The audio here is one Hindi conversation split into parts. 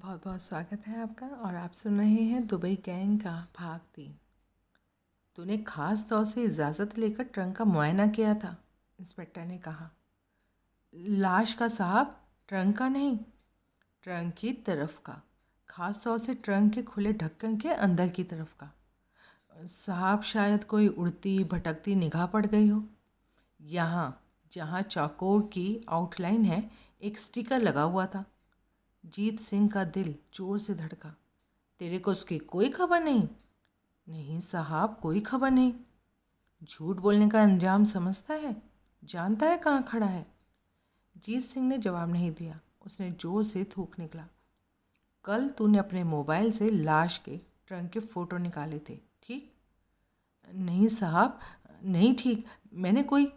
बहुत बहुत स्वागत है आपका। और आप सुन रहे हैं दुबई गैंग का भाग 3। तूने खास तौर से इजाज़त लेकर ट्रंक का मुआयना किया था, इंस्पेक्टर ने कहा। लाश का साहब, ट्रंक का नहीं, ट्रंक की तरफ का, खास तौर से ट्रंक के खुले ढक्कन के अंदर की तरफ का। साहब, शायद कोई उड़ती भटकती निगाह पड़ गई हो। यहाँ जहाँ चौकोर की आउटलाइन है, एक स्टिकर लगा हुआ था। जीत सिंह का दिल जोर से धड़का। तेरे को उसकी कोई खबर नहीं? नहीं साहब, कोई खबर नहीं। झूठ बोलने का अंजाम समझता है, जानता है कहाँ खड़ा है। जीत सिंह ने जवाब नहीं दिया। उसने जोर से थूक निकला। कल तूने अपने मोबाइल से लाश के ट्रंक के फ़ोटो निकाले थे, ठीक? नहीं साहब, नहीं ठीक। मैंने कोई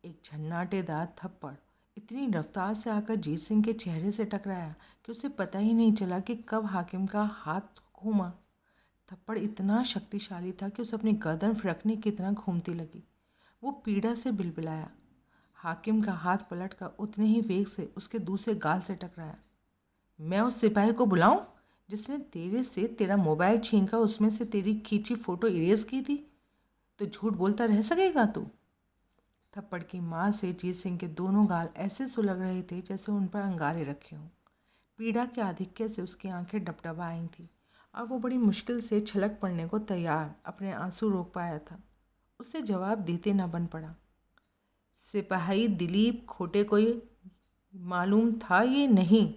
एक झन्नाटेदार थप्पड़ इतनी रफ्तार से आकर जीत सिंह के चेहरे से टकराया कि उसे पता ही नहीं चला कि कब हाकिम का हाथ घूमा। थप्पड़ इतना शक्तिशाली था कि उसे अपनी गर्दन फिरकने की तरह घूमती लगी। वो पीड़ा से बिलबिलाया। हाकिम का हाथ पलटकर उतने ही वेग से उसके दूसरे गाल से टकराया। मैं उस सिपाही को बुलाऊं जिसने तेरे से तेरा मोबाइल छीनकर उसमें से तेरी खींची फ़ोटो इरेज की थी? तो झूठ बोलता रह सकेगा तू? थप्पड़ की मार से जीत सिंह के दोनों गाल ऐसे सुलग रहे थे जैसे उन पर अंगारे रखे हों। पीड़ा के आधिक्य से उसकी आंखें डबडबा आई थीं और वो बड़ी मुश्किल से छलक पड़ने को तैयार अपने आंसू रोक पाया था। उसे जवाब देते न बन पड़ा। सिपाही दिलीप खोटे को ये मालूम था ये नहीं?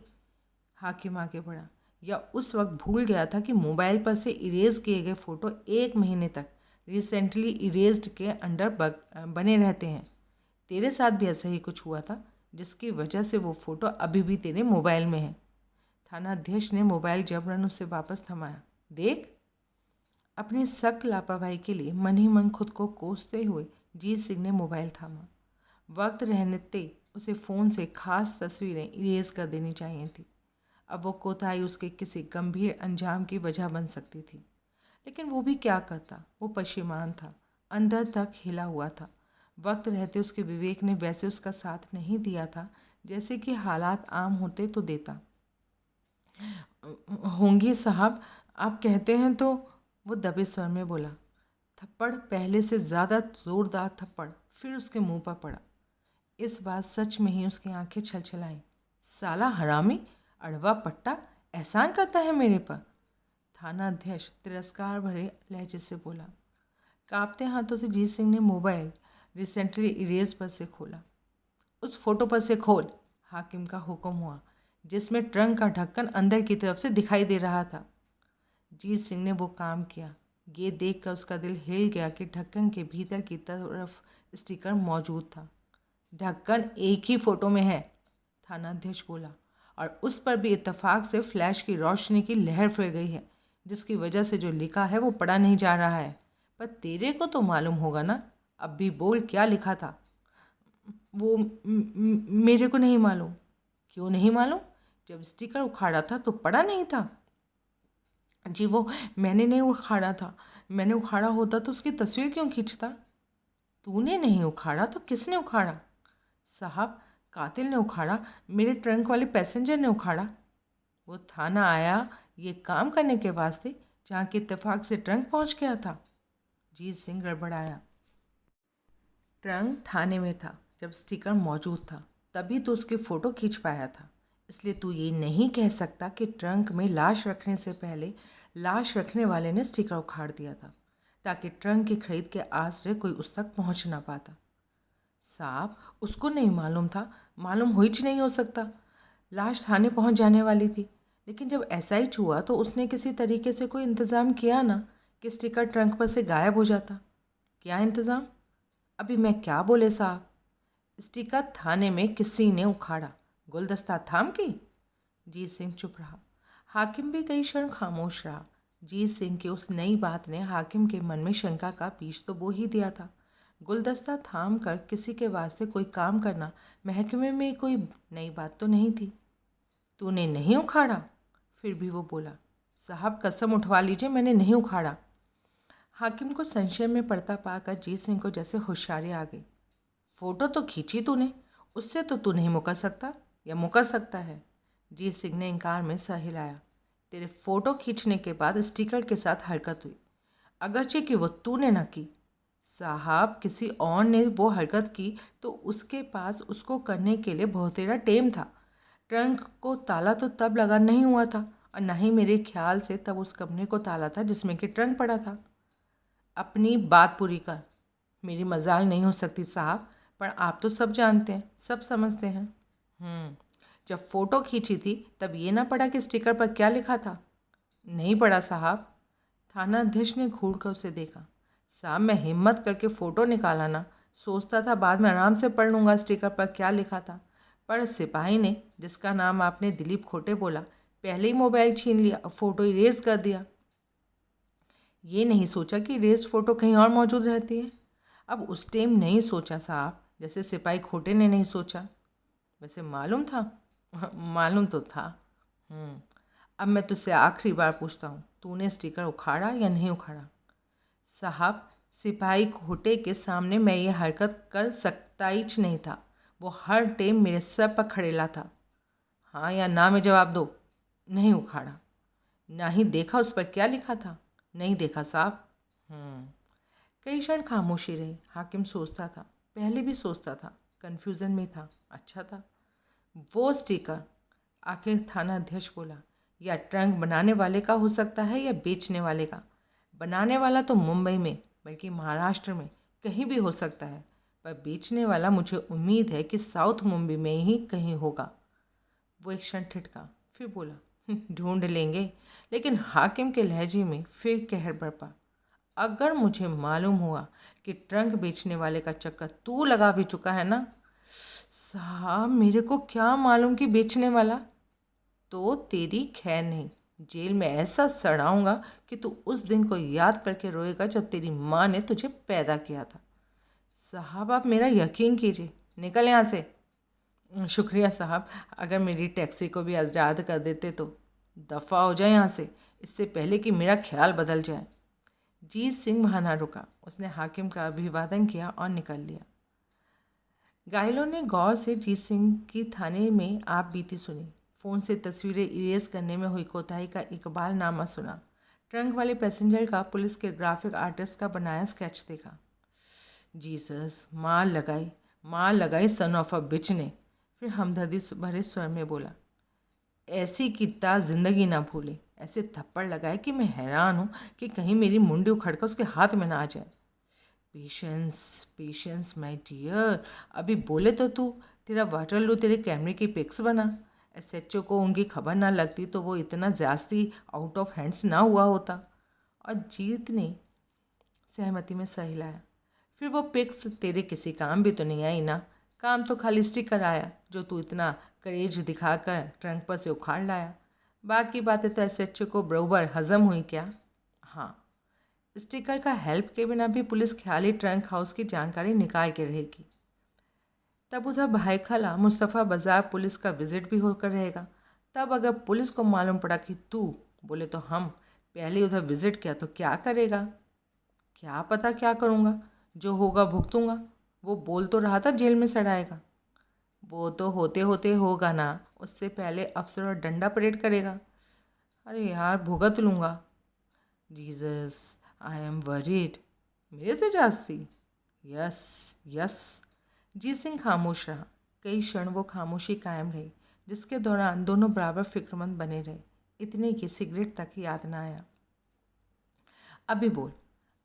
हाकिम आगे बढ़ा। या उस वक्त भूल गया था कि मोबाइल पर से इरेज किए गए फ़ोटो 1 महीने तक रिसेंटली इरेज्ड के अंडर बने रहते हैं। तेरे साथ भी ऐसा ही कुछ हुआ था, जिसकी वजह से वो फ़ोटो अभी भी तेरे मोबाइल में है। थानाध्यक्ष ने मोबाइल जबरन उसे वापस थमाया। देख। अपनी सख्त लापरवाही के लिए मन ही मन खुद को कोसते हुए जीत सिंह ने मोबाइल थामा। वक्त रहते उसे फ़ोन से खास तस्वीरें इरेज कर देनी चाहिए थी। अब वो कोताही उसके किसी गंभीर अंजाम की वजह बन सकती थी, लेकिन वो भी क्या करता। वो पशेमान था, अंदर तक हिला हुआ था। वक्त रहते उसके विवेक ने वैसे उसका साथ नहीं दिया था जैसे कि हालात आम होते तो देता। होंगी साहब, आप कहते हैं तो, वो दबे स्वर में बोला। थप्पड़ पहले से ज़्यादा ज़ोरदार थप्पड़ फिर उसके मुंह पर पड़ा। इस बार सच में ही उसकी आंखें छलछलाईं। साला हरामी, अड़वा पट्टा, एहसान करता है मेरे पर। थानाध्यक्ष तिरस्कार भरे लहजे से बोला। कांपते हाथों से जीत सिंह ने मोबाइल रिसेंटली इरेज पर से खोला। उस फोटो पर से खोल, हाकिम का हुक्म हुआ, जिसमें ट्रंक का ढक्कन अंदर की तरफ से दिखाई दे रहा था। जीत सिंह ने वो काम किया। ये देखकर उसका दिल हिल गया कि ढक्कन के भीतर की तरफ स्टिकर मौजूद था। ढक्कन एक ही फ़ोटो में है, थानाध्यक्ष बोला, और उस पर भी इत्तेफाक से फ्लैश की रोशनी की लहर फैल गई है, जिसकी वजह से जो लिखा है वो पढ़ा नहीं जा रहा है। पर तेरे को तो मालूम होगा ना। अब भी बोल, क्या लिखा था? वो मेरे को नहीं मालूम। क्यों नहीं मालूम? जब स्टिकर उखाड़ा था तो पढ़ा नहीं था? जी वो मैंने नहीं उखाड़ा था। मैंने उखाड़ा होता तो उसकी तस्वीर क्यों खींचता? तूने नहीं उखाड़ा तो किसने उखाड़ा? साहब, कातिल ने उखाड़ा, मेरे ट्रंक वाले पैसेंजर ने उखाड़ा। वो थाना आया ये काम करने के वास्ते, जहाँ के इत्तेफाक से ट्रंक पहुँच गया था। जीत सिंह गड़बड़ाया। ट्रंक थाने में था जब स्टिकर मौजूद था, तभी तो उसकी फ़ोटो खींच पाया था। इसलिए तू ये नहीं कह सकता कि ट्रंक में लाश रखने से पहले लाश रखने वाले ने स्टिकर उखाड़ दिया था, ताकि ट्रंक की खरीद के आश्रय कोई उस तक पहुंच ना पाता। साहब, उसको नहीं मालूम था, मालूम हो ही नहीं हो सकता। लाश थाने पहुंच जाने वाली थी, लेकिन जब ऐसा ही हुआ तो उसने किसी तरीके से कोई इंतज़ाम किया ना कि स्टिकर ट्रंक पर से गायब हो जाता। क्या इंतज़ाम? अभी मैं क्या बोले साहब? स्टिकर थाने में किसी ने उखाड़ा, गुलदस्ता थाम के। जीत सिंह चुप रहा। हाकिम भी कई क्षण खामोश रहा। जीत सिंह की उस नई बात ने हाकिम के मन में शंका का बीज तो बो ही दिया था। गुलदस्ता थाम कर किसी के वास्ते कोई काम करना महकमे में कोई नई बात तो नहीं थी। तूने नहीं उखाड़ा? फिर भी वो बोला। साहब, कसम उठवा लीजिए, मैंने नहीं उखाड़ा। हाकिम को संशय में पड़ता पाकर जीत सिंह को जैसे होशियारी आ गई। फ़ोटो तो खींची तूने, उससे तो तू नहीं मुकर सकता, या मुकर सकता है? जीत सिंह ने इनकार में सर हिलाया। तेरे फोटो खींचने के बाद स्टिकर के साथ हरकत हुई, अगरचे कि वो तूने ना की। साहब, किसी और ने वो हरकत की तो उसके पास उसको करने के लिए बहुतेरा टेम था। ट्रंक को ताला तो तब लगा नहीं हुआ था, और न ही मेरे ख्याल से तब उस कमरे को ताला था जिसमें कि ट्रंक पड़ा था। अपनी बात पूरी कर। मेरी मजाल नहीं हो सकती साहब, पर आप तो सब जानते हैं, सब समझते हैं। जब फ़ोटो खींची थी तब ये ना पड़ा कि स्टिकर पर क्या लिखा था? नहीं पड़ा साहब। थाना अध्यक्ष ने घूर कर उसे देखा। साहब, मैं हिम्मत करके फ़ोटो निकाला ना, सोचता था बाद में आराम से पढ़ लूँगा स्टिकर पर क्या लिखा था, पर सिपाही ने, जिसका नाम आपने दिलीप खोटे बोला, पहले ही मोबाइल छीन लिया और फ़ोटो इरेज कर दिया। ये नहीं सोचा कि इरेज फ़ोटो कहीं और मौजूद रहती है। अब उस टाइम नहीं सोचा साहब, जैसे सिपाही खोटे ने नहीं सोचा। वैसे मालूम था? मालूम तो था। अब मैं तुझसे आखिरी बार पूछता हूँ, तूने स्टिकर उखाड़ा या नहीं उखाड़ा? साहब, सिपाही खोटे के सामने मैं ये हरकत कर सकता ही नहीं था। वो हर टाइम मेरे सर पर खड़ेला था। हाँ या ना में जवाब दो। नहीं उखाड़ा। ना ही देखा उस पर क्या लिखा था? नहीं देखा साहब। कई क्षण खामोशी रही। हाकिम सोचता था, पहले भी सोचता था, कन्फ्यूज़न में था। अच्छा था वो स्टिकर। आखिर थाना अध्यक्ष बोला, या ट्रंक बनाने वाले का हो सकता है या बेचने वाले का। बनाने वाला तो मुंबई में, बल्कि महाराष्ट्र में कहीं भी हो सकता है, पर बेचने वाला मुझे उम्मीद है कि साउथ मुंबई में ही कहीं होगा। वो एक क्षण ठिठका, फिर बोला, ढूंढ लेंगे। लेकिन हाकिम के लहजे में फिर कहर बरपा। अगर मुझे मालूम हुआ कि ट्रंक बेचने वाले का चक्कर तू लगा भी चुका है ना। साहब, मेरे को क्या मालूम कि बेचने वाला। तो तेरी खैर नहीं, जेल में ऐसा सड़ाऊंगा कि तू उस दिन को याद करके रोएगा जब तेरी माँ ने तुझे पैदा किया था। साहब, आप मेरा यकीन कीजिए, निकल यहाँ से। शुक्रिया साहब, अगर मेरी टैक्सी को भी आज़ाद कर देते तो। दफ़ा हो जाए यहाँ से, इससे पहले कि मेरा ख्याल बदल जाए। जीत सिंह वहाँ ना रुका। उसने हाकिम का अभिवादन किया और निकल लिया। घायलों ने गौर से जीत सिंह की थाने में आप बीती सुनी। फ़ोन से तस्वीरें इरेज करने में हुई कोताही का इकबालनामा सुना। ट्रंक वाले पैसेंजर का पुलिस के ग्राफिक आर्टिस्ट का बनाया स्केच देखा। जीसस, मार लगाई सन ऑफ अ बिच ने। फिर हमदर्दी भरे स्वर में बोला, ऐसी कितना ज़िंदगी ना भूले। ऐसे थप्पड़ लगाए कि मैं हैरान हूँ कि कहीं मेरी मुंडी उखड़कर उसके हाथ में ना आ जाए। Patience, patience my dear. अभी बोले तो तू, तेरा वाटरलू तेरे कैमरे की पिक्स बना। एसएचओ को उनकी खबर ना लगती तो वो इतना ज़्यास्ती आउट ऑफ हैंड्स ना हुआ होता। और जीत ने सहमति में सर हिलाया। फिर वो पिक्स तेरे किसी काम भी तो नहीं आई ना। काम तो खाली स्टिकर आया जो तू इतना करेज दिखाकर ट्रंक पर से उखाड़ लाया। बाकी बातें तो एसएचओ को बरोबर हजम हुई क्या? हाँ, स्टिकर का हेल्प के बिना भी पुलिस ख्याली ट्रंक हाउस की जानकारी निकाल के रहेगी। तब उधर भाईखला मुस्तफ़ा बाज़ार पुलिस का विजिट भी होकर रहेगा। तब अगर पुलिस को मालूम पड़ा कि तू, बोले तो हम, पहले उधर विजिट किया तो क्या करेगा? क्या पता क्या करूँगा, जो होगा भुगतूँगा। वो बोल तो रहा था जेल में सड़ाएगा। वो तो होते होते होगा ना, उससे पहले अफसर और डंडा परेड करेगा। अरे यार, भुगत लूँगा। Jesus, I am worried. मेरे से जास्ती? Yes yes. जीत सिंह खामोश रहा। कई क्षण वो खामोशी कायम रही, जिसके दौरान दोनों बराबर फिक्रमंद बने रहे। इतने की सिगरेट तक याद ना आया। अभी बोल।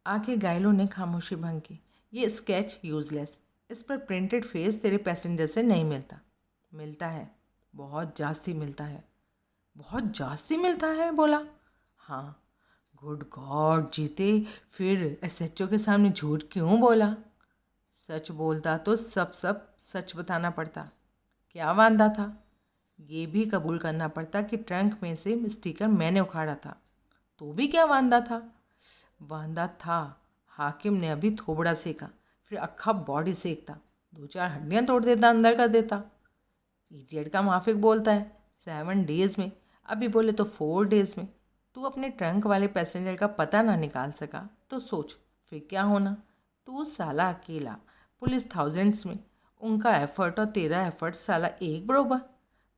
आखिर घायलों ने खामोशी भंग की। ये स्केच यूजलेस। इस पर प्रिंटेड फेस तेरे पैसेंजर से नहीं मिलता। मिलता है, बहुत जास्ती मिलता है। बहुत जास्ती मिलता है बोला? हाँ। गुड गॉड जीते, फिर एसएचओ के सामने झूठ क्यों बोला? सच बोलता तो सब सच बताना पड़ता। क्या वांदा था? ये भी कबूल करना पड़ता कि ट्रंक में से स्टिकर मैंने उखाड़ा था। तो भी क्या वांदा था? वांदा था, हाकिम ने अभी थोबड़ा सेका, फिर अक्खा बॉडी सेकता, 2-4 हड्डियाँ तोड़ देता, अंदर कर देता। इडियट का माफिक बोलता है 7 डेज़ में, अभी बोले तो 4 डेज़ में। तू अपने ट्रंक वाले पैसेंजर का पता ना निकाल सका तो सोच फिर क्या होना। तू साला अकेला, पुलिस थाउजेंड्स में, उनका एफर्ट और तेरा एफर्ट साला एक बरोबर।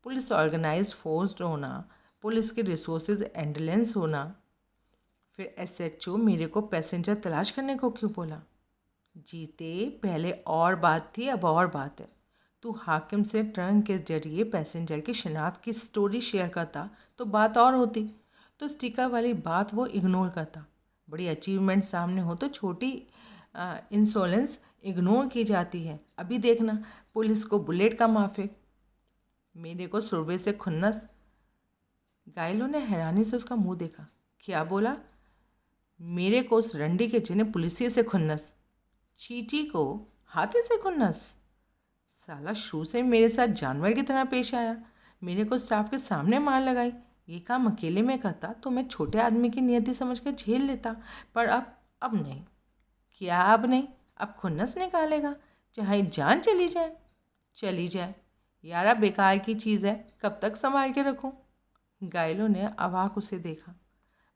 पुलिस ऑर्गेनाइज फोर्स्ड होना, पुलिस के रिसोर्सेज एंडलेंस होना। फिर एसएचओ मेरे को पैसेंजर तलाश करने को क्यों बोला? जीते, पहले और बात थी, अब और बात है। तू हाकिम से ट्रंक के जरिए पैसेंजर की शिनाख्त की स्टोरी शेयर करता तो बात और होती। तो स्टिकर वाली बात वो इग्नोर करता। बड़ी अचीवमेंट सामने हो तो छोटी इंसोलेंस इग्नोर की जाती है। अभी देखना, पुलिस को बुलेट का माफिक, मेरे को सुरवे से खुन्नस। घायलों ने हैरानी से उसका मुंह देखा। क्या बोला? मेरे को उस रंडी के जिन्हें पुलिसिए से खुन्नस, चीटी को हाथी से खुन्नस। साला शुरू से मेरे साथ जानवर की तरह पेश आया, मेरे को स्टाफ के सामने मार लगाई। ये काम अकेले में करता तो मैं छोटे आदमी की नियति समझकर झेल लेता, पर अब नहीं। क्या अब नहीं? अब खुन्नस निकालेगा, चाहे जान चली जाए। चली जाए यारा, बेकार की चीज़ है, कब तक संभाल के रखूं? घायलों ने अवाक उसे देखा।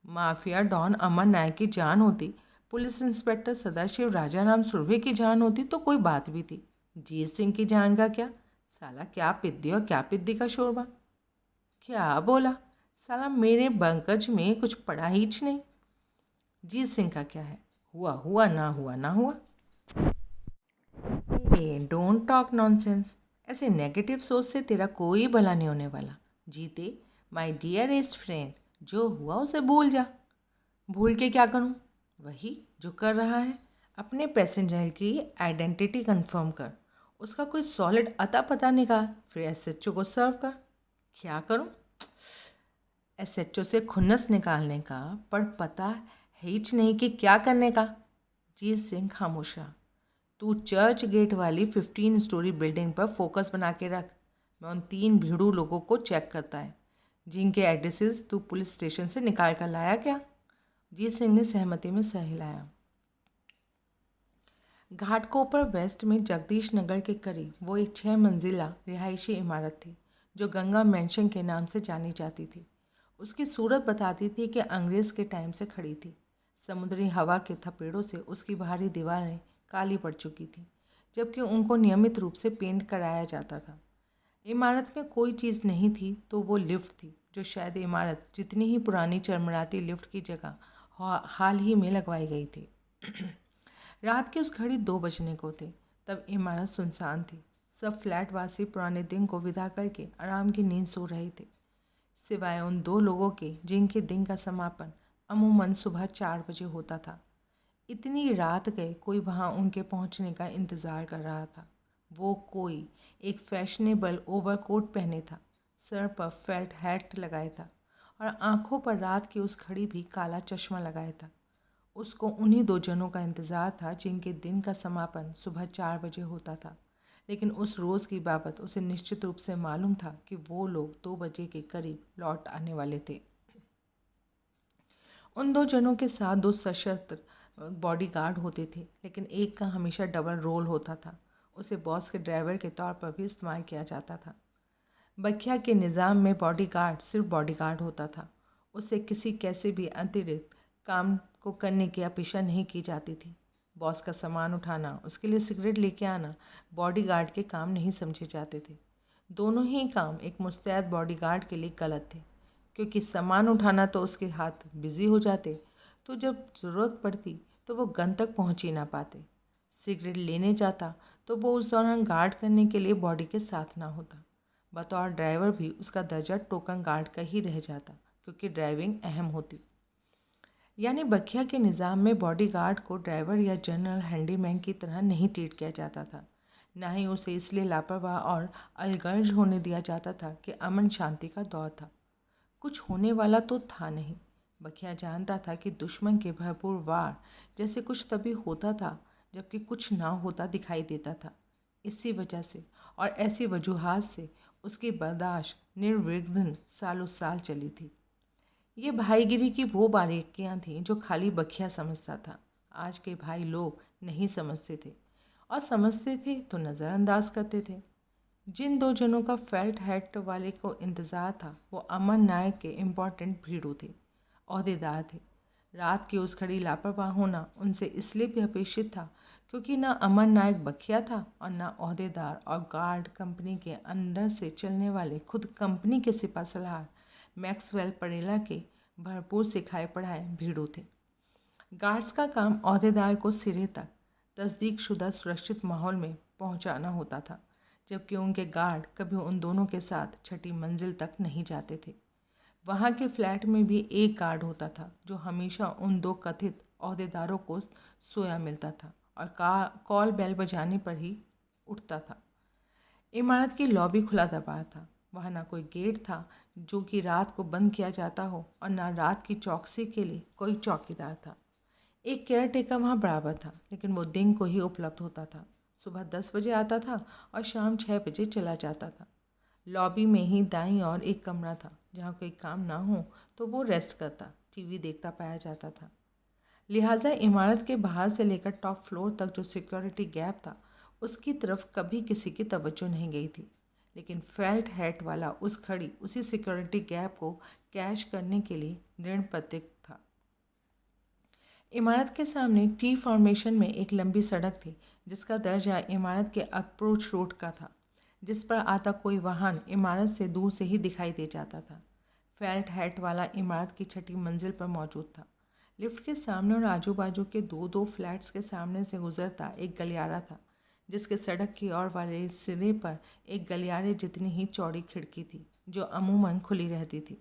माफिया डॉन अमर नायक की जान होती, पुलिस इंस्पेक्टर सदाशिव राजाराम सुरभि की जान होती तो कोई बात भी थी। जीत सिंह की जान का क्या? साला क्या पिद्दी और क्या पिद्दी का शोरबा। क्या बोला? साला मेरे पंकज में कुछ पड़ा ही नहीं। जीत सिंह का क्या है? हुआ हुआ, ना हुआ ना हुआ। Don't talk nonsense. ऐसे नेगेटिव सोच से तेरा कोई भला नहीं होने वाला। जीते, माय डियरेस्ट फ्रेंड, जो हुआ उसे भूल जा। भूल के क्या करूं? वही जो कर रहा है। अपने पैसेंजर की आइडेंटिटी कंफर्म कर, उसका कोई सॉलिड अता पता निकाल, फिर एसएचओ को सर्व कर। क्या करूं? एसएचओ से खुन्नस निकालने का, पर पता है ही नहीं कि क्या करने का। जीत सिंह खामोश रहा। तू चर्च गेट वाली 15 स्टोरी बिल्डिंग पर फोकस बना के रख। मैं उन 3 भीड़ू लोगों को चेक करता है जिनके एड्रेसेस तू पुलिस स्टेशन से निकाल कर लाया क्या? जीत सिंह ने सहमति में सर हिलाया। घाटकोपर वेस्ट में जगदीश नगर के करीब वो एक 6 मंजिला रिहायशी इमारत थी जो गंगा मैंशन के नाम से जानी जाती थी। उसकी सूरत बताती थी कि अंग्रेज़ के टाइम से खड़ी थी। समुद्री हवा के थपेड़ों से उसकी बाहरी दीवारें काली पड़ चुकी थी, जबकि उनको नियमित रूप से पेंट कराया जाता था। इमारत में कोई चीज़ नहीं थी तो वो लिफ्ट थी, जो शायद इमारत जितनी ही पुरानी चरमराती लिफ्ट की जगह हाल ही में लगवाई गई थी। रात के उस घड़ी 2 बजने को थे। तब इमारत सुनसान थी। सब फ्लैट वासी पुराने दिन को विदा करके आराम की नींद सो रहे थे, सिवाय उन 2 लोगों के जिनके दिन का समापन अमूमन सुबह 4 बजे होता था। इतनी रात गए कोई वहाँ उनके पहुँचने का इंतज़ार कर रहा था। वो कोई एक फैशनेबल ओवरकोट पहने था, सर पर फेल्ट हैट लगाए था और आंखों पर रात की उस घड़ी भी काला चश्मा लगाया था। उसको उन्हीं 2 जनों का इंतज़ार था जिनके दिन का समापन सुबह 4 बजे होता था, लेकिन उस रोज़ की बाबत उसे निश्चित रूप से मालूम था कि वो लोग 2 बजे के करीब लौट आने वाले थे। उन 2 जनों के साथ 2 सशस्त्र बॉडीगार्ड होते थे, लेकिन एक का हमेशा डबल रोल होता था। उसे बॉस के ड्राइवर के तौर पर भी इस्तेमाल किया जाता था। बखिया के निज़ाम में बॉडीगार्ड सिर्फ बॉडीगार्ड होता था। उससे किसी कैसे भी अतिरिक्त काम को करने की अपेक्षा नहीं की जाती थी। बॉस का सामान उठाना, उसके लिए सिगरेट लेके आना बॉडीगार्ड के काम नहीं समझे जाते थे। दोनों ही काम एक मुस्तैद बॉडीगार्ड के लिए गलत थे, क्योंकि सामान उठाना तो उसके हाथ बिजी हो जाते, तो जब ज़रूरत पड़ती तो वो गन तक पहुंच ही ना पाते। सिगरेट लेने जाता तो वो उस दौरान गार्ड करने के लिए बॉडी के साथ ना होता। बतौर ड्राइवर भी उसका दर्जा टोकन गार्ड का ही रह जाता, क्योंकि ड्राइविंग अहम होती। यानी बखिया के निज़ाम में बॉडीगार्ड को ड्राइवर या जनरल हैंडीमैन की तरह नहीं ट्रीट किया जाता था। ना ही उसे इसलिए लापरवाह और अलगर्ज होने दिया जाता था कि अमन शांति का दौर था। कुछ होने वाला तो था नहीं। बखिया जानता था कि दुश्मन के भरपूर वार जैसे कुछ तभी होता था जबकि कुछ ना होता दिखाई देता था। इसी वजह से और ऐसी वजूहात से उसकी बर्दाश्त निर्विघ्न सालों साल चली थी। ये भाईगिरी की वो बारीकियाँ थीं जो खाली बखिया समझता था। आज के भाई लोग नहीं समझते थे, और समझते थे तो नज़रअंदाज करते थे। जिन 2 जनों का फेल्ट हैट वाले को इंतज़ार था वो अमन नायक के इम्पोर्टेंट भीड़ू थे, ओहदेदार थे। रात की उस घड़ी लापरवाह होना उनसे इसलिए भी अपेक्षित था क्योंकि ना अमर नायक बखिया था और ना ओहदेदार और गार्ड कंपनी के अंडर से चलने वाले खुद कंपनी के सिपा सलार मैक्सवेल परेला के भरपूर सिखाए पढ़ाए भीड़ों थे। गार्ड्स का काम ओहदेदार को सिरे तक तस्दीकशुदा सुरक्षित माहौल में पहुंचाना होता था, जबकि उनके गार्ड कभी उन दोनों के साथ छठी मंजिल तक नहीं जाते थे। वहाँ के फ्लैट में भी एक गार्ड होता था जो हमेशा उन दो कथित ओहदेदारों को सोया मिलता था और कॉल बेल बजाने पर ही उठता था। इमारत की लॉबी खुला दरबार था। वहाँ ना कोई गेट था जो कि रात को बंद किया जाता हो और ना रात की चौकसी के लिए कोई चौकीदार था। एक केयर टेकर वहाँ बराबर था, लेकिन वो दिन को ही उपलब्ध होता था। सुबह 10 बजे आता था और शाम 6 बजे चला जाता था। लॉबी में ही दाईं और एक कमरा था जहाँ कोई काम ना हो तो वो रेस्ट करता, टीवी देखता पाया जाता था। लिहाजा इमारत के बाहर से लेकर टॉप फ्लोर तक जो सिक्योरिटी गैप था उसकी तरफ कभी किसी की तवज्जो नहीं गई थी, लेकिन फेल्ट हैट वाला उस घड़ी उसी सिक्योरिटी गैप को कैश करने के लिए दृढ़ प्रतिज्ञ था। इमारत के सामने टी फॉर्मेशन में एक लंबी सड़क थी जिसका दर्जा इमारत के अप्रोच रोड का था। जिस पर आता कोई वाहन इमारत से दूर से ही दिखाई दे जाता था। फेल्ट हैट वाला इमारत की छठी मंजिल पर मौजूद था। लिफ्ट के सामने और आजू बाजू के दो दो फ्लैट्स के सामने से गुजरता एक गलियारा था जिसके सड़क की ओर वाले सिरे पर एक गलियारे जितनी ही चौड़ी खिड़की थी जो अमूमन खुली रहती थी।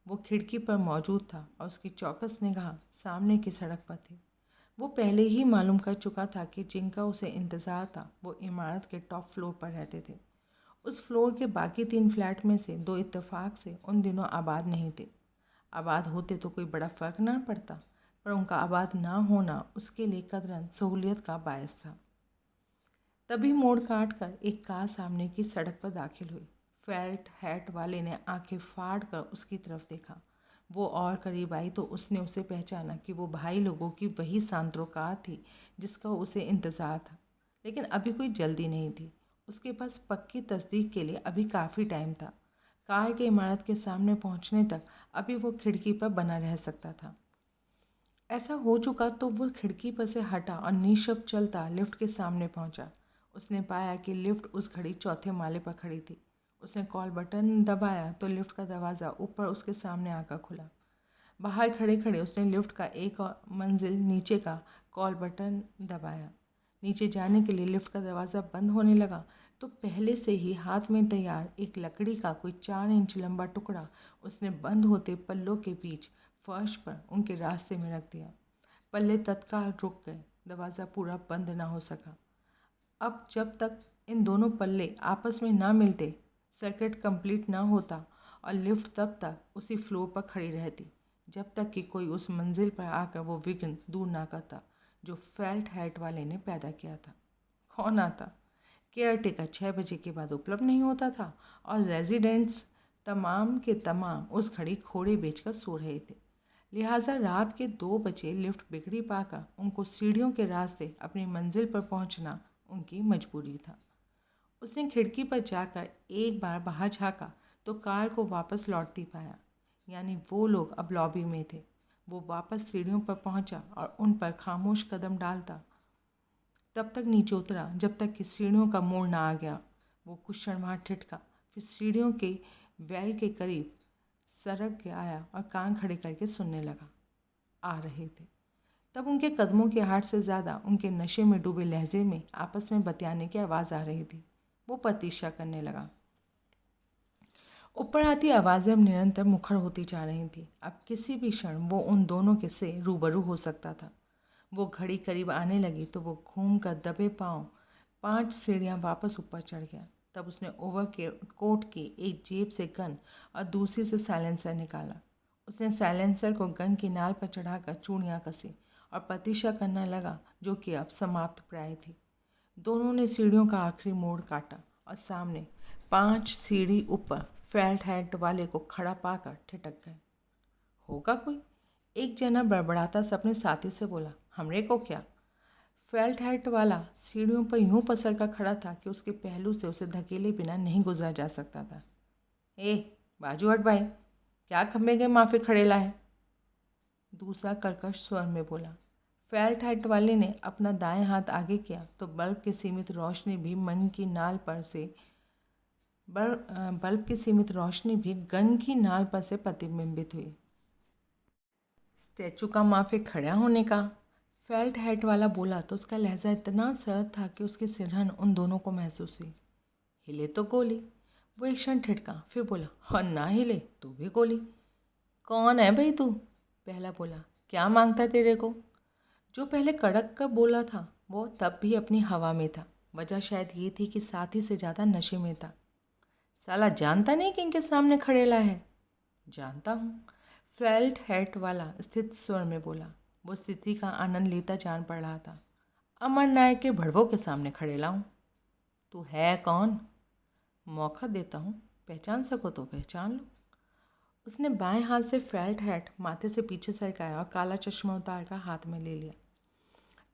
वो खिड़की पर मौजूद था और उसकी चौकस निगाह सामने की सड़क पर थी। वो पहले ही मालूम कर चुका था कि जिनका उसे इंतज़ार था वो इमारत के टॉप फ्लोर पर रहते थे। उस फ्लोर के बाकी 3 फ्लैट में से 2 इत्तेफाक से उन दिनों आबाद नहीं थे। आबाद होते तो कोई बड़ा फ़र्क ना पड़ता, पर उनका आबाद ना होना उसके लिए कदरन सहूलियत का बायस था। तभी मोड़ काट कर एक कार सामने की सड़क पर दाखिल हुई। फेल्ट हैट वाले ने आंखें फाड़ कर उसकी तरफ देखा। वो और करीब आई तो उसने उसे पहचाना कि वो भाई लोगों की वही सांत्रो कार थी जिसका उसे इंतज़ार था। लेकिन अभी कोई जल्दी नहीं थी। उसके पास पक्की तस्दीक के लिए अभी काफ़ी टाइम था। कार के इमारत के सामने पहुंचने तक अभी वो खिड़की पर बना रह सकता था। ऐसा हो चुका तो वो खिड़की पर से हटा और निशब्द चलता लिफ्ट के सामने पहुंचा। उसने पाया कि लिफ्ट उस घड़ी चौथे माले पर खड़ी थी। उसने कॉल बटन दबाया तो लिफ्ट का दरवाज़ा ऊपर उसके सामने आकर खुला। बाहर खड़े खड़े उसने लिफ्ट का एक और मंजिल नीचे का कॉल बटन दबाया। नीचे जाने के लिए लिफ्ट का दरवाज़ा बंद होने लगा तो पहले से ही हाथ में तैयार एक लकड़ी का कोई 4 इंच लंबा टुकड़ा उसने बंद होते पल्लों के बीच फर्श पर उनके रास्ते में रख दिया। पल्ले तत्काल रुक गए। दरवाज़ा पूरा बंद ना हो सका। अब जब तक इन दोनों पल्ले आपस में ना मिलते, सर्किट कंप्लीट ना होता और लिफ्ट तब तक उसी फ्लोर पर खड़ी रहती जब तक कि कोई उस मंजिल पर आकर वो विघ्न दूर ना करता जो फेल्ट हैट वाले ने पैदा किया था। कौन आता? केयर टेकर 6 बजे के बाद उपलब्ध नहीं होता था और रेजिडेंट्स तमाम के तमाम उस घड़ी खोड़े बेचकर सो रहे थे। लिहाजा रात के 2 बजे लिफ्ट बिगड़ी पाकर उनको सीढ़ियों के रास्ते अपनी मंजिल पर पहुंचना उनकी मजबूरी था। उसने खिड़की पर जाकर एक बार बाहर झाँका तो कार को वापस लौटती पाया, यानी वो लोग अब लॉबी में थे। वो वापस सीढ़ियों पर पहुंचा और उन पर खामोश कदम डालता तब तक नीचे उतरा जब तक कि सीढ़ियों का मोड़ ना आ गया। वो कुछ क्षण वहाँ ठिठका, फिर सीढ़ियों के वेल के करीब सरक के आया और कान खड़े करके सुनने लगा। आ रहे थे। तब उनके कदमों की आहट से ज़्यादा उनके नशे में डूबे लहजे में आपस में बतियाने की आवाज़ आ रही थी। वो प्रतीक्षा करने लगा। ऊपर आती आवाज़ें अब निरंतर मुखर होती जा रही थी। अब किसी भी क्षण वो उन दोनों के से रूबरू हो सकता था। वो घड़ी करीब आने लगी तो वो घूम कर दबे पाँव 5 सीढ़ियाँ वापस ऊपर चढ़ गया। तब उसने ओवर के कोट की एक जेब से गन और दूसरी से साइलेंसर निकाला। उसने साइलेंसर को गन की नाल पर चढ़ाकर चूड़ियाँ कसी और प्रतीक्षा करने लगा जो कि अब समाप्त प्राय थी। दोनों ने सीढ़ियों का आखिरी मोड़ काटा और सामने 5 सीढ़ी ऊपर फेल्ट हैट वाले को खड़ा पाकर ठिठक गए। होगा कोई? एक जना बड़बड़ाता से अपने साथी से बोला। हमरे को क्या? फेल्ट हैट वाला सीढ़ियों पर यूं पसल कर खड़ा था कि उसके पहलू से उसे धकेले बिना नहीं गुजरा जा सकता था। ए बाजू हट भाई, क्या खम्भे के माफी खड़ेला है? दूसरा कर्कश स्वर में बोला। फेल्ट हैट वाले ने अपना दाएं हाथ आगे किया तो बल्ब की सीमित रोशनी भी गन की नाल पर से प्रतिबिंबित हुई। स्टैचू का माफिक खड़ा होने का, फेल्ट हैट वाला बोला तो उसका लहजा इतना सर्द था कि उसकी सिरहन उन दोनों को महसूस हुई। हिले तो गोली। वो एक क्षण ठिठका, फिर बोला, और ना हिले तो भी गोली। कौन है भाई तू? पहला बोला। क्या मांगता है तेरे को? जो पहले कड़क कर बोला था वो तब भी अपनी हवा में था। वजह शायद ये थी कि साथी से ज़्यादा नशे में था। साला जानता नहीं कि इनके सामने खड़ेला है? जानता हूँ, फेल्ट हैट वाला स्थित स्वर में बोला। वो स्थिति का आनंद लेता जान पड़ रहा था। अमर नायक के भड़वों के सामने खड़ेला हूँ। तू है कौन? मौका देता हूँ, पहचान सको तो पहचान लो। उसने बाएं हाथ से फेल्ट हैट माथे से पीछे सरकाया और काला चश्मा उतार कर हाथ में ले लिया।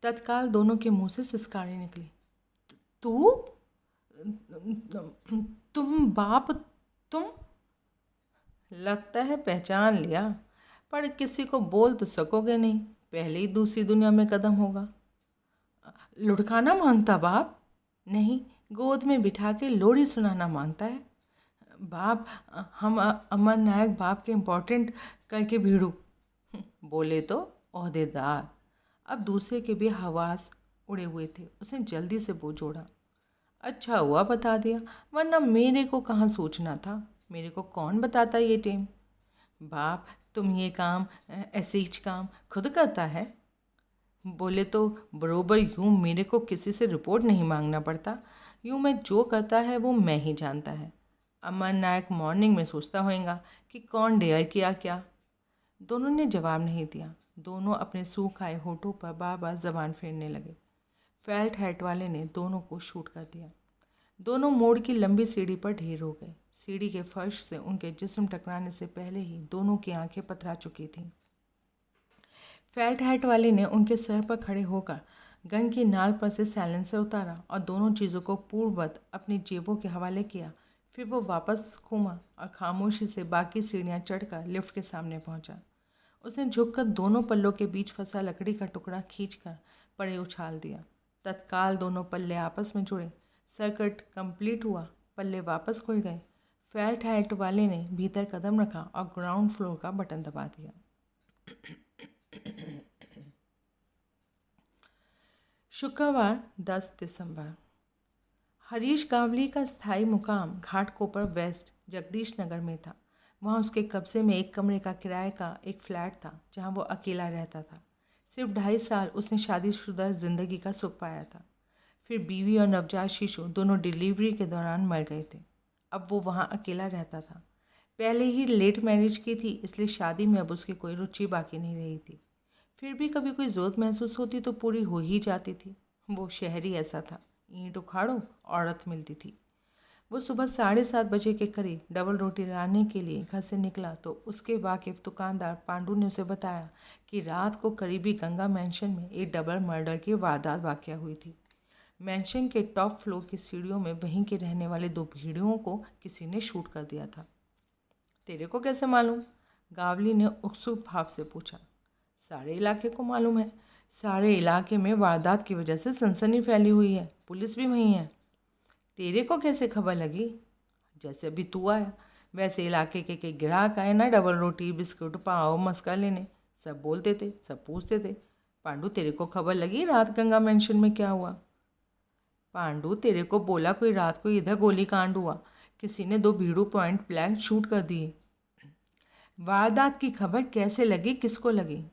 तत्काल दोनों के मुंह से सिसकारें निकली। तू? तुम बाप? तुम? लगता है पहचान लिया, पर किसी को बोल तो सकोगे नहीं, पहले ही दूसरी दुनिया में कदम होगा। लुढ़काना मांगता बाप? नहीं, गोद में बिठा के लोरी सुनाना मांगता है। बाप, हम अमर नायक बाप के इम्पोर्टेंट करके भीड़ू। बोले तो ओहदेदार। अब दूसरे के भी हवास उड़े हुए थे। उसने जल्दी से वो जोड़ा। अच्छा हुआ बता दिया, वरना मेरे को कहाँ सोचना था। मेरे को कौन बताता ये टेम? बाप, तुम ये काम ऐसे काम खुद करता है? बोले तो बरोबर यूँ मेरे को किसी से रिपोर्ट नहीं मांगना पड़ता। यूँ मैं जो करता है वो मैं ही जानता है। अमर नायक मॉर्निंग में सोचता होएगा कि कौन डेयर किया क्या। दोनों ने जवाब नहीं दिया। दोनों अपने सूख आए होठों पर बार बार जबान फेरने लगे। फेल्ट हैट वाले ने दोनों को शूट कर दिया। दोनों मोड़ की लंबी सीढ़ी पर ढेर हो गए। सीढ़ी के फर्श से उनके जिस्म टकराने से पहले ही दोनों की आंखें पथरा चुकी थीं। फेल्ट हैट वाले ने उनके सर पर खड़े होकर गन की नाल पर से साइलेंसर उतारा और दोनों चीज़ों को पूर्ववत अपनी जेबों के हवाले किया। फिर वो वापस घूमा और खामोशी से बाकी सीढ़ियाँ चढ़कर लिफ्ट के सामने पहुंचा। उसने झुककर दोनों पल्लों के बीच फंसा लकड़ी का टुकड़ा खींचकर परे उछाल दिया। तत्काल दोनों पल्ले आपस में जुड़े। सर्किट कंप्लीट हुआ। पल्ले वापस खुल गए। फेल्ट हैट वाले ने भीतर कदम रखा और ग्राउंड फ्लोर का बटन दबा दिया। शुक्रवार 10 दिसंबर। हरीश गावली का स्थायी मुकाम घाटकोपर वेस्ट जगदीश नगर में था। वहाँ उसके कब्जे में एक कमरे का किराए का एक फ्लैट था जहाँ वो अकेला रहता था। सिर्फ 2.5 साल उसने शादीशुदा ज़िंदगी का सुख पाया था। फिर बीवी और नवजात शिशु दोनों डिलीवरी के दौरान मर गए थे। अब वो वहाँ अकेला रहता था। पहले ही लेट मैरिज की थी, इसलिए शादी में अब उसकी कोई रुचि बाकी नहीं रही थी। फिर भी कभी कोई ज़रूरत महसूस होती तो पूरी हो ही जाती थी। वो शहरी ऐसा था, ईंट उखाड़ो औरत मिलती थी। वो सुबह 7:30 बजे के करीब डबल रोटी लाने के लिए घर से निकला तो उसके वाकिफ दुकानदार पांडू ने उसे बताया कि रात को करीबी गंगा मैंशन में एक डबल मर्डर की वारदात वाक़या हुई थी। मैंशन के टॉप फ्लोर की सीढ़ियों में वहीं के रहने वाले 2 भेड़ियों को किसी ने शूट कर दिया था। तेरे को कैसे मालूम? गावली ने उत्सुक भाव से पूछा। सारे इलाके को मालूम है। सारे इलाके में वारदात की वजह से सनसनी फैली हुई है। पुलिस भी वहीं है। तेरे को कैसे खबर लगी? जैसे अभी तू आया वैसे इलाके के कई ग्राहक आए ना डबल रोटी बिस्कुट पाव मस्का लेने। सब बोलते थे, सब पूछते थे, पांडू तेरे को खबर लगी रात गंगा मेंशन में क्या हुआ? पांडू तेरे को बोला कोई रात को इधर गोली कांड हुआ, किसी ने 2 भीड़ू पॉइंट ब्लैंक शूट कर दिए। वारदात की खबर कैसे लगी, किसको लगी?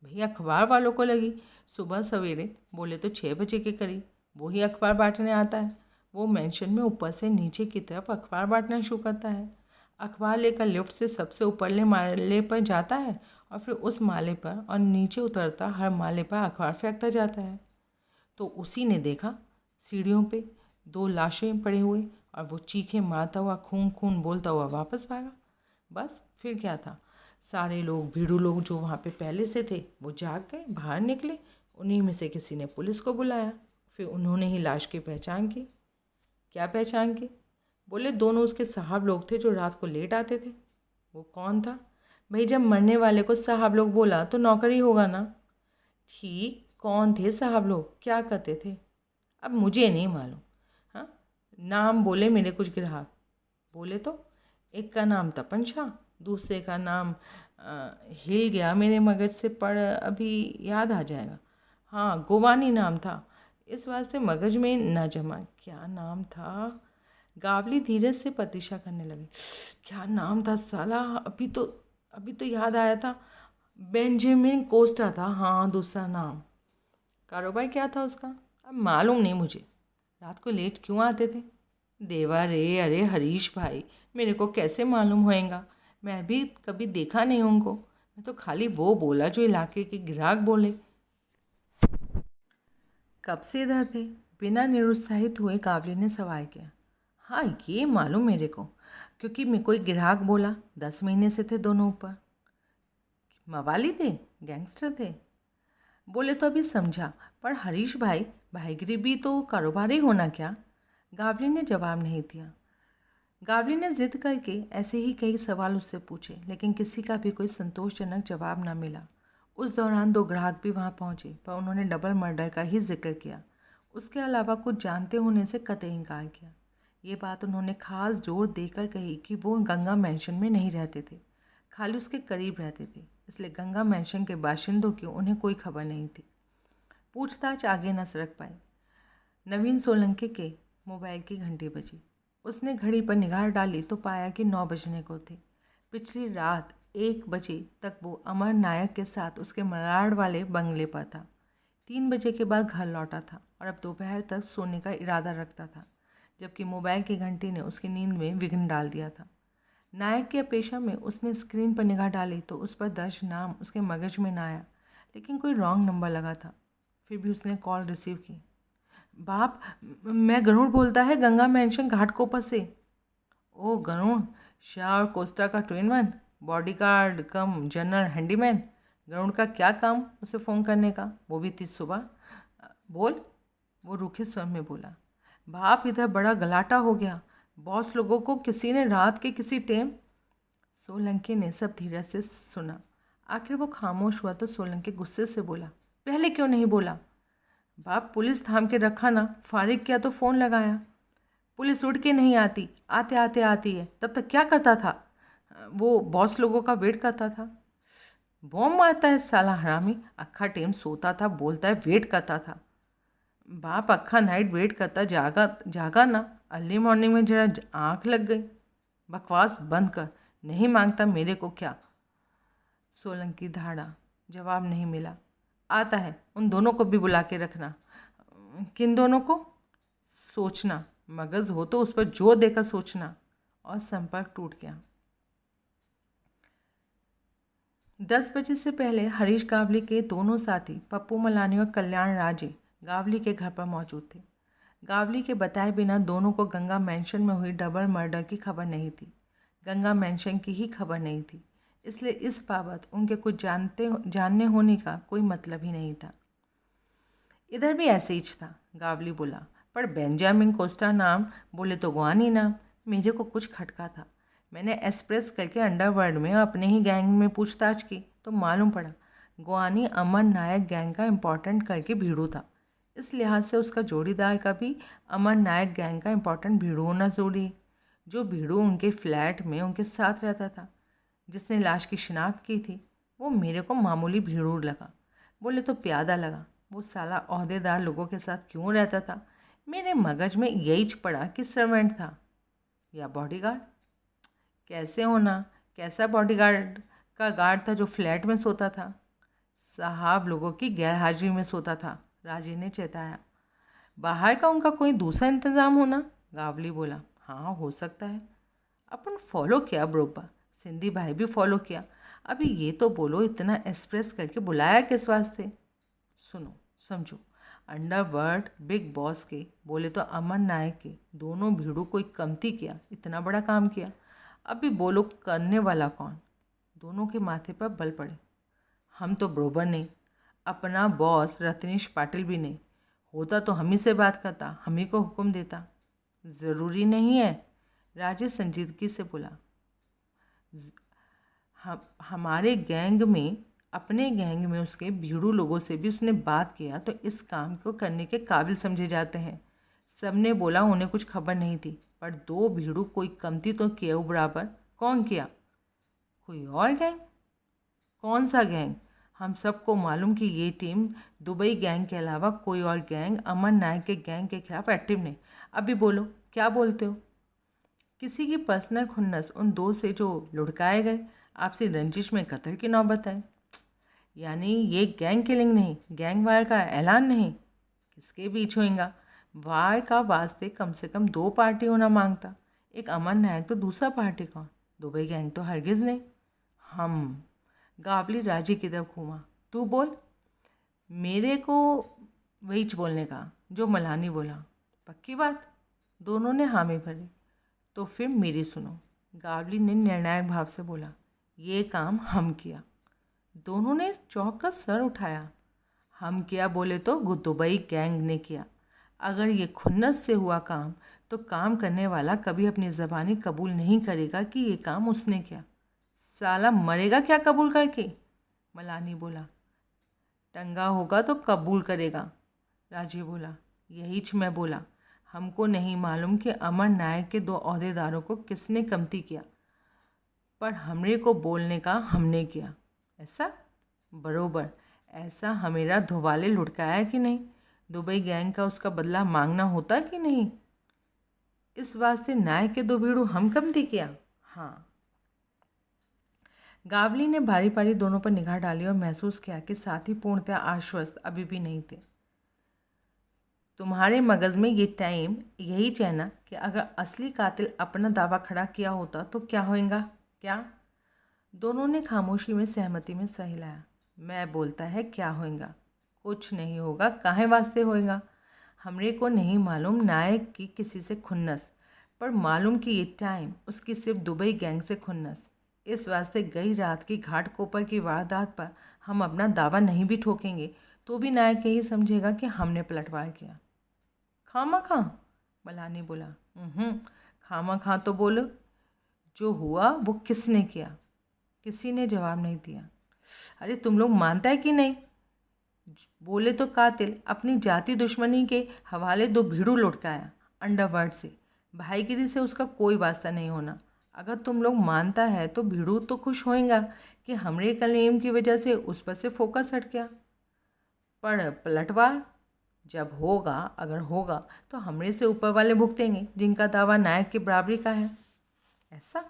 भैया अखबार वालों को लगी। सुबह सवेरे, बोले तो 6 बजे के करीब। वही अखबार बांटने आता है। वो मेंशन में ऊपर से नीचे की तरफ अखबार बांटना शुरू करता है। अखबार लेकर लिफ्ट से सबसे ऊपरले माले पर जाता है और फिर उस माले पर और नीचे उतरता हर माले पर अखबार फेंकता जाता है। तो उसी ने देखा सीढ़ियों पे 2 लाशें पड़े हुए और वो चीखें मारता हुआ खून खून बोलता हुआ वापस भागा। बस फिर क्या था, सारे लोग भीड़ू लोग जो वहाँ पे पहले से थे वो जाग गए, बाहर निकले। उन्हीं में से किसी ने पुलिस को बुलाया। फिर उन्होंने ही लाश की पहचान की। क्या पहचान की? बोले दोनों उसके साहब लोग थे जो रात को लेट आते थे। वो कौन था? भाई जब मरने वाले को साहब लोग बोला तो नौकर ही होगा ना। ठीक, कौन थे साहब लोग, क्या करते थे? अब मुझे नहीं मालूम। हाँ, नाम बोले मेरे कुछ ग्राहक। बोले तो एक का नाम तपन शाह, दूसरे का नाम हिल गया मेरे मगज से, पर अभी याद आ जाएगा। हाँ, गोवानी नाम था, इस वास्ते मगज में न जमा। क्या नाम था? गावली धीरज से प्रतीक्षा करने लगे। क्या नाम था साला? अभी तो याद आया था। बेंजामिन कोस्टा था, हाँ दूसरा नाम। कारोबार क्या था उसका? अब मालूम नहीं मुझे। रात को लेट क्यों आते थे? देवा रे, अरे हरीश भाई, मेरे को कैसे मालूम होएगा? मैं भी कभी देखा नहीं उनको। मैं तो खाली वो बोला जो इलाके के ग्राहक बोले। कब से इधर थे? बिना निरुत्साहित हुए कावली ने सवाल किया। हाँ, ये मालूम मेरे को, क्योंकि मैं कोई ग्राहक बोला। 10 महीने से थे दोनों ऊपर। मवाली थे? गैंगस्टर थे? बोले तो अभी समझा, पर हरीश भाई, भाईगिरी भी तो कारोबारी होना क्या? गावली ने जवाब नहीं दिया। गावली ने जिद करके ऐसे ही कई सवाल उससे पूछे, लेकिन किसी का भी कोई संतोषजनक जवाब न मिला। उस दौरान 2 ग्राहक भी वहां पहुंचे, पर उन्होंने डबल मर्डर का ही जिक्र किया। उसके अलावा कुछ जानते होने से कतई इनकार किया। ये बात उन्होंने खास जोर देकर कही कि वो गंगा मैंशन में नहीं रहते थे, खाली उसके करीब रहते थे, इसलिए गंगा मैंशन के बाशिंदों की उन्हें कोई खबर नहीं थी। पूछताछ आगे न सरक पाई। नवीन सोलंकी के मोबाइल की घंटी बजी। उसने घड़ी पर निगाह डाली तो पाया कि 9 बजने को थे। पिछली रात 1 बजे तक वो अमर नायक के साथ उसके मलाड वाले बंगले पर था। 3 बजे के बाद घर लौटा था और अब दोपहर तक सोने का इरादा रखता था, जबकि मोबाइल की घंटी ने उसकी नींद में विघ्न डाल दिया था। नायक के पेशा में उसने स्क्रीन पर निगाह डाली तो उस पर दर्ज नाम उसके मगज में न आया, लेकिन कोई रॉन्ग नंबर लगा था। फिर भी उसने कॉल रिसीव की। बाप, मैं गरुड़ बोलता है, गंगा मैंशन घाटकोपर से। ओ गरुड़, शाह और कोस्टा का ट्विन वन, बॉडीगार्ड कम जनरल हैंडीमैन। गरुड़ का क्या काम उसे फ़ोन करने का, वो भी 30 सुबह? बोल, वो रूखे स्वर में बोला। बाप, इधर बड़ा गलाटा हो गया। बॉस लोगों को किसी ने रात के किसी टेम। सोलंकी ने सब धीरज से सुना। आखिर वो खामोश हुआ तो सोलंकी गुस्से से बोला, पहले क्यों नहीं बोला? बाप, पुलिस थाम के रखा ना, फारिग किया तो फ़ोन लगाया। पुलिस उड़ के नहीं आती, आते आते आती है। तब तक क्या करता था? वो बॉस लोगों का वेट करता था। बॉम्ब मारता है साला हरामी। अक्खा टेम सोता था, बोलता है वेट करता था। बाप, अक्खा नाइट वेट करता, जागा जागा ना, अर्ली मॉर्निंग में जरा आँख लग गई। बकवास बंद कर, नहीं मांगता मेरे को क्या? सोलंकी धाड़ा। जवाब नहीं मिला। आता है, उन दोनों को भी बुला के रखना। किन दोनों को? सोचना, मगज हो तो उस पर जोर देकर सोचना। और संपर्क टूट गया। 10 बजे से पहले हरीश गावली के दोनों साथी पप्पू मलानी और कल्याण राजे गावली के घर पर मौजूद थे। गावली के बताए बिना दोनों को गंगा मैंशन में हुई डबल मर्डर की खबर नहीं थी। गंगा मैंशन की ही खबर नहीं थी, इसलिए इस बाबत उनके कुछ जानने होने का कोई मतलब ही नहीं था। इधर भी ऐसे ही था, गावली बोला, पर बेंजामिन कोस्टा नाम बोले तो गुआनी नाम। मेरे को कुछ खटका था। मैंने एक्सप्रेस करके अंडरवर्ल्ड में अपने ही गैंग में पूछताछ की तो मालूम पड़ा गुआनी अमर नायक गैंग का इम्पोर्टेंट करके भीड़ू था। इस लिहाज से उसका जोड़ीदार का भी अमर नायक गैंग का इम्पोर्टेंट भीड़ू होना जरूरी है। जो भीड़ू उनके फ्लैट में उनके साथ रहता था, जिसने लाश की शिनाख्त की थी, वो मेरे को मामूली भीड़ू लगा, बोले तो प्यादा लगा। वो साला ओहदेदार लोगों के साथ क्यों रहता था? मेरे मगज में यही पड़ा कि सर्वेंट था या बॉडीगार्ड। कैसे होना? कैसा बॉडीगार्ड का गार्ड था जो फ्लैट में सोता था? साहब लोगों की गैरहाजिरी में सोता था, राजे ने चेताया। बाहर का उनका कोई दूसरा इंतज़ाम होना, गावली बोला। हाँ, हो सकता है। अपन फॉलो किया बरोबर, सिंधी भाई भी फॉलो किया। अभी ये तो बोलो, इतना एक्सप्रेस करके बुलाया किस वास्ते? सुनो, समझो, अंडरवर्ल्ड बिग बॉस के बोले तो अमर नायक के दोनों भीड़ों कोई कमती किया, इतना बड़ा काम किया। अभी बोलो करने वाला कौन? दोनों के माथे पर बल पड़े। हम तो बरोबर नहीं, अपना बॉस रत्नेश पाटिल भी नहीं। होता तो हम ही से बात करता, हम ही को हुक्म देता। ज़रूरी नहीं है, राजेश संजीदगी से बोला। हमारे गैंग में, अपने गैंग में उसके भीड़ू लोगों से भी उसने बात किया तो इस काम को करने के काबिल समझे जाते हैं। सबने बोला उन्हें कुछ खबर नहीं थी, पर 2 भीड़ू कोई कमती तो किया हो बराबर। कौन किया? कोई और गैंग? कौन सा गैंग? हम सबको मालूम कि ये टीम दुबई गैंग के अलावा कोई और गैंग अमन नायक के गैंग के खिलाफ एक्टिव नहीं। अभी बोलो, क्या बोलते हो? किसी की पर्सनल खुन्नस उन 2 से जो लुढ़काए गए, आपसी रंजिश में कत्ल की नौबत है। यानी ये गैंग किलिंग नहीं, गैंग वार का ऐलान नहीं। किसके बीच होएगा? वार का वास्ते कम से कम 2 पार्टी होना मांगता। एक अमन नायक तो दूसरा पार्टी कौन? दुबई गैंग तो हरगिज़ नहीं। हम गावली राजी की तरफ घूमा। तू बोल। मेरे को वहीच बोलने का जो मलानी बोला। पक्की बात? दोनों ने हामी भरी। तो फिर मेरी सुनो, गावली ने निर्णायक भाव से बोला। ये काम हम किया। दोनों ने चौंक सर उठाया। हम किया बोले तो दुबई गैंग ने किया। अगर ये खुन्नस से हुआ काम तो काम करने वाला कभी अपनी ज़बानी कबूल नहीं करेगा कि ये काम उसने किया। साला मरेगा क्या कबूल करके? मलानी बोला। टंगा होगा तो कबूल करेगा, राजी बोला। यहीच मैं बोला। हमको नहीं मालूम कि अमर नायक के 2 ओहदेदारों को किसने कमती किया, पर हमरे को बोलने का हमने किया। ऐसा? बरोबर। ऐसा हमेरा धोवाले लुढ़काया कि नहीं? दुबई गैंग का उसका बदला मांगना होता कि नहीं? इस वास्ते नायक के 2 भीड़ू हम कमती किया? हाँ। गावली ने बारी बारी दोनों पर निगाह डाली और महसूस किया कि साथी पूर्णतः आश्वस्त अभी भी नहीं थे। तुम्हारे मगज़ में ये टाइम यही चहना कि अगर असली कातिल अपना दावा खड़ा किया होता तो क्या होएगा? क्या? दोनों ने खामोशी में सहमति में सह हिलाया। मैं बोलता है क्या होएगा? कुछ नहीं होगा। काहे वास्ते होएगा? हमरे को नहीं मालूम नायक की किसी से खुन्नस, पर मालूम कि ये टाइम उसकी सिर्फ दुबई गैंग से खुन्नस। इस वास्ते गई रात की घाटकोपर की वारदात पर हम अपना दावा नहीं भी ठोकेंगे तो भी नायक यही समझेगा कि हमने पलटवार किया। खामा खां? मलानी बोला। खामा खां तो बोलो। जो हुआ वो किसने किया? किसी ने जवाब नहीं दिया। अरे तुम लोग मानता है कि नहीं? बोले तो कातिल अपनी जाति दुश्मनी के हवाले 2 भीड़ू लुढ़काया अंडरवर्ल्ड से। भाईगिरी से उसका कोई वास्ता नहीं होना। अगर तुम लोग मानता है तो भीड़ू तो खुश होएगा कि हमरे कलेम की वजह से उस पर से फोकस हट गया। पर पलटवार जब होगा, अगर होगा तो हमरे से ऊपर वाले भुगतेंगे जिनका दावा नायक की बराबरी का है। ऐसा?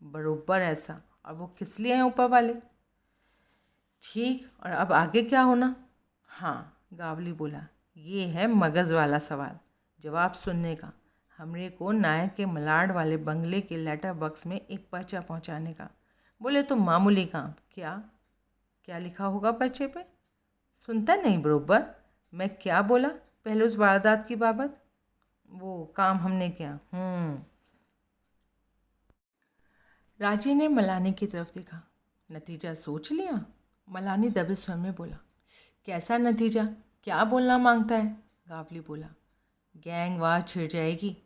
बरोबर ऐसा। और वो किस लिए हैं ऊपर वाले? ठीक, और अब आगे क्या होना? हाँ, गावली बोला। ये है मगज़ वाला सवाल, जवाब सुनने का। हमरे को नायक के मलाड वाले बंगले के लेटर बॉक्स में एक पर्चा पहुंचाने का। बोले तो मामूली काम। क्या? क्या लिखा होगा पर्चे पे? सुनता नहीं बरोबर। मैं क्या बोला पहले उस वारदात की बाबत? वो काम हमने किया। राजी ने मलानी की तरफ देखा। नतीजा सोच लिया? मलानी दबे स्वर में बोला। कैसा नतीजा? क्या बोलना मांगता है? गावली बोला। गैंग वार छिड़ जाएगी।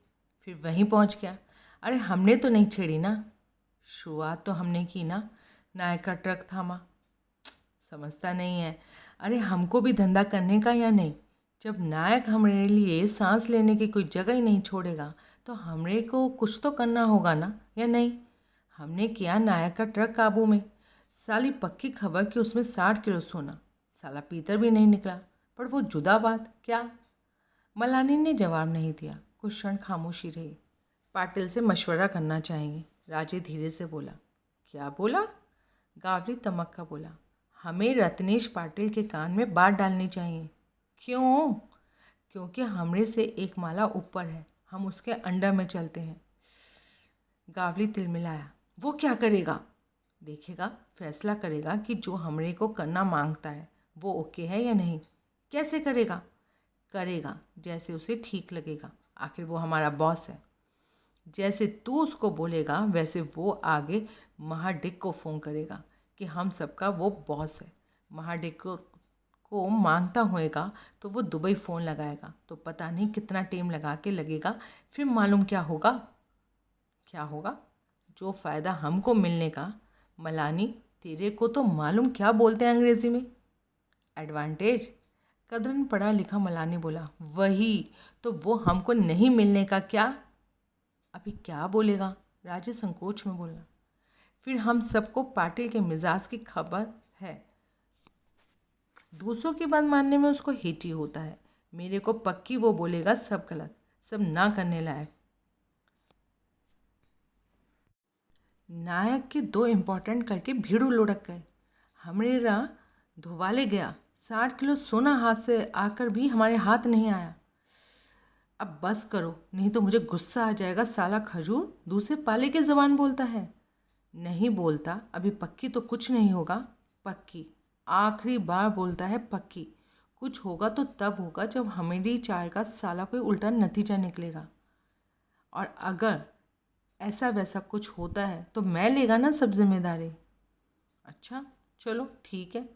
फिर वहीं पहुंच गया। अरे हमने तो नहीं छेड़ी ना। शुरुआत तो हमने की ना। नायक का ट्रक थामा। समझता नहीं है। अरे हमको भी धंधा करने का या नहीं? जब नायक हमारे लिए सांस लेने की कोई जगह ही नहीं छोड़ेगा तो हमरे को कुछ तो करना होगा ना, या नहीं? हमने किया नायक का ट्रक काबू में। साली पक्की खबर कि उसमें 60 किलो सोना। साला पीतर भी नहीं निकला। पर वो जुदा बात। क्या? मलानी ने जवाब नहीं दिया। कुछ क्षण खामोशी रही। पाटिल से मशवरा करना चाहेंगे, राजे धीरे से बोला। क्या बोला? गावली तमक का बोला। हमें रत्नेश पाटिल के कान में बात डालनी चाहिए। क्यों? क्योंकि हमरे से एक माला ऊपर है। हम उसके अंडर में चलते हैं। गावली तिलमिलाया। वो क्या करेगा? देखेगा, फैसला करेगा कि जो हमरे को करना मांगता है वो ओके है या नहीं। कैसे करेगा? करेगा जैसे उसे ठीक लगेगा। आखिर वो हमारा बॉस है। जैसे तू उसको बोलेगा वैसे वो आगे महाडिक को फ़ोन करेगा कि हम सबका वो बॉस है। महाडिक को मांगता होएगा तो वो दुबई फ़ोन लगाएगा। तो पता नहीं कितना टाइम लगा के लगेगा। फिर मालूम क्या होगा? क्या होगा? जो फ़ायदा हमको मिलने का मलानी, तेरे को तो मालूम क्या बोलते हैं अंग्रेज़ी में? एडवांटेज। कदरन पढ़ा लिखा मलानी बोला। वही तो, वो हमको नहीं मिलने का क्या? अभी क्या बोलेगा? राजे संकोच में बोला। फिर हम सबको पाटिल के मिजाज की खबर है। दूसरों की बात मानने में उसको हेटी होता है। मेरे को पक्की वो बोलेगा सब गलत, सब ना करने लायक। नायक के 2 इम्पोर्टेंट करके भीड़ू लुढ़क गए। हमारा धुवाले गया। 60 किलो सोना हाथ से आकर भी हमारे हाथ नहीं आया। अब बस करो, नहीं तो मुझे गुस्सा आ जाएगा। साला खजूर दूसरे पाले की ज़बान बोलता है। नहीं बोलता, अभी पक्की तो कुछ नहीं होगा। पक्की, आखिरी बार बोलता है पक्की। कुछ होगा तो तब होगा जब हमारी चाल का साला कोई उल्टा नतीजा निकलेगा। और अगर ऐसा वैसा कुछ होता है तो मैं लेगा ना सब जिम्मेदारी। अच्छा चलो ठीक है।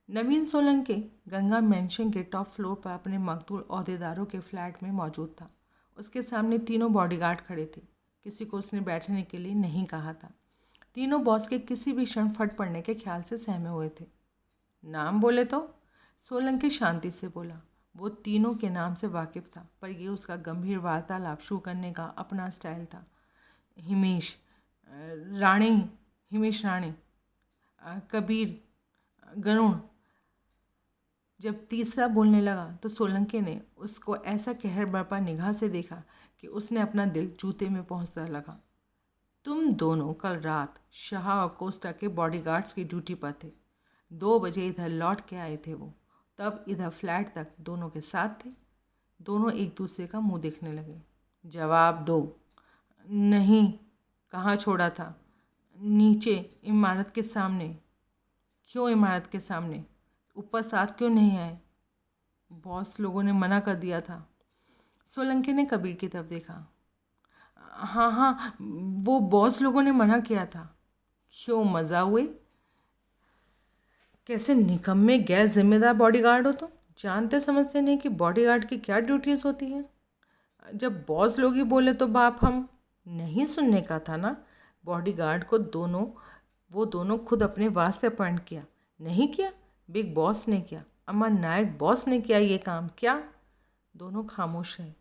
नवीन सोलंकी गंगा मैंशन के टॉप फ्लोर पर अपने मकतूल ओहदेदारों के फ्लैट में मौजूद था। उसके सामने तीनों बॉडीगार्ड खड़े थे। किसी को उसने बैठने के लिए नहीं कहा था। तीनों बॉस के किसी भी क्षण फट पड़ने के ख्याल से सहमे हुए थे। नाम बोले तो? सोलंकी शांति से बोला। वो तीनों के नाम से वाकिफ़ था, पर यह उसका गंभीर वार्तालाप शुरू करने का अपना स्टाइल था। हिमेश राणे, हिमेश राणे, कबीर, गरुण। जब तीसरा बोलने लगा तो सोलंकी ने उसको ऐसा कहर बरपा निगाह से देखा कि उसने अपना दिल जूते में पहुंचता लगा। तुम दोनों कल रात शाह और कोस्टा के बॉडीगार्ड्स की ड्यूटी पर थे। 2 बजे इधर लौट के आए थे वो। तब इधर फ्लैट तक दोनों के साथ थे। दोनों एक दूसरे का मुंह देखने लगे। जवाब दो। नहीं। कहाँ छोड़ा था? नीचे, इमारत के सामने। क्यों इमारत के सामने? ऊपर साथ क्यों नहीं आए? बॉस लोगों ने मना कर दिया था। सोलंकी ने कबीर की तरफ देखा। हाँ हाँ, वो बॉस लोगों ने मना किया था। क्यों, मज़ा हुए? कैसे निकम्मे गैर जिम्मेदार बॉडीगार्ड हो तुम। जानते समझते नहीं कि बॉडीगार्ड की क्या ड्यूटीज़ होती हैं। जब बॉस लोग ही बोले तो बाप हम नहीं सुनने का था ना। बॉडीगार्ड को वो दोनों खुद अपने वास्ते अपॉइंट किया। नहीं किया, बिग बॉस ने किया। अमर नायक बॉस ने किया ये काम। क्या? दोनों खामोश हैं।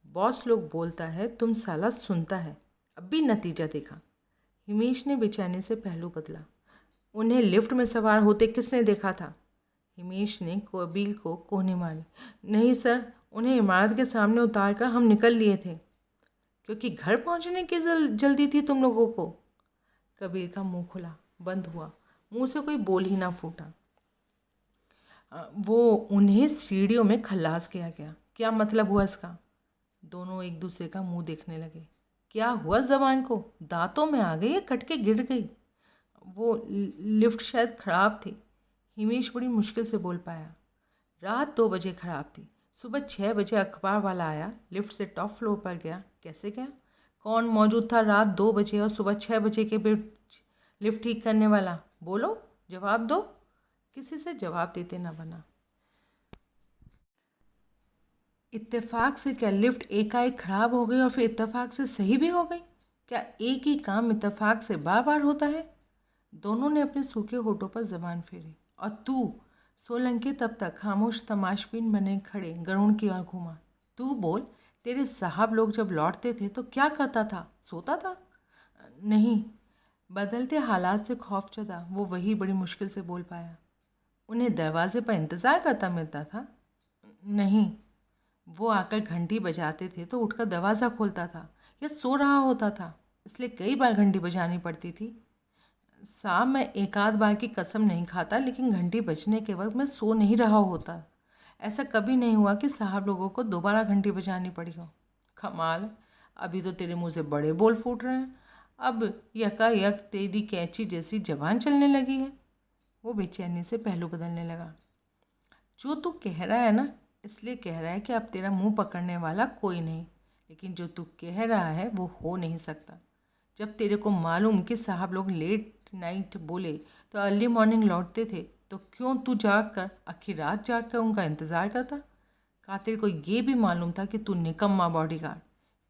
बॉस लोग बोलता है, तुम साला सुनता है। अब भी नतीजा देखा। हिमेश ने बेचैनी से पहलू बदला। उन्हें लिफ्ट में सवार होते किसने देखा था? हिमेश ने कबीर को कोहनी मारी। नहीं सर, उन्हें इमारत के सामने उतार कर हम निकल लिए थे। क्योंकि घर पहुंचने की जल्दी थी तुम लोगों को? कबीर का मुंह खुला, बंद हुआ। मुंह से कोई बोल ही ना फूटा। वो उन्हें सीढ़ियों में खल्लास किया गया। क्या मतलब हुआ इसका? दोनों एक दूसरे का मुंह देखने लगे। क्या हुआ ज़बान को? दांतों में आ गई या कट के गिर गई? वो लिफ्ट शायद ख़राब थी। हिमेश बड़ी मुश्किल से बोल पाया। रात 2 बजे ख़राब थी। सुबह 6 बजे अखबार वाला आया, लिफ्ट से टॉप फ्लोर पर गया। कैसे गया? कौन मौजूद था रात 2 बजे और सुबह 6 बजे के बीच लिफ्ट ठीक करने वाला? बोलो, जवाब दो। किसी से जवाब देते ना बना। इत्तेफाक से क्या लिफ्ट एकाएक खराब हो गई और फिर इत्तेफाक से सही भी हो गई? क्या एक ही काम इत्तेफाक से बार बार होता है? दोनों ने अपने सूखे होठों पर जबान फेरी। और तू? सोलंकी तब तक खामोश तमाशबीन बने खड़े गरुण की ओर घूमा। तू बोल, तेरे साहब लोग जब लौटते थे तो क्या करता था? सोता था? नहीं। बदलते हालात से खौफजदा वो वही बड़ी मुश्किल से बोल पाया। उन्हें दरवाजे पर इंतज़ार करता मिलता था? नहीं। वो आकर घंटी बजाते थे तो उठकर दरवाज़ा खोलता था या सो रहा होता था, इसलिए कई बार घंटी बजानी पड़ती थी। साहब, मैं एक आध बार की कसम नहीं खाता, लेकिन घंटी बजने के वक्त मैं सो नहीं रहा होता। ऐसा कभी नहीं हुआ कि साहब लोगों को दोबारा घंटी बजानी पड़ी हो। कमाल, अभी तो तेरे मुंह से बड़े बोल फूट रहे हैं। अब यकायक तेरी कैंची जैसी जबान चलने लगी है। वो बेचैनी से पहलू बदलने लगा। जो तू कह रहा है ना, इसलिए कह रहा है कि अब तेरा मुंह पकड़ने वाला कोई नहीं, लेकिन जो तू कह रहा है वो हो नहीं सकता। जब तेरे को मालूम कि साहब लोग लेट नाइट बोले तो अर्ली मॉर्निंग लौटते थे, तो क्यों तू जाग कर आखिर रात जाग कर उनका इंतज़ार करता? कातिल को ये भी मालूम था कि तू निकम्मा बॉडीगार्ड।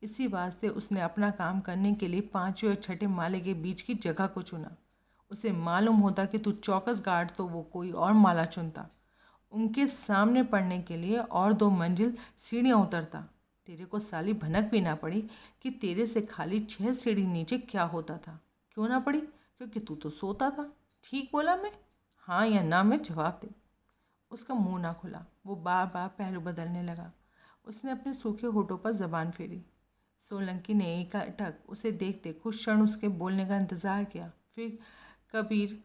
इसी वास्ते उसने अपना काम करने के लिए 5वें और 6ठे माले के बीच की जगह को चुना। उसे मालूम होता कि तू चौकस गार्ड तो वो कोई और माला चुनता, उनके सामने पड़ने के लिए और 2 मंजिल सीढ़ियाँ उतरता। तेरे को साली भनक भी ना पड़ी कि तेरे से खाली 6 सीढ़ी नीचे क्या होता था। क्यों ना पड़ी? क्योंकि तू तो सोता था। ठीक बोला मैं? हाँ या ना में जवाब दे। उसका मुंह ना खुला। वो बार बार पहलू बदलने लगा। उसने अपने सूखे होठों पर जबान फेरी। सोलंकी ने एकटक उसे देखते कुछ क्षण उसके बोलने का इंतज़ार किया, फिर कबीर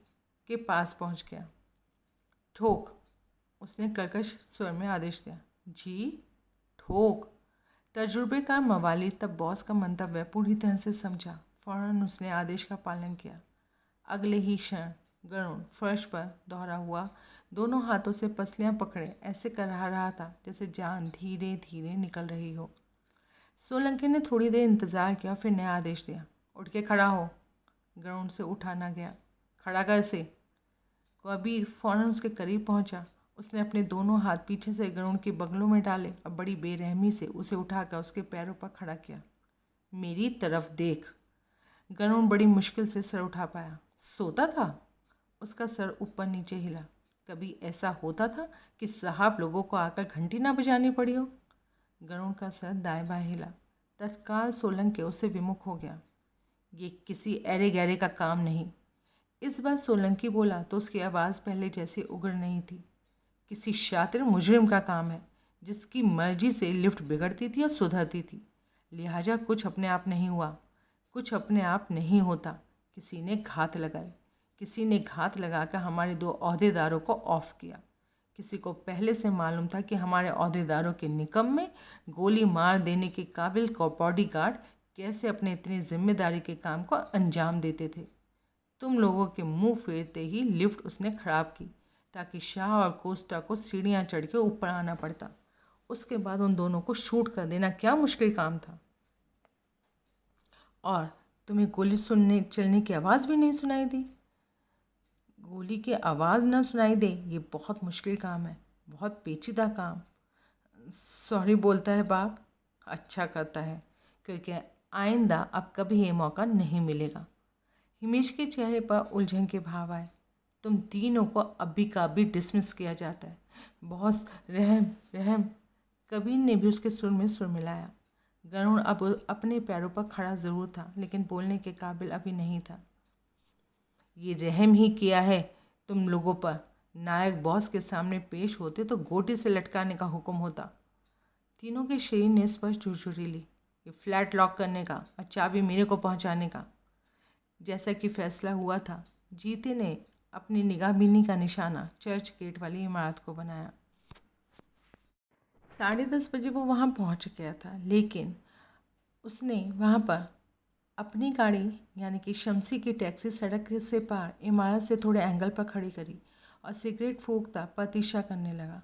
के पास पहुंच गया। ठोक, उसने कर्कश स्वर में आदेश दिया। जी? ठोक। तजुर्बेकार मवाली तब बॉस का मंतव्य पूरी तरह से समझा। फौरन उसने आदेश का पालन किया। अगले ही क्षण गरुण फर्श पर दोहरा हुआ, दोनों हाथों से पसलियां पकड़े ऐसे कर रहा था जैसे जान धीरे धीरे निकल रही हो। सोलंकी ने थोड़ी देर इंतज़ार किया, फिर नया आदेश दिया। उठ के खड़ा हो। गरुण से उठा ना गया। खड़ा कर से। कबीर फौरन उसके करीब पहुंचा। उसने अपने दोनों हाथ पीछे से गरुण के बगलों में डाले और बड़ी बेरहमी से उसे उठाकर उसके पैरों पर खड़ा किया। मेरी तरफ देख। गरुण बड़ी मुश्किल से सर उठा पाया। सोता था? उसका सर ऊपर नीचे हिला। कभी ऐसा होता था कि साहब लोगों को आकर घंटी ना बजानी पड़ी हो? गरुण का सर दाएं बाएं हिला। तत्काल सोलंकी उससे विमुख हो गया। ये किसी ऐरे गहरे का काम नहीं। इस बार सोलंकी बोला तो उसकी आवाज़ पहले जैसी उग्र नहीं थी। किसी शातिर मुजरिम का काम है, जिसकी मर्जी से लिफ्ट बिगड़ती थी और सुधरती थी। लिहाजा कुछ अपने आप नहीं हुआ, कुछ अपने आप नहीं होता। किसी ने घात लगाई, किसी ने घात लगाकर हमारे 2 ओहदेदारों को ऑफ किया। किसी को पहले से मालूम था कि हमारे ओहदेदारों के निकम्मे गोली मार देने के काबिल बॉडीगार्ड कैसे अपने इतनी जिम्मेदारी के काम को अंजाम देते थे। तुम लोगों के मुंह फेरते ही लिफ्ट उसने खराब की, ताकि शाह और कोस्टा को सीढ़ियाँ चढ़ के ऊपर आना पड़ता। उसके बाद उन दोनों को शूट कर देना क्या मुश्किल काम था। और तुम्हें गोली सुनने चलने की आवाज़ भी नहीं सुनाई दी? गोली की आवाज़ ना सुनाई दे, ये बहुत मुश्किल काम है, बहुत पेचीदा काम। सॉरी बोलता है बाप। अच्छा करता है, क्योंकि आइंदा अब कभी ये मौका नहीं मिलेगा। हिमेश के चेहरे पर उलझन के भाव आए। तुम तीनों को अभी का अभी डिसमिस किया जाता है। बहुत रहम रहम। कबीर ने भी उसके सुर में सुर मिलाया। गरुण अब अपने पैरों पर खड़ा ज़रूर था, लेकिन बोलने के काबिल अभी नहीं था। ये रहम ही किया है तुम लोगों पर। नायक बॉस के सामने पेश होते तो गोटी से लटकाने का हुक्म होता। तीनों के शरीर ने स्पष्ट झुरझुरी ली। ये फ्लैट लॉक करने का और चाबी मेरे को पहुंचाने का। जैसा कि फैसला हुआ था, जीते ने अपनी निगाहबीनी का निशाना चर्च गेट वाली इमारत को बनाया। 10:30 बजे वो वहाँ पहुँच गया था, लेकिन उसने वहाँ पर अपनी गाड़ी यानी कि शमसी की टैक्सी सड़क से पार इमारत से थोड़े एंगल पर खड़ी करी और सिगरेट फूंकता प्रतीक्षा करने लगा।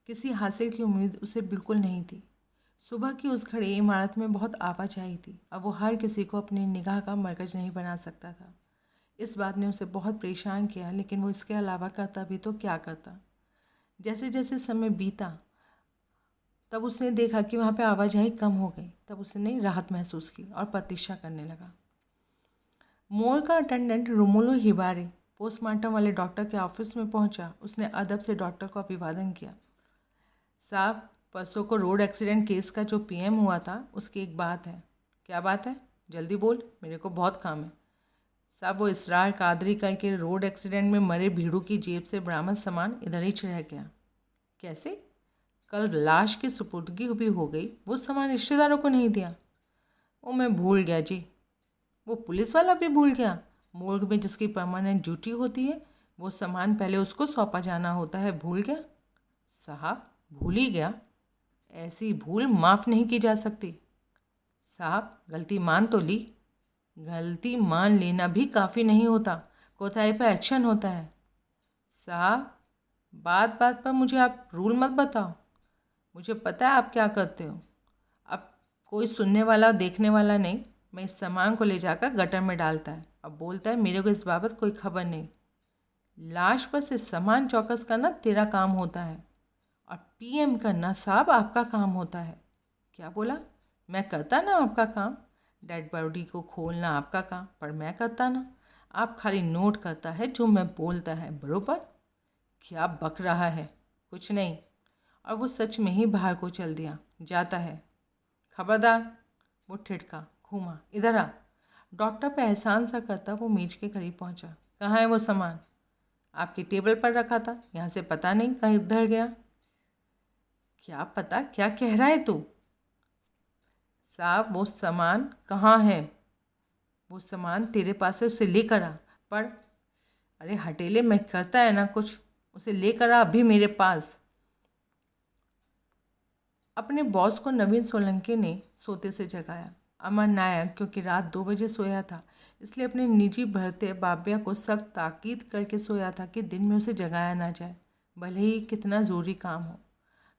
किसी हासिल की उम्मीद उसे बिल्कुल नहीं थी। सुबह की उस घड़ी इमारत में बहुत आवाजाही थी। अब वो हर किसी को अपनी निगाह का मरकज नहीं बना सकता था। इस बात ने उसे बहुत परेशान किया, लेकिन वो इसके अलावा करता भी तो क्या करता। जैसे जैसे समय बीता, तब उसने देखा कि वहाँ पे आवाजाही कम हो गई। तब उसने राहत महसूस की और प्रतीक्षा करने लगा। मोड़ का अटेंडेंट रोमुलो हिबारी पोस्टमार्टम वाले डॉक्टर के ऑफिस में पहुंचा। उसने अदब से डॉक्टर को अभिवादन किया। साहब, परसों को रोड एक्सीडेंट केस का जो पीएम हुआ था, उसकी एक बात है। क्या बात है? जल्दी बोल, मेरे को बहुत काम है। साहब, वो इसरार कादरी कल के रोड एक्सीडेंट में मरे भीड़ू की जेब से बरामद सामान इधर ही रह गया। कैसे? कल लाश की सुपुर्दगी भी हो गई, वो सामान रिश्तेदारों को नहीं दिया। वो मैं भूल गया जी। वो पुलिस वाला भी भूल गया। मोर्ग में जिसकी परमानेंट ड्यूटी होती है, वो सामान पहले उसको सौंपा जाना होता है, भूल गया। साहब, भूल ही गया? ऐसी भूल माफ़ नहीं की जा सकती। साहब, गलती मान तो ली। गलती मान लेना भी काफ़ी नहीं होता, कोताही पर एक्शन होता है। साहब, बात बात पर मुझे आप रूल मत बताओ। मुझे पता है आप क्या करते हो। अब कोई सुनने वाला देखने वाला नहीं। मैं इस सामान को ले जाकर गटर में डालता है। अब बोलता है मेरे को इस बाबत कोई खबर नहीं। लाश पर से सामान चौकस करना तेरा काम होता है, और पीएम करना साहब आपका काम होता है। क्या बोला? मैं करता ना आपका काम। डेड बॉडी को खोलना आपका काम, पर मैं करता ना। आप खाली नोट करता है जो मैं बोलता है, बरोबर? क्या बक रहा है? कुछ नहीं। और वो सच में ही बाहर को चल दिया। जाता है। खबरदार। वो ठिठका, घूमा, इधर आ। डॉक्टर पे एहसान सा करता वो मेज के करीब पहुंचा। कहाँ है वो सामान? आपकी टेबल पर रखा था, यहाँ से पता नहीं कहीं उधर गया। क्या पता क्या कह रहा है तू? साहब वो सामान कहाँ है? वो सामान तेरे पास है, उसे लेकर आ। पर अरे हटेले में करता है ना कुछ, उसे लेकर आ अभी मेरे पास। अपने बॉस को नवीन सोलंकी ने सोते से जगाया। अमर नायक क्योंकि रात 2 बजे सोया था, इसलिए अपने निजी भरते बाब्या को सख्त ताकीद करके सोया था कि दिन में उसे जगाया ना जाए, भले ही कितना ज़रूरी काम हो।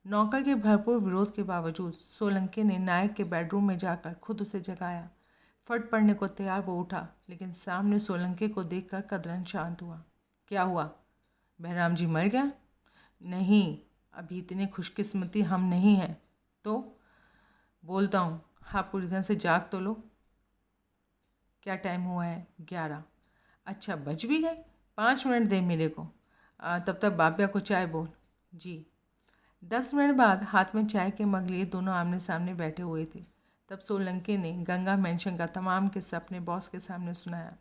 नौकर के भरपूर विरोध के बावजूद सोलंकी ने नायक के बेडरूम में जाकर खुद उसे जगाया। फट पड़ने को तैयार वो उठा, लेकिन सामने सोलंकी को देखकर कदरन शांत हुआ। क्या हुआ? बहराम जी मर गया? नहीं, अभी इतनी खुशकिस्मती हम नहीं हैं। तो बोलता हूँ, हाँ पूरी तरह से जाग तो लो। क्या टाइम हुआ है? 11। अच्छा बज भी गए। 5 मिनट दे मेरे को। तब तक बाब्या को चाय बोल। जी। 10 मिनट बाद हाथ में चाय के मग लिए दोनों आमने सामने बैठे हुए थे। तब सोलंकी ने गंगा मेंशन का तमाम किस्सा अपने बॉस के सामने सुनाया।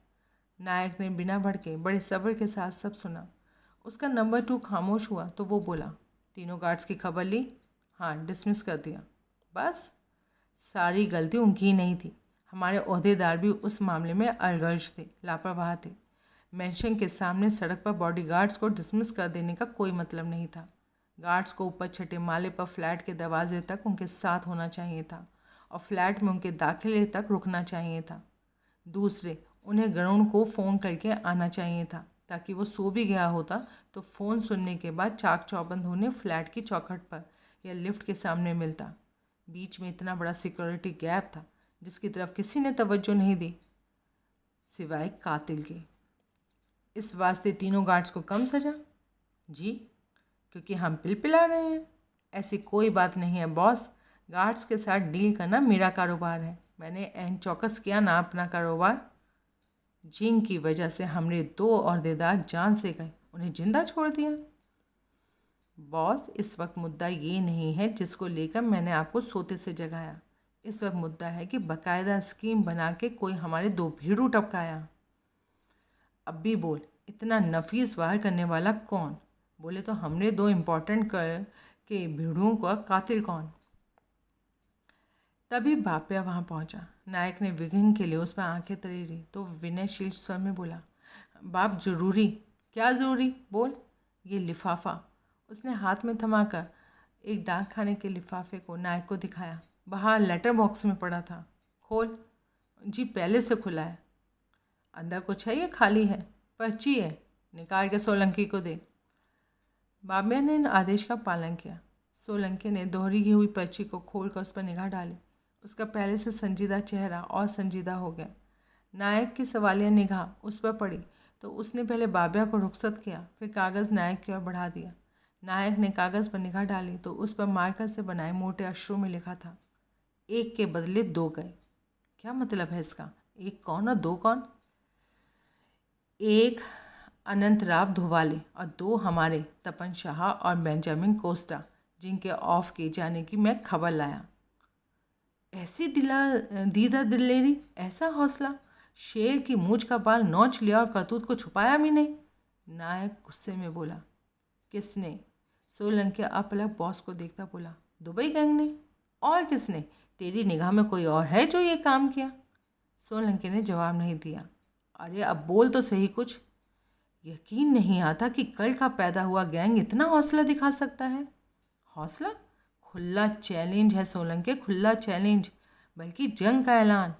नायक ने बिना भड़के बड़े सब्र के साथ सब सुना। उसका नंबर 2 खामोश हुआ तो वो बोला, तीनों गार्ड्स की खबर ली? हाँ, डिसमिस कर दिया। बस? सारी गलती उनकी ही नहीं थी। हमारे ओहदेदार भी उस मामले में अलगर्ज थे, लापरवाह थे। मेंशन के सामने सड़क पर बॉडीगार्ड्स को डिसमिस कर देने का कोई मतलब नहीं था। गार्ड्स को ऊपर छठे माले पर फ्लैट के दरवाजे तक उनके साथ होना चाहिए था और फ्लैट में उनके दाखिले तक रुकना चाहिए था। दूसरे, उन्हें गरुण को फ़ोन करके आना चाहिए था, ताकि वो सो भी गया होता तो फ़ोन सुनने के बाद चाक चौबंद होने फ्लैट की चौखट पर या लिफ्ट के सामने मिलता। बीच में इतना बड़ा सिक्योरिटी गैप था जिसकी तरफ किसी ने तवज्जो नहीं दी सिवाय कातिल के। इस वास्ते तीनों गार्ड्स को कम सजा? जी, क्योंकि हम पिल पिला रहे हैं। ऐसी कोई बात नहीं है बॉस, गार्ड्स के साथ डील करना मेरा कारोबार है। मैंने एन चौकस किया ना अपना कारोबार, जिनकी वजह से हमने 2 ओहदेदार जान से गए, उन्हें जिंदा छोड़ दिया। बॉस, इस वक्त मुद्दा ये नहीं है जिसको लेकर मैंने आपको सोते से जगाया। इस वक्त मुद्दा है कि बाकायदा स्कीम बना के कोई हमारे 2 भीड़ू टपकाया। अब भी बोल, इतना नफीस वार करने वाला कौन? बोले तो हमने 2 इम्पोर्टेंट कर के भीड़ुओं का कातिल कौन? तभी बाप्या वहाँ पहुँचा। नायक ने विघ्न के लिए उस पर आंखें तरेरी तो विनयशील स्वर में बोला, बाप ज़रूरी? क्या ज़रूरी? बोल। ये लिफाफा। उसने हाथ में थमाकर एक डाक खाने के लिफाफे को नायक को दिखाया। बाहर लेटर बॉक्स में पड़ा था। खोल। जी, पहले से खुला है। अंदर कुछ है या खाली है? पर्ची है, निकाल के सोलंकी को दे। बाब्या ने इन आदेश का पालन किया। सोलंकी ने दोहरी की हुई पर्ची को खोलकर उस पर निगाह डाली। उसका पहले से संजीदा चेहरा और संजीदा हो गया। नायक की सवालिया निगाह उस पर पड़ी तो उसने पहले बाब्या को रुखसत किया, फिर कागज़ नायक की ओर बढ़ा दिया। नायक ने कागज़ पर निगाह डाली तो उस पर मार्कर से बनाए मोटे अक्षरों में लिखा था, 1 के बदले 2 गए। क्या मतलब है इसका? 1 कौन और 2 कौन? 1 अनंतराव धुवाले और 2 हमारे तपन शाह और बेंजामिन कोस्टा, जिनके ऑफ किए जाने की मैं खबर लाया। ऐसी दीदा दिलेरी, ऐसा हौसला! शेर की मूंछ का बाल नोच लिया और करतूत को छुपाया भी नहीं। नायक गुस्से में बोला, किसने? सोलंकी अपलक बॉस को देखता बोला, दुबई गैंग ने। और किसने? तेरी निगाह में कोई और है जो ये काम किया? सोलंकी ने जवाब नहीं दिया। अरे अब बोल तो सही कुछ। यकीन नहीं आता कि कल का पैदा हुआ गैंग इतना हौसला दिखा सकता है। हौसला? खुला चैलेंज है सोलंकी, खुला चैलेंज, बल्कि जंग का ऐलान।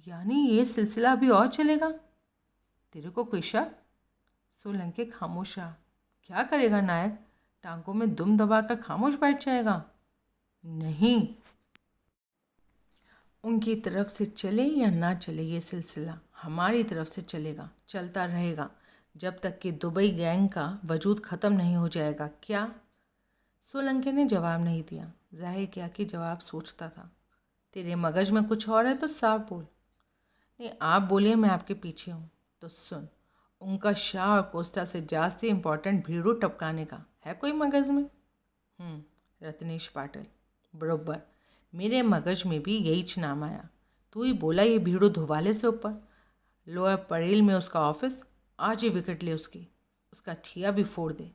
यानी ये सिलसिला अभी और चलेगा? तेरे को कोई शक? सोलंकी खामोश रहा। क्या करेगा नायक? टांगों में दुम दबाकर खामोश बैठ जाएगा? नहीं, उनकी तरफ से चले या ना चले ये सिलसिला हमारी तरफ से चलेगा, चलता रहेगा जब तक कि दुबई गैंग का वजूद ख़त्म नहीं हो जाएगा। क्या? सोलंकी ने जवाब नहीं दिया। जाहिर किया कि जवाब सोचता था। तेरे मगज में कुछ और है तो साफ बोल। नहीं, आप बोलिए, मैं आपके पीछे हूँ। तो सुन, उनका शाह और कोस्टा से जास्ती इम्पोर्टेंट भीड़ू टपकाने का है कोई मगज में? रत्नेश पाटिल: बरोबर, मेरे मगज में भी यही नाम आया। तू ही बोला ये भीड़ू धुवाले से ऊपर। लोअर परेल में उसका ऑफिस, आज ही विकेट ले उसकी, उसका ठिया भी फोड़ दे,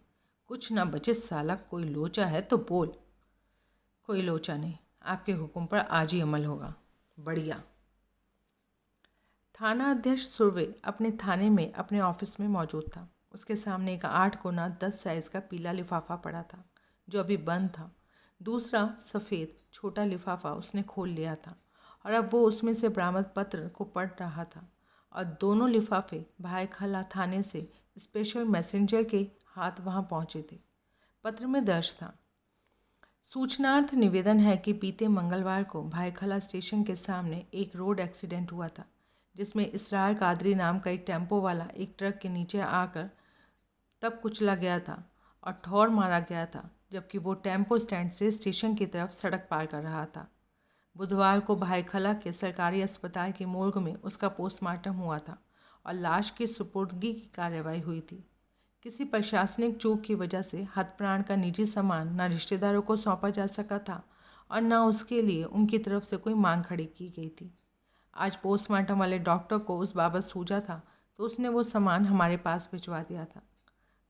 कुछ ना बचे साला। कोई लोचा है तो बोल। कोई लोचा नहीं, आपके हुक्म पर आज ही अमल होगा। बढ़िया। थाना अध्यक्ष सुरवे अपने थाने में अपने ऑफिस में मौजूद था। उसके सामने एक 8 गुना 10 साइज़ का पीला लिफाफा पड़ा था जो अभी बंद था। दूसरा सफ़ेद छोटा लिफाफा उसने खोल लिया था और अब वो उसमें से बरामद पत्र को पढ़ रहा था। और दोनों लिफाफे भाई खाला थाने से स्पेशल मैसेंजर के हाथ वहाँ पहुँचे थे। पत्र में दर्ज था: सूचनार्थ निवेदन है कि बीते मंगलवार को भाईखला स्टेशन के सामने एक रोड एक्सीडेंट हुआ था जिसमें इसरार कादरी नाम का एक टेम्पो वाला एक ट्रक के नीचे आकर तब कुचला गया था और ठौर मारा गया था जबकि वो टेम्पो स्टैंड से स्टेशन की तरफ सड़क पार कर रहा था। बुधवार को भाईखला के सरकारी अस्पताल की मोर्ग में उसका पोस्टमार्टम हुआ था और लाश की सुपुर्दगी की कार्रवाई हुई थी। किसी प्रशासनिक चूक की वजह से हतप्राण का निजी सामान न रिश्तेदारों को सौंपा जा सका था और न उसके लिए उनकी तरफ से कोई मांग खड़ी की गई थी। आज पोस्टमार्टम वाले डॉक्टर को उस बाबत सूझा था तो उसने वो सामान हमारे पास भिजवा दिया था।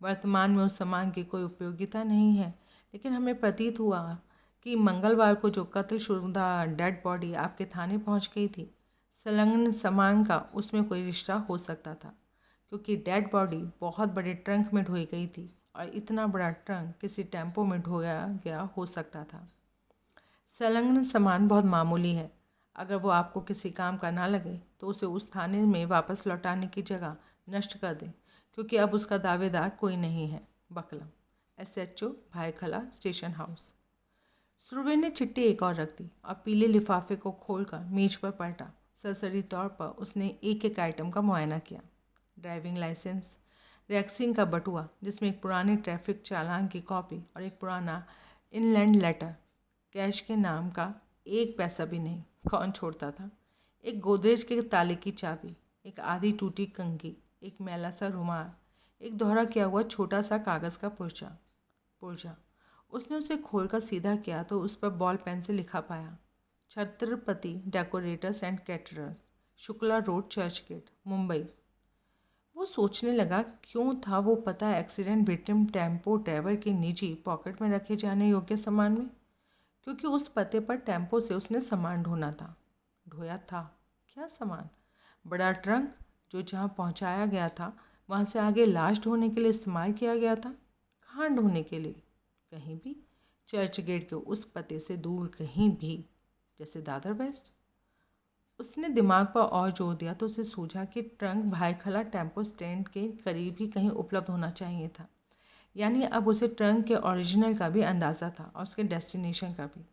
वर्तमान में उस सामान की कोई उपयोगिता नहीं है, लेकिन हमें प्रतीत हुआ कि मंगलवार को जो कत्लशुदा डेड बॉडी आपके थाने पहुंच गई थी, संलग्न सामान का उसमें कोई रिश्ता हो सकता था, क्योंकि डेड बॉडी बहुत बड़े ट्रंक में ढोई गई थी और इतना बड़ा ट्रंक किसी टेम्पो में ढोया गया हो सकता था। संलग्न सामान बहुत मामूली है। अगर वो आपको किसी काम का ना लगे तो उसे उस थाने में वापस लौटाने की जगह नष्ट कर दें, क्योंकि अब उसका दावेदार कोई नहीं है। बकलम, SHO Byculla station house. Surve ने चिट्ठी एक और रख दी और पीले लिफाफे को खोलकर मेज पर पलटा। सरसरी तौर पर उसने एक एक आइटम का मुआयना किया। ड्राइविंग लाइसेंस, रैक्सिंग का बटुआ जिसमें एक पुराने ट्रैफिक चालान की कॉपी और एक पुराना इनलैंड लेटर, कैश के नाम का 1 पैसा भी नहीं, कौन छोड़ता था, एक गोदरेज के ताले की चाबी, एक आधी टूटी कंघी, एक मैला सा रुमाल, एक दोहरा किया हुआ छोटा सा कागज़ का पुर्जा। उसने उसे खोलकर सीधा किया तो उस पर बॉल पेन से लिखा पाया: Chhatrapati decorators and caterers, Shukla Road, Churchgate, Mumbai. वो सोचने लगा क्यों था वो पता एक्सीडेंट विक्टिम टेम्पो ट्रैवल के निजी पॉकेट में रखे जाने योग्य सामान में, क्योंकि उस पते पर टेम्पो से उसने सामान ढोया था। क्या सामान? बड़ा ट्रंक जो जहाँ पहुँचाया गया था वहाँ से आगे लाश ढोने के लिए इस्तेमाल किया गया था। कहाँ ढोने के लिए? कहीं भी, चर्च गेट के उस पते से दूर कहीं भी, जैसे दादर वेस्ट। उसने दिमाग पर और जोर दिया तो उसे सूझा कि ट्रंक भाईखला टेम्पो स्टैंड के करीब ही कहीं उपलब्ध होना चाहिए था। यानी अब उसे ट्रंक के ओरिजिनल का भी अंदाज़ा था और उसके डेस्टिनेशन का भी।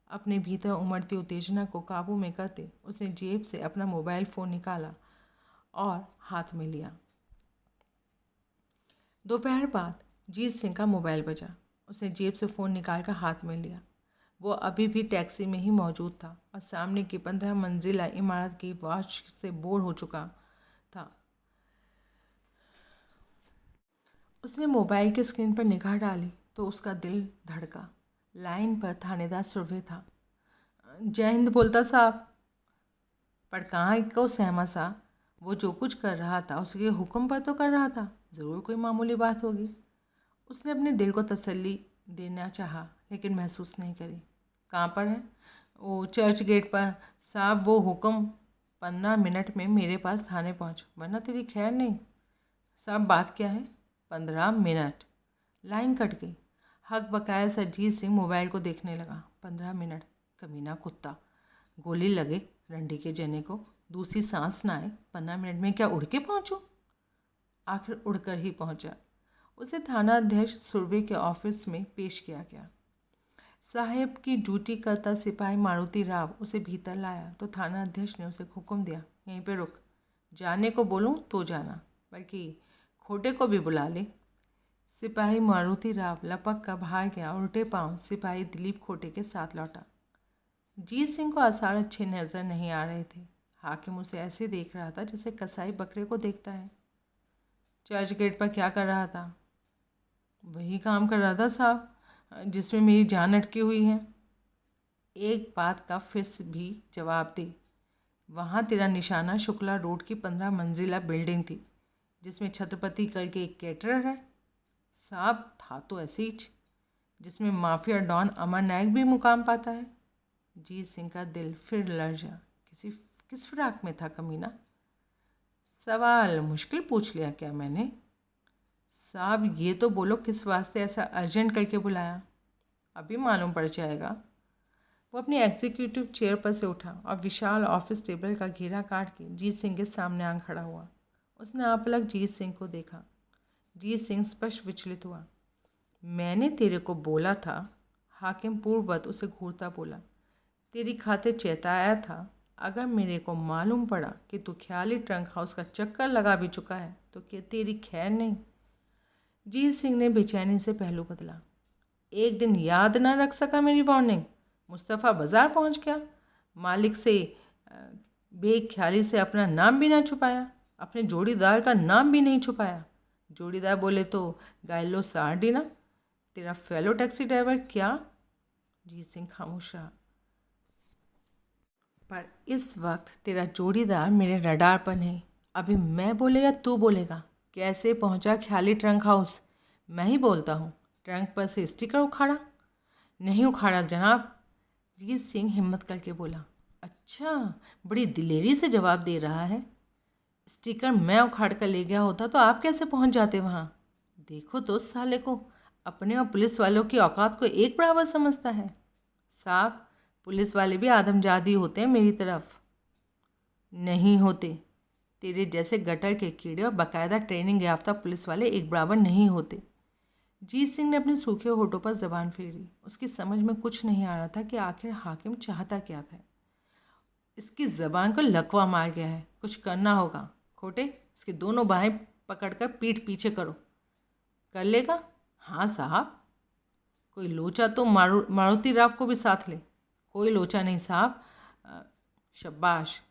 अपने भीतर उमड़ती उत्तेजना को काबू में करते उसने जेब से अपना मोबाइल फ़ोन निकाला और हाथ में लिया। दोपहर बाद जीत सिंह का मोबाइल बजा। उसने जेब से फ़ोन निकाल कर हाथ में लिया। वो अभी भी टैक्सी में ही मौजूद था और सामने की 15 मंजिला इमारत की वॉच से बोर हो चुका था। उसने मोबाइल की स्क्रीन पर निगाह डाली तो उसका दिल धड़का। लाइन पर थानेदार सुरभि था। जय हिंद बोलता साहब। पर कहाँ को सहमा सा, वो जो कुछ कर रहा था उसके हुक्म पर तो कर रहा था, ज़रूर कोई मामूली बात होगी। उसने अपने दिल को तसल्ली देना चाहा लेकिन महसूस नहीं करी। कहाँ पर है? वो चर्च गेट पर साहब। वो हुक्म 15 मिनट में मेरे पास थाने पहुँच, वरना तेरी खैर नहीं। साहब बात क्या है? 15 मिनट। लाइन कट गई। हक बकाया सरजीत सिंह मोबाइल को देखने लगा। 15 मिनट, कमीना कुत्ता, गोली लगे रंडी के जने को, दूसरी सांस ना आए, 15 मिनट में क्या उड़ के पहुँचूँ? आखिर उड़कर ही पहुँचा। उसे थाना अध्यक्ष सुरभि के ऑफिस में पेश किया गया। साहेब की ड्यूटी करता सिपाही मारुति राव उसे भीतर लाया तो थाना अध्यक्ष ने उसे हुक्म दिया, यहीं पे रुक, जाने को बोलूँ तो जाना, बल्कि खोटे को भी बुला ले। सिपाही मारुति राव लपक का बाहर गया। उल्टे पांव सिपाही दिलीप खोटे के साथ लौटा। जीत सिंह को आसार अच्छे नज़र नहीं आ रहे थे। हाकिम उसे ऐसे देख रहा था जैसे कसाई बकरे को देखता है। चर्च गेट पर क्या कर रहा था? वही काम कर रहा था साहब जिसमें मेरी जान अटकी हुई है। एक बात का फिर से भी जवाब दे। वहाँ तेरा निशाना शुक्ला रोड की 15 मंजिला बिल्डिंग थी जिसमें छत्रपति कल के एक कैटरर है। साहब था तो ऐसे ही जिसमें माफिया डॉन अमर नायक भी मुकाम पाता है। जीत सिंह का दिल फिर लर्जा। किस फिराक में था कमीना? सवाल मुश्किल पूछ लिया क्या मैंने? साहब ये तो बोलो किस वास्ते ऐसा अर्जेंट करके बुलाया? अभी मालूम पड़ जाएगा। वो अपनी एग्जीक्यूटिव चेयर पर से उठा और विशाल ऑफिस टेबल का घेरा काट के जीत सिंह के सामने आ खड़ा हुआ। उसने आपलक जीत सिंह को देखा। जीत सिंह स्पष्ट विचलित हुआ। मैंने तेरे को बोला था, हाकिम पूर्ववत उसे घूरता बोला। तेरी खातिर चेताया था। अगर मेरे को मालूम पड़ा कि तू ख्याली ट्रंक हाउस का चक्कर लगा भी चुका है तो क्या तेरी खैर नहीं? जीत सिंह ने बेचैनी से पहलू बदला। एक दिन याद ना रख सका मेरी वार्निंग? मुस्तफ़ा बाज़ार पहुंच गया, मालिक से बेख्याली से अपना नाम भी ना छुपाया, अपने जोड़ीदार का नाम भी नहीं छुपाया। जोड़ीदार बोले तो गायलो सार्डिना, तेरा फेलो टैक्सी ड्राइवर क्या? जीत सिंह खामोश रहा। पर इस वक्त तेरा जोड़ीदार मेरे रडार पर नहीं। अभी मैं बोलेगा तू बोलेगा? कैसे पहुंचा ख्याली ट्रंक हाउस? मैं ही बोलता हूँ। ट्रंक पर से स्टिकर उखाड़ा? नहीं उखाड़ा जनाब। जीत सिंह हिम्मत करके बोला। अच्छा, बड़ी दिलेरी से जवाब दे रहा है। स्टिकर मैं उखाड़ कर ले गया होता तो आप कैसे पहुंच जाते वहाँ? देखो तो साले को अपने और पुलिस वालों की औकात को एक बराबर समझता है। साहब पुलिस वाले भी आदमजादी होते हैं मेरी तरफ। नहीं होते। तेरे जैसे गटर के कीड़े और बाकायदा ट्रेनिंग याफ्ता पुलिस वाले एक बराबर नहीं होते। जीत सिंह ने अपने सूखे होठों पर जबान फेरी। उसकी समझ में कुछ नहीं आ रहा था कि आखिर हाकिम चाहता क्या था। इसकी ज़बान को लकवा मार गया है। कुछ करना होगा। खोटे, इसकी दोनों बाहें पकड़कर पीठ पीछे करो। कर लेगा? हाँ साहब। कोई लोचा तो मारुति राव को भी साथ ले। कोई लोचा नहीं साहब। शब्बाश।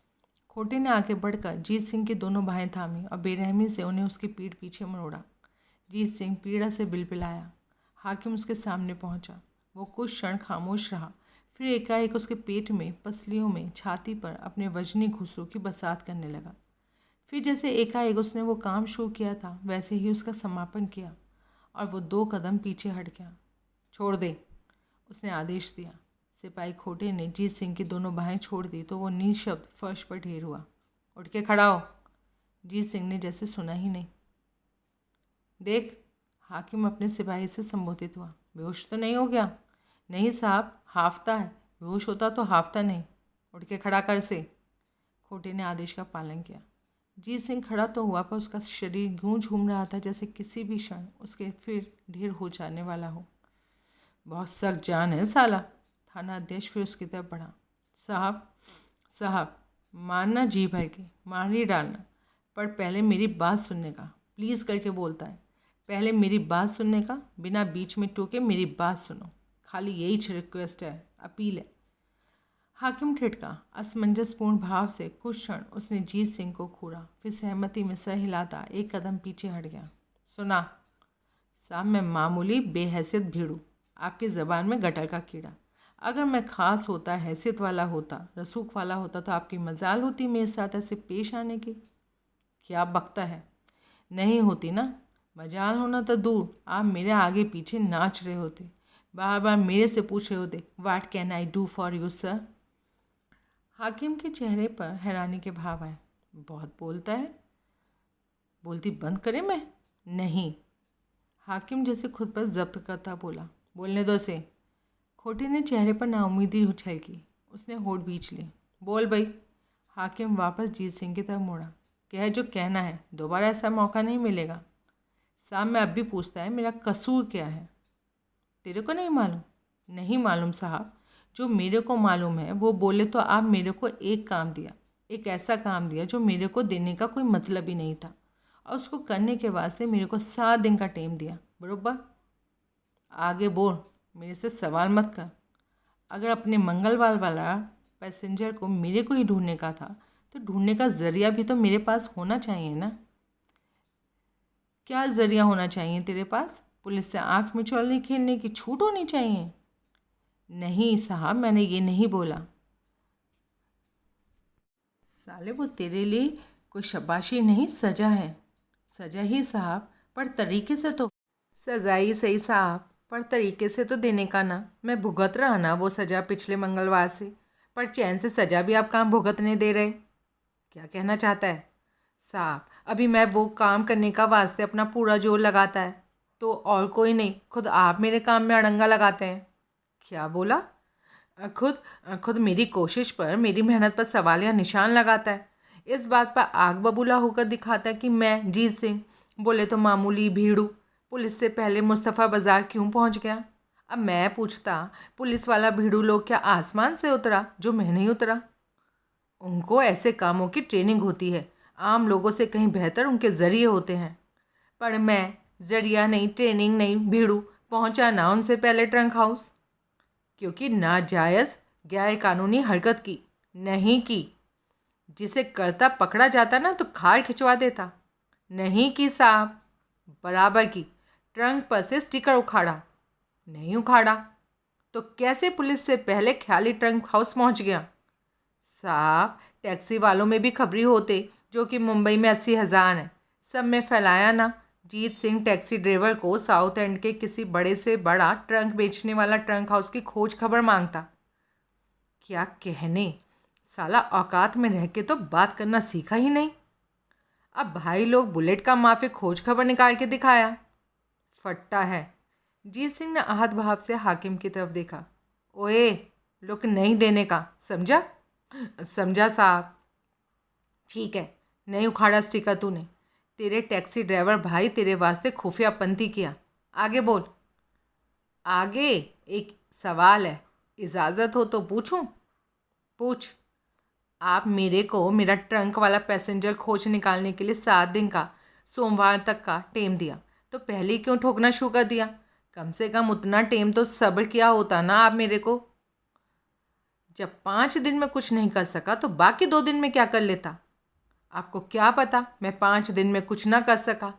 खोटे ने आगे बढ़कर जीत सिंह की दोनों बाहें थामी और बेरहमी से उन्हें उसकी पीठ पीछे मरोड़ा। जीत सिंह पीड़ा से बिलबिलाया। हाकिम उसके सामने पहुंचा। वो कुछ क्षण खामोश रहा, फिर एकाएक उसके पेट में, पसलियों में, छाती पर अपने वजनी घुसरों की बसात करने लगा। फिर जैसे एकाएक उसने वो काम शुरू किया था वैसे ही उसका समापन किया और वो 2 कदम पीछे हट गया। छोड़ दे, उसने आदेश दिया। सिपाही खोटे ने जीत सिंह की दोनों बाहें छोड़ दी तो वो निशब्द फर्श पर ढेर हुआ। उठ के खड़ा हो। जीत सिंह ने जैसे सुना ही नहीं। देख, हाकिम अपने सिपाही से संबोधित हुआ। बेहोश तो नहीं हो गया? नहीं साहब, हाफ्ता है। बेहोश होता तो हाफ्ता नहीं। उठ के खड़ा कर से। खोटे ने आदेश का पालन किया। जीत सिंह खड़ा तो हुआ पर उसका शरीर यूं झूम रहा था जैसे किसी भी क्षण उसके फिर ढेर हो जाने वाला हो। बहुत सख्त जान है साला। थाना अध्यक्ष फिर उसकी तरफ बढ़ा। साहब मारना जी भर के मार ही डालना, पर पहले मेरी बात सुनने का। प्लीज़ करके बोलता है। पहले मेरी बात सुनने का, बिना बीच में टोके मेरी बात सुनो। खाली यही रिक्वेस्ट है, अपील है। हाकिम ठिठका। असमंजसपूर्ण भाव से कुछ क्षण उसने जीत सिंह को घूरा, फिर सहमति में सर हिलाता 1 कदम पीछे हट गया। सुना साहब, मैं मामूली बेहैसियत भीड़ू, आपकी ज़बान में गटर का कीड़ा। अगर मैं ख़ास होता, हैसियत वाला होता, रसूख वाला होता तो आपकी मजाल होती मेरे साथ ऐसे पेश आने की। क्या बकता है? नहीं होती ना। मजाल होना तो दूर, आप मेरे आगे पीछे नाच रहे होते, बार बार मेरे से पूछ रहे होते, what can I do for you sir. हाकिम के चेहरे पर हैरानी के भाव आए। बहुत बोलता है। बोलती बंद करें मैं? नहीं। हाकिम जैसे खुद पर जब्त करता बोला। बोलने दो से। खोटे ने चेहरे पर नाउमीदी उछलकी। उसने होठ भींच लिए। बोल भाई। हाकिम वापस जीत सिंह की तरफ मुड़ा। कह जो कहना है, दोबारा ऐसा मौका नहीं मिलेगा। साहब मैं अब भी पूछता है, मेरा कसूर क्या है? तेरे को नहीं मालूम? नहीं मालूम साहब। जो मेरे को मालूम है वो बोले तो आप मेरे को एक काम दिया, एक ऐसा काम दिया जो मेरे को देने का कोई मतलब ही नहीं था, और उसको करने के वास्ते मेरे को 7 दिन का टाइम दिया, बरोबर? आगे बोल, मेरे से सवाल मत कर। अगर अपने मंगलवार वाला पैसेंजर को मेरे को ही ढूंढने का था तो ढूंढने का ज़रिया भी तो मेरे पास होना चाहिए ना। क्या ज़रिया होना चाहिए तेरे पास? पुलिस से आँख मिचौली खेलने की छूट होनी चाहिए? नहीं साहब, मैंने ये नहीं बोला। साले वो तेरे लिए कोई शाबाशी नहीं, सज़ा है। सज़ा ही साहब, पर तरीके से तो। सज़ा ही सही साहब, पर तरीके से तो देने का ना। मैं भुगत रहा ना वो सज़ा पिछले मंगलवार से, पर चैन से सज़ा भी आप काम भुगतने दे रहे। क्या कहना चाहता है साहब? अभी मैं वो काम करने का वास्ते अपना पूरा जोर लगाता है तो और कोई नहीं, खुद आप मेरे काम में अड़ंगा लगाते हैं। क्या बोला? खुद खुद मेरी कोशिश पर, मेरी मेहनत पर सवाल या निशान लगाता है। इस बात पर आग बबूला होकर दिखाता है कि मैं जीत सिंह, बोले तो मामूली भीड़ू, पुलिस से पहले मुस्तफ़ा बाज़ार क्यों पहुंच गया। अब मैं पूछता, पुलिस वाला भीड़ू लोग क्या आसमान से उतरा जो मैं नहीं उतरा? उनको ऐसे कामों की ट्रेनिंग होती है, आम लोगों से कहीं बेहतर उनके ज़रिए होते हैं। पर मैं ज़रिया नहीं, ट्रेनिंग नहीं, भीड़ू पहुंचा ना उनसे पहले ट्रंक हाउस, क्योंकि नाजायज़ गैर कानूनी हरकत की नहीं की। जिसे करता पकड़ा जाता ना तो खाल खिंचवा देता। नहीं की साहब, बराबर की। ट्रंक पर से स्टिकर उखाड़ा नहीं उखाड़ा, तो कैसे पुलिस से पहले ख्याली ट्रंक हाउस पहुंच गया? साहब, टैक्सी वालों में भी खबरी होते जो कि मुंबई में 80,000 हैं, सब में फैलाया ना। जीत सिंह टैक्सी ड्राइवर को साउथ एंड के किसी बड़े से बड़ा ट्रंक बेचने वाला ट्रंक हाउस की खोज खबर मांगता। क्या कहने, साला औकात में रह के तो बात करना सीखा ही नहीं। अब भाई लोग बुलेट का माफिक खोज खबर निकाल के दिखाया। फट्टा है। जीत सिंह ने आहत भाव से हाकिम की तरफ देखा। ओए, लुक नहीं देने का, समझा? समझा साहब। ठीक है, नहीं उखाड़ा स्टिकर तूने। तेरे टैक्सी ड्राइवर भाई तेरे वास्ते खुफिया पंती किया। आगे बोल। आगे एक सवाल है, इजाज़त हो तो पूछूं? पूछ। आप मेरे को मेरा ट्रंक वाला पैसेंजर खोज निकालने के लिए 7 दिन का, सोमवार तक का टेम दिया, तो पहले ही क्यों ठोकना शुरू कर दिया? कम से कम उतना टेम तो सब्र किया होता ना आप मेरे को। जब 5 दिन में कुछ नहीं कर सका तो बाकी 2 दिन में क्या कर लेता? आपको क्या पता मैं 5 दिन में कुछ ना कर सका?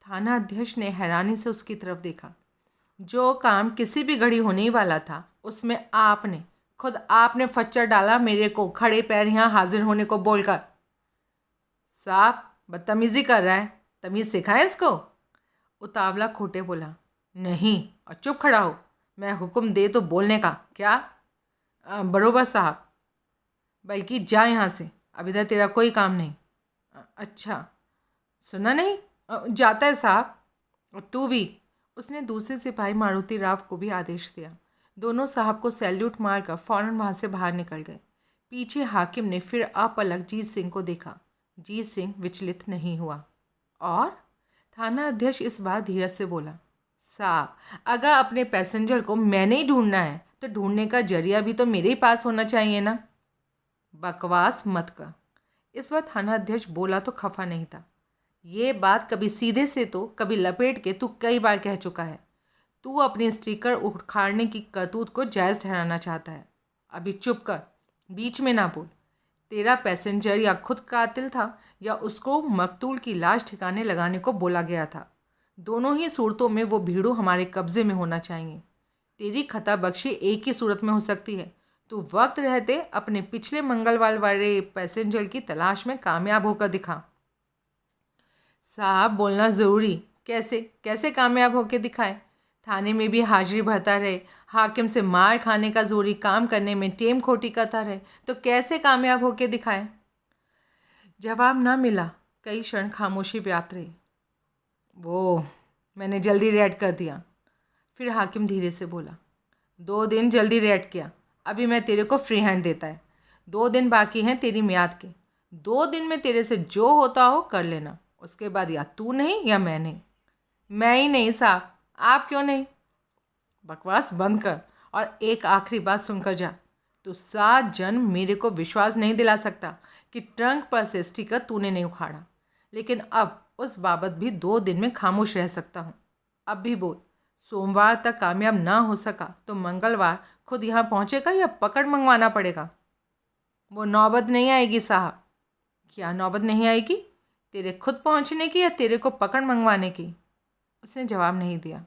थाना अध्यक्ष ने हैरानी से उसकी तरफ देखा। जो काम किसी भी घड़ी होने ही वाला था उसमें आपने, खुद आपने फच्चर डाला मेरे को खड़े पैर यहाँ हाजिर होने को बोलकर। साहब, बदतमीज़ी कर रहा है, तमीज़ सिखाए इसको। उतावला खोटे बोला। नहीं, और चुप खड़ा हो, मैं हुक्म दे तो बोलने का। क्या? बरोबर साहब। बल्कि जा यहाँ से, अभी तक तेरा कोई काम नहीं। अच्छा, सुना नहीं? जाता है साहब। और तू भी। उसने दूसरे सिपाही मारुति राव को भी आदेश दिया। दोनों साहब को सैल्यूट मारकर फौरन वहाँ से बाहर निकल गए। पीछे हाकिम ने फिर अपलक जीत सिंह को देखा। जीत सिंह विचलित नहीं हुआ। और थाना अध्यक्ष इस बार धीरज से बोला। साहब, अगर अपने पैसेंजर को मैंने ही ढूंढना है तो ढूंढने का जरिया भी तो मेरे ही पास होना चाहिए ना। बकवास मत कर। इस बार थाना अध्यक्ष बोला तो खफा नहीं था। ये बात कभी सीधे से तो कभी लपेट के तू कई बार कह चुका है। तू अपनी स्टिकर उखाड़ने की करतूत को जायज़ ठहराना चाहता है। अभी चुप कर, बीच में ना बोल। तेरा पैसेंजर या खुद कातिल था या उसको मकतूल की लाश ठिकाने लगाने को बोला गया था। दोनों ही सूरतों में वो भीड़ू हमारे कब्ज़े में होना चाहिए। तेरी खता बख्शी एक ही सूरत में हो सकती है। तू वक्त रहते अपने पिछले मंगलवार वाले पैसेंजर की तलाश में कामयाब होकर दिखा। साहब, बोलना ज़रूरी। कैसे कैसे कामयाब होकर दिखाए? थाने में भी हाजिरी भरता रहे, हाकिम से मार खाने का ज़रूरी काम करने में टेम खोटी करता रहे, तो कैसे कामयाब होकर दिखाए? जवाब ना मिला। कई क्षण खामोशी व्याप्त रही। वो मैंने जल्दी रेड कर दिया। फिर हाकिम धीरे से बोला। 2 दिन जल्दी रेड किया, अभी मैं तेरे को फ्री हैंड देता है। 2 दिन बाकी हैं तेरी मियाद के। 2 दिन में तेरे से जो होता हो कर लेना। उसके बाद या तू नहीं या मैं नहीं। मैं ही नहीं साहब। आप क्यों नहीं? बकवास बंद कर और एक आखिरी बात सुनकर जा। तू 7 जन्म मेरे को विश्वास नहीं दिला सकता कि ट्रंक पर से स्टिकर तूने नहीं उखाड़ा, लेकिन अब उस बाबत भी 2 दिन में खामोश रह सकता हूँ। अब भी बोल, सोमवार तक कामयाब ना हो सका तो मंगलवार खुद यहाँ पहुँचेगा या पकड़ मंगवाना पड़ेगा? वो नौबत नहीं आएगी साहब। क्या नौबत नहीं आएगी? तेरे खुद पहुंचने की या तेरे को पकड़ मंगवाने की? उसने जवाब नहीं दिया।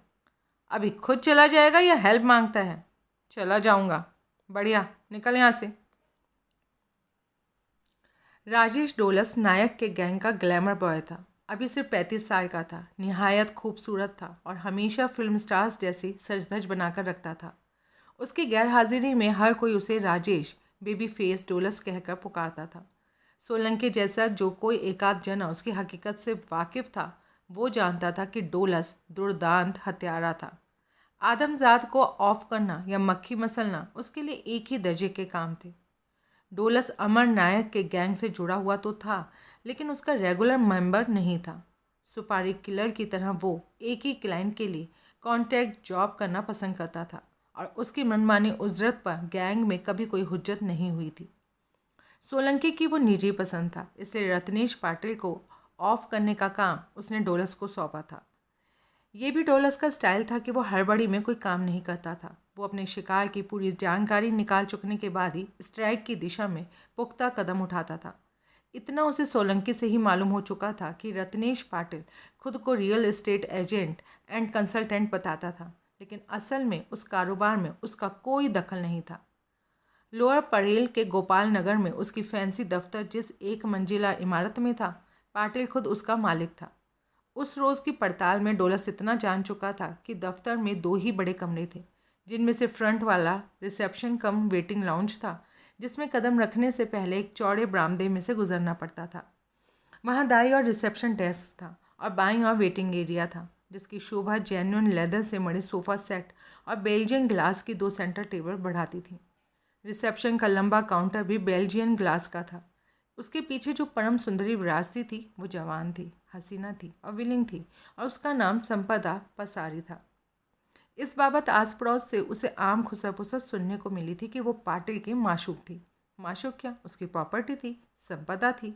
अभी खुद चला जाएगा या हेल्प मांगता है? चला जाऊंगा। बढ़िया, निकल यहाँ से। राजेश डोलस नायक के गैंग का ग्लैमर बॉय था। अभी सिर्फ 35 साल का था, निहायत खूबसूरत था और हमेशा फिल्म स्टार्स जैसी सज धज बनाकर रखता था। उसकी गैर हाजिरी में हर कोई उसे राजेश बेबी फेस डोलस कहकर पुकारता था। सोलंकी जैसा जो कोई एकाध जना उसकी हकीकत से वाकिफ था, वो जानता था कि डोलस दुर्दांत हत्यारा था। आदमजात को ऑफ करना या मक्खी मसलना उसके लिए एक ही दर्जे के काम थे। डोलस अमर नायक के गैंग से जुड़ा हुआ तो था, लेकिन उसका रेगुलर मेंबर नहीं था। सुपारी किलर की तरह वो एक ही क्लाइंट के लिए कॉन्ट्रैक्ट जॉब करना पसंद करता था और उसकी मनमानी उजरत पर गैंग में कभी कोई हुज्जत नहीं हुई थी। सोलंकी की वो निजी पसंद था, इसलिए रत्नेश पाटिल को ऑफ करने का काम उसने डोलस को सौंपा था। ये भी डोलस का स्टाइल था कि वो हड़बड़ी में कोई काम नहीं करता था। वो अपने शिकार की पूरी जानकारी निकाल चुकने के बाद ही स्ट्राइक की दिशा में पुख्ता कदम उठाता था। इतना उसे सोलंकी से ही मालूम हो चुका था कि रत्नेश पाटिल खुद को real estate agent and consultant बताता था, लेकिन असल में उस कारोबार में उसका कोई दखल नहीं था। लोअर परेल के गोपाल नगर में उसकी फैंसी दफ्तर जिस एक मंजिला इमारत में था, पाटिल खुद उसका मालिक था। उस रोज़ की पड़ताल में डोलस इतना जान चुका था कि दफ्तर में 2 ही बड़े कमरे थे, जिनमें से फ्रंट वाला रिसेप्शन कम वेटिंग लाउंज था, जिसमें कदम रखने से पहले एक चौड़े बरामदे में से गुजरना पड़ता था। वहाँ दाईं ओर रिसेप्शन डेस्क था और बाईं ओर वेटिंग एरिया था, जिसकी शोभा जेन्युइन लेदर से मड़े सोफ़ा सेट और बेल्जियन ग्लास की 2 सेंटर टेबल बढ़ाती थी। रिसेप्शन का लंबा काउंटर भी बेल्जियन ग्लास का था। उसके पीछे जो परम सुंदरी विराजती थी वो जवान थी, हसीना थी और विलिंग थी, और उसका नाम संपदा पसारी था। इस बाबत आस पड़ोस से उसे आम खुसर सुनने को मिली थी कि वो पाटिल की माशूक थी। माशूक क्या, उसकी प्रॉपर्टी थी, संपदा थी।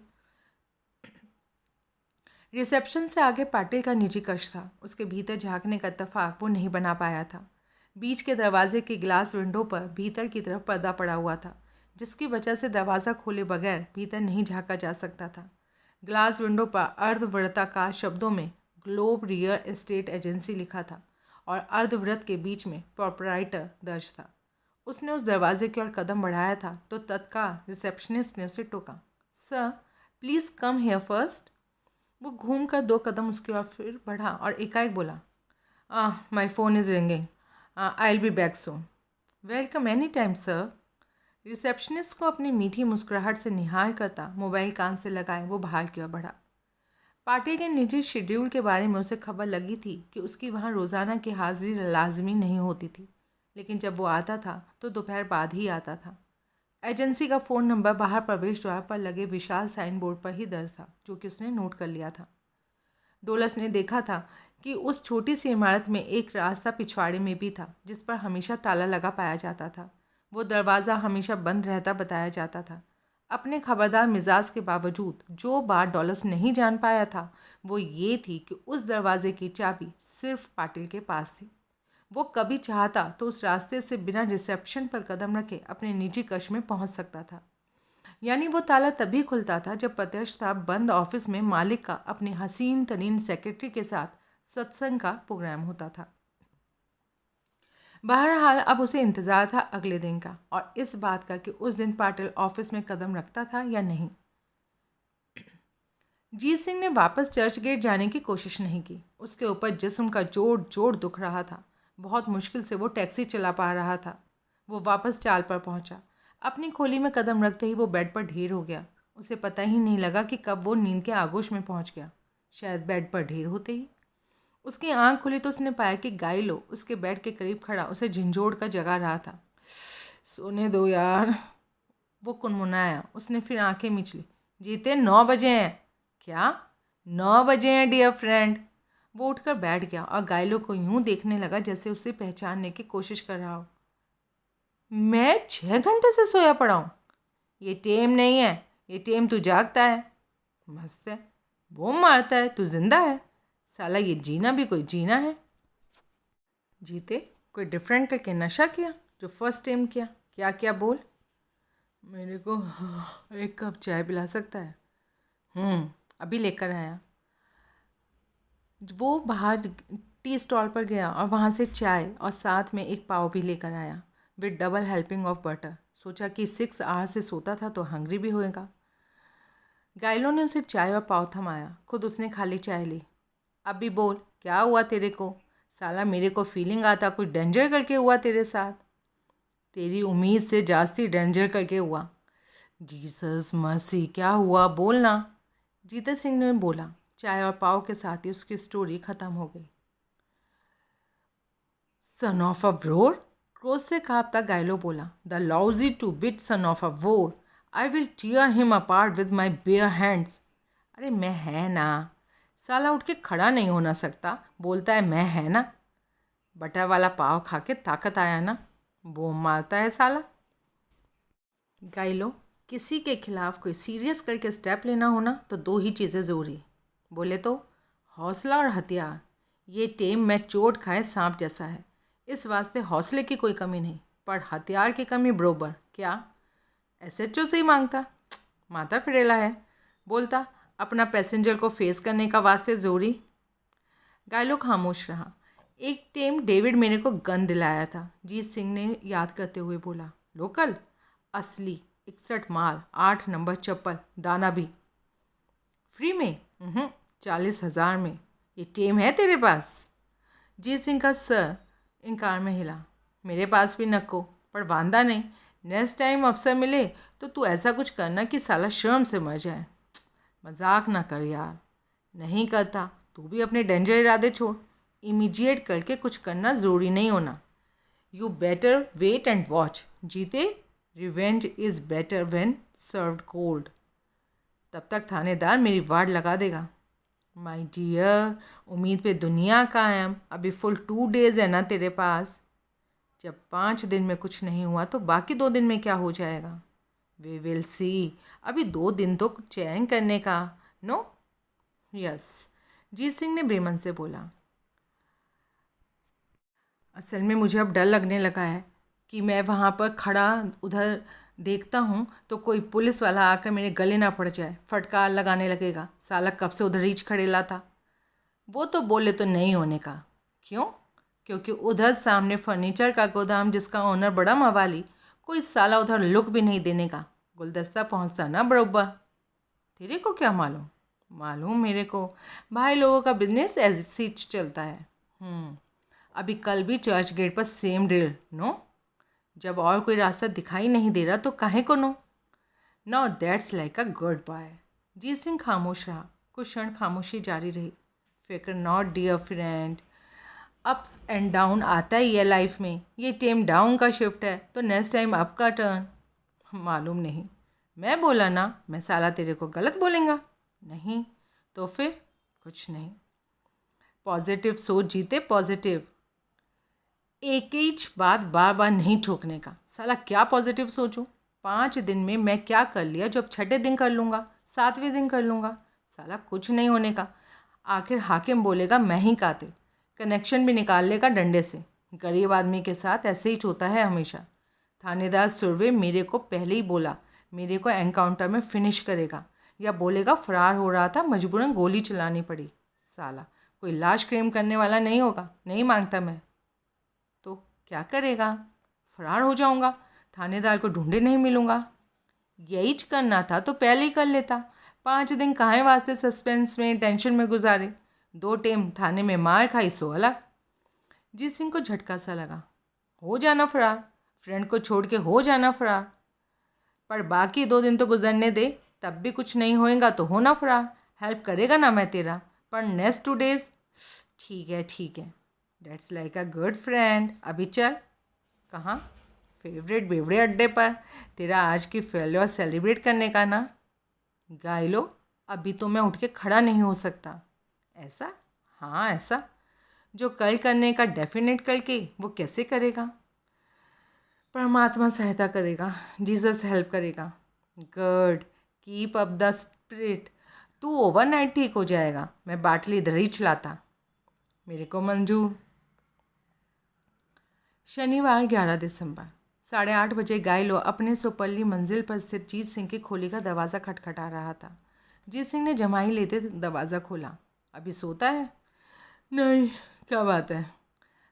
रिसेप्शन से आगे पाटिल का निजी कक्ष था। उसके भीतर झांकने का इत्तेफाक वो नहीं बना पाया था। बीच के दरवाजे की ग्लास विंडो पर भीतर की तरफ पर्दा पड़ा हुआ था, जिसकी वजह से दरवाज़ा खोले बगैर भीतर नहीं झांका जा सकता था। ग्लास विंडो पर अर्धवृत्ताकार शब्दों में ग्लोब रियल एस्टेट एजेंसी लिखा था और अर्धवृत्त के बीच में प्रोपराइटर दर्ज था। उसने उस दरवाजे की ओर कदम बढ़ाया था तो तत्काल रिसेप्शनिस्ट ने उसे टोका। Sir, please come here first. वो घूमकर 2 कदम उसकी ओर फिर बढ़ा और एकाएक बोला, my phone is ringing, I will be back soon. Welcome any time sir. Receptionist को अपनी मीठी मुस्कुराहट से निहाल करता मोबाइल कान से लगाए वो बाहर की ओर बढ़ा। पाटिल के निजी शेड्यूल के बारे में उसे खबर लगी थी कि उसकी वहाँ रोज़ाना की हाजिरी लाजमी नहीं होती थी, लेकिन जब वो आता था तो दोपहर बाद ही आता था। एजेंसी का फ़ोन नंबर बाहर प्रवेश द्वार पर लगे विशाल साइन बोर्ड पर ही दर्ज था, जो कि उसने नोट कर लिया था। डोलस ने देखा था कि उस छोटी सी इमारत में एक रास्ता पिछवाड़े में भी था, जिस पर हमेशा ताला लगा पाया जाता था। वो दरवाज़ा हमेशा बंद रहता बताया जाता था। अपने खबरदार मिजाज के बावजूद जो बात डॉलस नहीं जान पाया था वो ये थी कि उस दरवाजे की चाबी सिर्फ पाटिल के पास थी। वो कभी चाहता तो उस रास्ते से बिना रिसेप्शन पर कदम रखे अपने निजी कक्ष में पहुंच सकता था। यानी वो ताला तभी खुलता था जब प्रत्यक्षता बंद ऑफिस में मालिक का अपनी हसीन तरीन सेक्रेटरी के साथ सत्संग का प्रोग्राम होता था। बहरहाल अब उसे इंतज़ार था अगले दिन का, और इस बात का कि उस दिन पाटिल ऑफिस में कदम रखता था या नहीं। जीत सिंह ने वापस चर्च गेट जाने की कोशिश नहीं की। उसके ऊपर जिस्म का जोर जोर दुख रहा था। बहुत मुश्किल से वो टैक्सी चला पा रहा था। वो वापस चाल पर पहुंचा। अपनी खोली में कदम रखते ही वो बेड पर ढेर हो गया। उसे पता ही नहीं लगा कि कब वो नींद के आगोश में पहुंच गया। शायद बेड पर ढेर होते ही उसकी आंख खुली तो उसने पाया कि गाइलो उसके बेड के करीब खड़ा उसे झंझोड़ कर जगा रहा था। सोने दो यार, वो कुनमुनाया। उसने फिर आंखें मीच ली। जीते 9 बजे हैं। क्या 9 बजे हैं डियर फ्रेंड? वो उठकर बैठ गया और गाइलो को यूं देखने लगा जैसे उसे पहचानने की कोशिश कर रहा हो। मैं 6 घंटे से सोया पड़ा हूँ। ये टेम नहीं है, ये टेम तू जागता है। मस्त है, वो मारता है, तू जिंदा है। साला ये जीना भी कोई जीना है। जीते कोई डिफरेंट करके नशा किया जो फर्स्ट टाइम किया। क्या क्या बोल। मेरे को एक कप चाय पिला सकता है? अभी लेकर आया। वो बाहर टी स्टॉल पर गया और वहाँ से चाय और साथ में एक पाव भी लेकर आया with double helping of butter. सोचा कि 6 आवर से सोता था तो हंग्री भी होएगा। गाइलो ने उसे चाय और पाव थमाया, खुद उसने खाली चाय ली। अभी बोल, क्या हुआ तेरे को? साला मेरे को फीलिंग आता कुछ डेंजर करके हुआ तेरे साथ। तेरी उम्मीद से जास्ती डेंजर करके हुआ। जीसस मसी, क्या हुआ बोलना। जीता सिंह ने बोला। चाय और पाव के साथ ही उसकी स्टोरी खत्म हो गई। सन ऑफ अ वोर, क्रोध से कांपता गाइलो बोला। The lousy two bit son of a whore, I will tear him apart with my bare hands. अरे मैं है ना। साला उठ के खड़ा नहीं होना सकता, बोलता है मैं है ना। बटर वाला पाव खा के ताकत आया ना, बूम मारता है साला। गाइलो, किसी के खिलाफ कोई सीरियस करके स्टेप लेना होना तो 2 ही चीज़ें ज़रूरी, बोले तो हौसला और हथियार। ये टेम में चोट खाए सांप जैसा है, इस वास्ते हौसले की कोई कमी नहीं, पर हथियार की कमी बरोबर। क्या एसएचओ से ही मांगता? माता फिरेला है, बोलता अपना पैसेंजर को फेस करने का वास्ते ज़रूरी। गाइलो खामोश रहा। एक टेम डेविड मेरे को गन दिलाया था, जीत सिंह ने याद करते हुए बोला। लोकल? असली 61 माल, 8 नंबर चप्पल, दाना भी फ्री में। 40,000 में। ये टेम है तेरे पास? जीत सिंह का सर इनकार में हिला। मेरे पास भी नको, पर वांदा नहीं। नेक्स्ट टाइम अफसर मिले तो तू ऐसा कुछ करना कि साला शर्म से मर जाए। मजाक ना कर यार। नहीं करता, तू भी अपने डेंजर इरादे छोड़। इमीडिएट करके कुछ करना ज़रूरी नहीं होना। You better wait and watch. जीते, revenge is better when served cold. तब तक थानेदार मेरी वार्ड लगा देगा। माय डियर, उम्मीद पे दुनिया कायम। अभी फुल 2 डेज़ है ना तेरे पास। जब 5 दिन में कुछ नहीं हुआ तो बाकी 2 दिन में क्या हो जाएगा? We will see. अभी 2 दिन तो चैन करने का। नो? यस, जीत सिंह ने बेमन से बोला। असल में मुझे अब डर लगने लगा है कि मैं वहाँ पर खड़ा उधर देखता हूँ तो कोई पुलिस वाला आकर मेरे गले ना पड़ जाए, फटकार लगाने लगेगा। साला कब से उधर रीछ खड़ेला था। वो तो बोले तो नहीं होने का। क्यों? क्योंकि उधर सामने फर्नीचर का गोदाम जिसका ओनर बड़ा मवाली, कोई साला उधर लुक भी नहीं देने का। गुलदस्ता पहुँचता ना बरोबर। तेरे को क्या मालूम? मालूम मेरे को, भाई लोगों का बिजनेस ऐसे ही चलता है। अभी कल भी चर्च गेट पर सेम ड्रिल। नो? जब और कोई रास्ता दिखाई नहीं दे रहा तो काहे को नो? Now that's like a good bye. Jeet Singh खामोश रहा। कुछ क्षण खामोशी जारी रही। फिक्र not dear friend, ups and down आता ही है लाइफ में। ये टेम डाउन का शिफ्ट है तो नेक्स्ट टाइम अप का टर्न। मालूम नहीं, मैं बोला ना, मैं साला तेरे को गलत बोलेंगा? नहीं तो फिर कुछ नहीं। पॉजिटिव सोच जीते, पॉजिटिव। एक ही बात बार बार नहीं ठोकने का। साला क्या पॉजिटिव सोचूं? 5 दिन में मैं क्या कर लिया जो अब 6ठे दिन कर लूँगा, 7वें दिन कर लूँगा? साला कुछ नहीं होने का। आखिर हाकिम बोलेगा मैं ही कातिल, कनेक्शन भी निकाल लेगा डंडे से। गरीब आदमी के साथ ऐसे ही होता है हमेशा। थानेदार सुरवे मेरे को पहले ही बोला मेरे को एनकाउंटर में फिनिश करेगा, या बोलेगा फरार हो रहा था मजबूरन गोली चलानी पड़ी। साला कोई लाश क्लेम करने वाला नहीं होगा, नहीं मांगता मैं। तो क्या करेगा? फरार हो जाऊंगा, थानेदार को ढूंढे नहीं मिलूंगा। यही करना था तो पहले ही कर लेता। 5 दिन काहे वास्ते सस्पेंस में टेंशन में गुजारे। 2 टेम थाने में मार खाई सो अलग। जीत सिंह को झटका सा लगा। हो जाना फरार, फ्रेंड को छोड़ के हो जाना फरार, पर बाकी 2 दिन तो गुजरने दे, तब भी कुछ नहीं होएगा तो होना फरार। हेल्प करेगा ना मैं तेरा, पर नेक्स्ट 2 डेज ठीक है, ठीक है। That's like a good friend. अभी चल। कहाँ? फेवरेट बेवड़े अड्डे पर। तेरा आज की फेलियर सेलिब्रेट करने का ना। गाइलो, अभी तो मैं उठ के खड़ा नहीं हो सकता। ऐसा? हाँ ऐसा। जो कल करने का डेफिनेट कल के वो कैसे करेगा? परमात्मा सहायता करेगा, जीसस हेल्प करेगा। Good, keep up the spirit. तू ओवरनाइट ठीक हो जाएगा। मैं बाटली इधर ही चलाता। मेरे को मंजूर। शनिवार 11 दिसंबर। 8:30 बजे गायलो अपने सोपल्ली मंजिल पर स्थित जीत सिंह की खोली का दरवाज़ा खटखटा रहा था। जीत सिंह ने जमाई लेते दरवाज़ा खोला। अभी सोता है? नहीं, क्या बात है?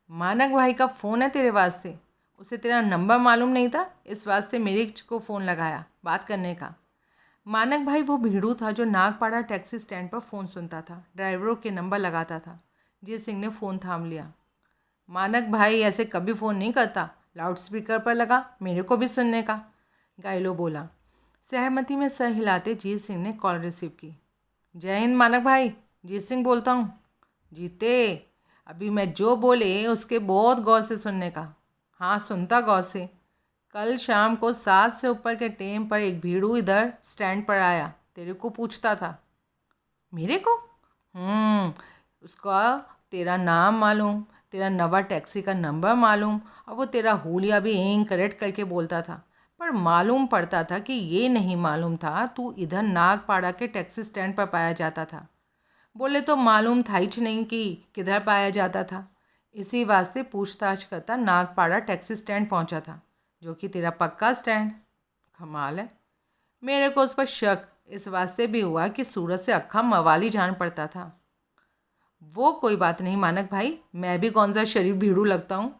मानक भाई का फ़ोन है तेरे वास्ते। उसे तेरा नंबर मालूम नहीं था, इस वास्ते मेरे को फ़ोन लगाया बात करने का। मानक भाई वो भीड़ू था जो नागपाड़ा टैक्सी स्टैंड पर फ़ोन सुनता था, ड्राइवरों के नंबर लगाता था। जीत सिंह ने फ़ोन थाम लिया। मानक भाई ऐसे कभी फ़ोन नहीं करता, लाउड स्पीकर पर लगा, मेरे को भी सुनने का, गायलो बोला। सहमति में सर हिलाते जीत सिंह ने कॉल रिसीव की। जय हिंद मानक भाई, जीत सिंह बोलता हूँ। जीते, अभी मैं जो बोले उसके बहुत गौर से सुनने का। हाँ, सुनता गौर से। कल शाम को 7 से ऊपर के टाइम पर एक भीड़ू इधर स्टैंड पर आया, तेरे को पूछता था। मेरे को? उसका तेरा नाम मालूम, तेरा नवा टैक्सी का नंबर मालूम, और वो तेरा हुलिया भी करेक्ट करके बोलता था। पर मालूम पड़ता था कि ये नहीं मालूम था तू इधर नागपाड़ा के टैक्सी स्टैंड पर पाया जाता था। बोले तो मालूम था ही नहीं कि किधर पाया जाता था। इसी वास्ते पूछताछ करता नागपाड़ा टैक्सी स्टैंड पहुंचा था, जो कि तेरा पक्का स्टैंड। कमाल है। मेरे को उस पर शक इस वास्ते भी हुआ कि सूरत से अक्खा मवाली जान पड़ता था। वो कोई बात नहीं मानक भाई, मैं भी कौन सा शरीफ भीड़ू लगता हूँ।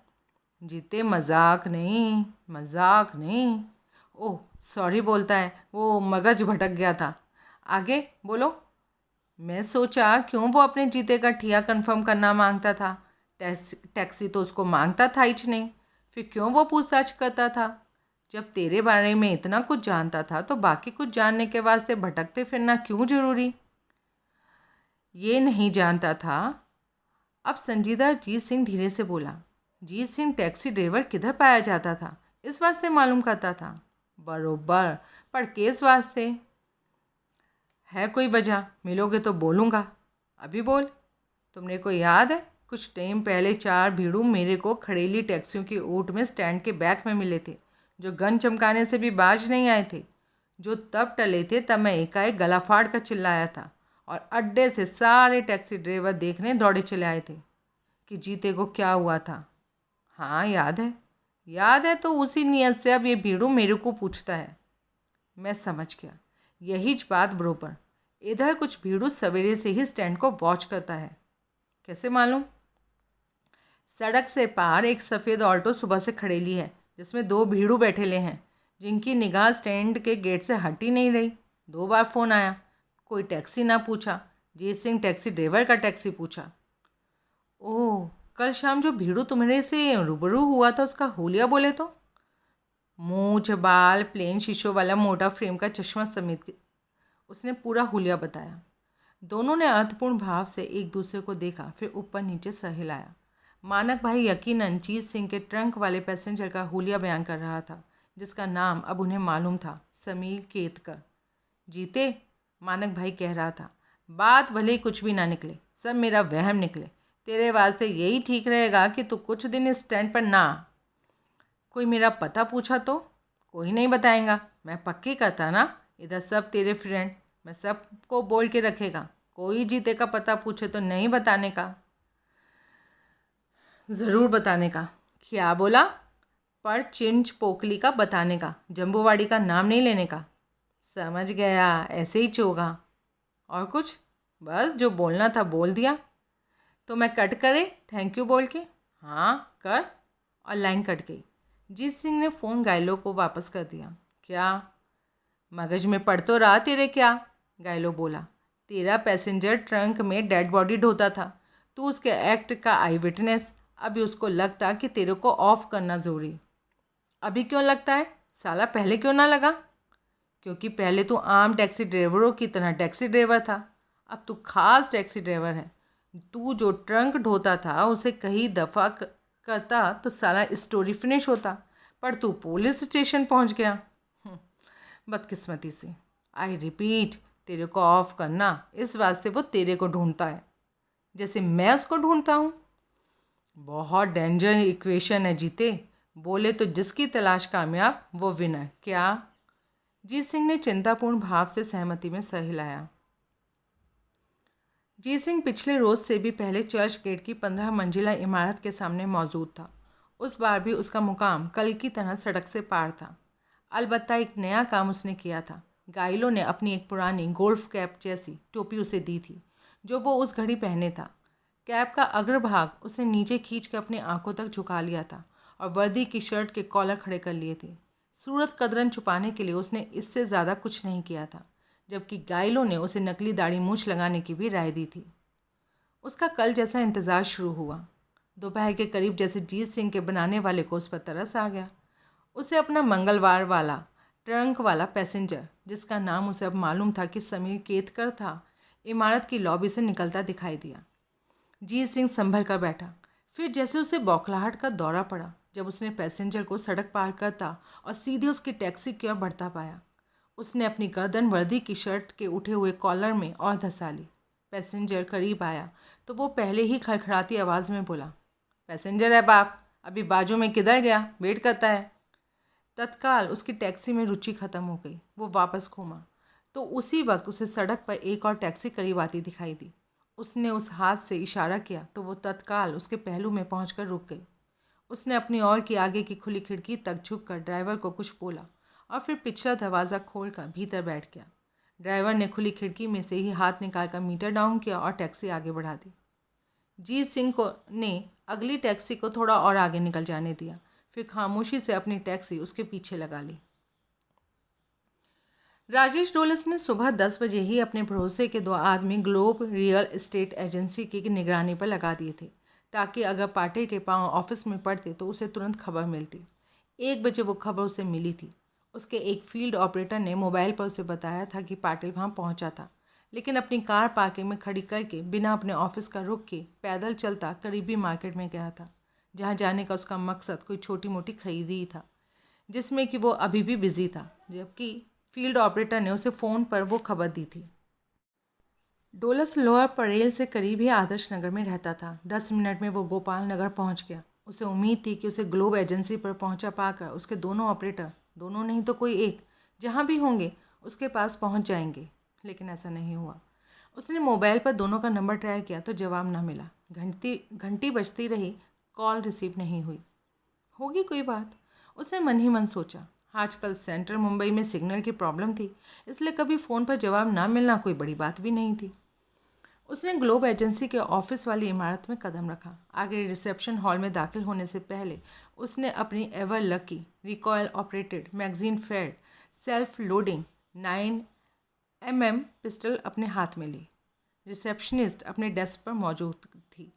जीते, मजाक नहीं, मजाक नहीं। ओह सॉरी बोलता है, वो मगज भटक गया था। आगे बोलो। मैं सोचा क्यों वो अपने जीते का ठिया कंफर्म करना मांगता था। टैक्सी तो उसको मांगता था ही नहीं, फिर क्यों वो पूछताछ करता था। जब तेरे बारे में इतना कुछ जानता था तो बाकी कुछ जानने के वास्ते भटकते फिरना क्यों जरूरी। ये नहीं जानता था। अब संजीदा जीत सिंह धीरे से बोला। जीत सिंह टैक्सी ड्राइवर किधर पाया जाता था इस वास्ते मालूम करता था। बरोबर, पर केस वास्ते है कोई वजह, मिलोगे तो बोलूँगा। अभी बोल। तुमने को याद है कुछ टाइम पहले 4 भीड़ू मेरे को खड़ेली टैक्सियों की ओट में स्टैंड के बैक में मिले थे, जो गन चमकाने से भी बाज नहीं आए थे। जो तब टले थे तब मैं एकाएक गला फाड़ कर चिल्लाया था और अड्डे से सारे टैक्सी ड्राइवर देखने दौड़े चले आए थे कि जीते को क्या हुआ था। हाँ याद है, याद है। तो उसी नियत से अब ये भीड़ू मेरे को पूछता है। मैं समझ गया, यही बात बरोबर। इधर कुछ भीड़ू सवेरे से ही स्टैंड को वॉच करता है। कैसे मालूम? सड़क से पार एक सफ़ेद ऑल्टो सुबह से खड़ेली है, जिसमें 2 भीड़ू बैठे ले हैं, जिनकी निगाह स्टैंड के गेट से हट ही नहीं रही। 2 बार फ़ोन आया, कोई टैक्सी ना पूछा। जीत सिंह टैक्सी ड्राइवर का टैक्सी पूछा। ओह, कल शाम जो भीड़ू तुम्हारे से रूबरू हुआ था उसका हुलिया बोले तो? मूछ, बाल, प्लेन शीशों वाला मोटा फ्रेम का चश्मा समेत उसने पूरा हुलिया बताया। दोनों ने अर्थपूर्ण भाव से एक दूसरे को देखा, फिर ऊपर नीचे सर हिलाया। मानक भाई यकीनन जीत सिंह के ट्रंक वाले पैसेंजर का हुलिया बयान कर रहा था, जिसका नाम अब उन्हें मालूम था, समीर केतकर। जीते, मानक भाई कह रहा था, बात भले ही कुछ भी ना निकले, सब मेरा वहम निकले। तेरे वास्ते यही ठीक रहेगा कि तू कुछ दिन इस स्टैंड पर ना आ। कोई मेरा पता पूछा तो? कोई नहीं बताएगा, मैं पक्की करता ना। इधर सब तेरे फ्रेंड, मैं सबको बोल के रखेगा। कोई जीते का पता पूछे तो नहीं बताने का। ज़रूर बताने का। क्या बोला? पर चिंच पोकली का बताने का, जम्बूवाड़ी का नाम नहीं लेने का। समझ गया, ऐसे ही चोगा। और कुछ? बस जो बोलना था बोल दिया। तो मैं कट करे थैंक यू बोल के? हाँ कर। और लाइन कट गई। जीत सिंह ने फ़ोन गायलो को वापस कर दिया। क्या मगज में पड़ तो रहा तेरे? क्या? गायलो बोला। तेरा पैसेंजर ट्रंक में डेड बॉडी ढोता था, तू उसके एक्ट का आई विटनेस। अभी उसको लगता कि तेरे को ऑफ करना ज़रूरी। अभी क्यों लगता है? साला पहले क्यों ना लगा? क्योंकि पहले तू आम टैक्सी ड्राइवरों की तरह टैक्सी ड्राइवर था, अब तू खास टैक्सी ड्राइवर है। तू जो ट्रंक ढोता था उसे कई दफ़ा करता तो साला स्टोरी फिनिश होता, पर तू पुलिस स्टेशन पहुंच गया। बदकिस्मती से। आई रिपीट, तेरे को ऑफ करना इस वास्ते वो तेरे को ढूंढता है, जैसे मैं उसको ढूंढता हूँ। बहुत डेंजर इक्वेशन है जीते। बोले तो जिसकी तलाश कामयाब वो विनर। क्या? जीत सिंह ने चिंतापूर्ण भाव से सहमति में सर हिलाया। जीत सिंह पिछले रोज़ से भी पहले चर्च गेट की 15 मंजिला इमारत के सामने मौजूद था। उस बार भी उसका मुकाम कल की तरह सड़क से पार था। अलबत्ता एक नया काम उसने किया था। गाइलो ने अपनी एक पुरानी गोल्फ कैप जैसी टोपी उसे दी थी जो वो उस घड़ी पहने था। कैप का अग्रभाग उसने नीचे खींच कर अपनी आंखों तक झुका लिया था और वर्दी की शर्ट के कॉलर खड़े कर लिए थे। सूरत कदरन छुपाने के लिए उसने इससे ज़्यादा कुछ नहीं किया था, जबकि गाइलो ने उसे नकली दाढ़ी मूछ लगाने की भी राय दी थी। उसका कल जैसा इंतज़ार शुरू हुआ। दोपहर के करीब जैसे जीत सिंह के बनाने वाले को उस पर तरस आ गया। उसे अपना मंगलवार वाला ट्रंक वाला पैसेंजर, जिसका नाम उसे अब मालूम था कि समीर केतकर था, इमारत की लॉबी से निकलता दिखाई दिया। जीत सिंह संभल कर बैठा। फिर जैसे उसे बौखलाहट का दौरा पड़ा जब उसने पैसेंजर को सड़क पार करता और सीधे उसकी टैक्सी की ओर बढ़ता पाया। उसने अपनी गर्दन वर्दी की शर्ट के उठे हुए कॉलर में और धंसा ली। पैसेंजर करीब आया तो वो पहले ही खड़खड़ाती आवाज़ में बोला, पैसेंजर है बाप, अभी बाजू में किधर गया, वेट करता है। तत्काल उसकी टैक्सी में रुचि खत्म हो गई। वो वापस घूमा तो उसी वक्त उसे सड़क पर एक और टैक्सी करीब आती दिखाई दी। उसने उस हाथ से इशारा किया तो वो तत्काल उसके पहलू में पहुंचकर रुक गई। उसने अपनी और की आगे की खुली खिड़की तक झुककर ड्राइवर को कुछ बोला और फिर पिछला दरवाज़ा खोलकर भीतर बैठ गया। ड्राइवर ने खुली खिड़की में से ही हाथ निकालकर मीटर डाउन किया और टैक्सी आगे बढ़ा दी। जीत सिंह को ने अगली टैक्सी को थोड़ा और आगे निकल जाने दिया, फिर खामोशी से अपनी टैक्सी उसके पीछे लगा ली। राजेश डोलस ने सुबह 10 बजे ही अपने भरोसे के 2 आदमी ग्लोब रियल एस्टेट एजेंसी की निगरानी पर लगा दिए थे, ताकि अगर पाटिल के पांव ऑफिस में पड़ते तो उसे तुरंत खबर मिलती। 1 बजे वो खबर उसे मिली थी। उसके एक फील्ड ऑपरेटर ने मोबाइल पर उसे बताया था कि पाटिल वहाँ पहुँचा था, लेकिन अपनी कार पार्किंग में खड़ी करके बिना अपने ऑफिस का रुक के पैदल चलता करीबी मार्केट में गया था, जहाँ जाने का उसका मकसद कोई छोटी मोटी खरीदी ही था, जिसमें कि वो अभी भी बिजी था, जबकि फील्ड ऑपरेटर ने उसे फ़ोन पर वो खबर दी थी। डोलस लोअर परेल से करीब ही आदर्श नगर में रहता था। 10 मिनट में वो गोपाल नगर पहुँच गया। उसे उम्मीद थी कि उसे ग्लोब एजेंसी पर पहुँचा पाकर उसके दोनों ऑपरेटर, दोनों नहीं तो कोई एक, जहाँ भी होंगे उसके पास पहुँच जाएंगे, लेकिन ऐसा नहीं हुआ। उसने मोबाइल पर दोनों का नंबर ट्राई किया तो जवाब न मिला। घंटी बजती रही, कॉल रिसीव नहीं हुई। होगी कोई बात, उसने मन ही मन सोचा। आजकल सेंट्रल मुंबई में सिग्नल की प्रॉब्लम थी, इसलिए कभी फ़ोन पर जवाब ना मिलना कोई बड़ी बात भी नहीं थी। उसने ग्लोब एजेंसी के ऑफिस वाली इमारत में कदम रखा। आगे रिसेप्शन हॉल में दाखिल होने से पहले उसने अपनी ever lucky recoil operated magazine fed self loading 9mm pistol अपने हाथ में ली। रिसेप्शनिस्ट अपने डेस्क पर मौजूद थी।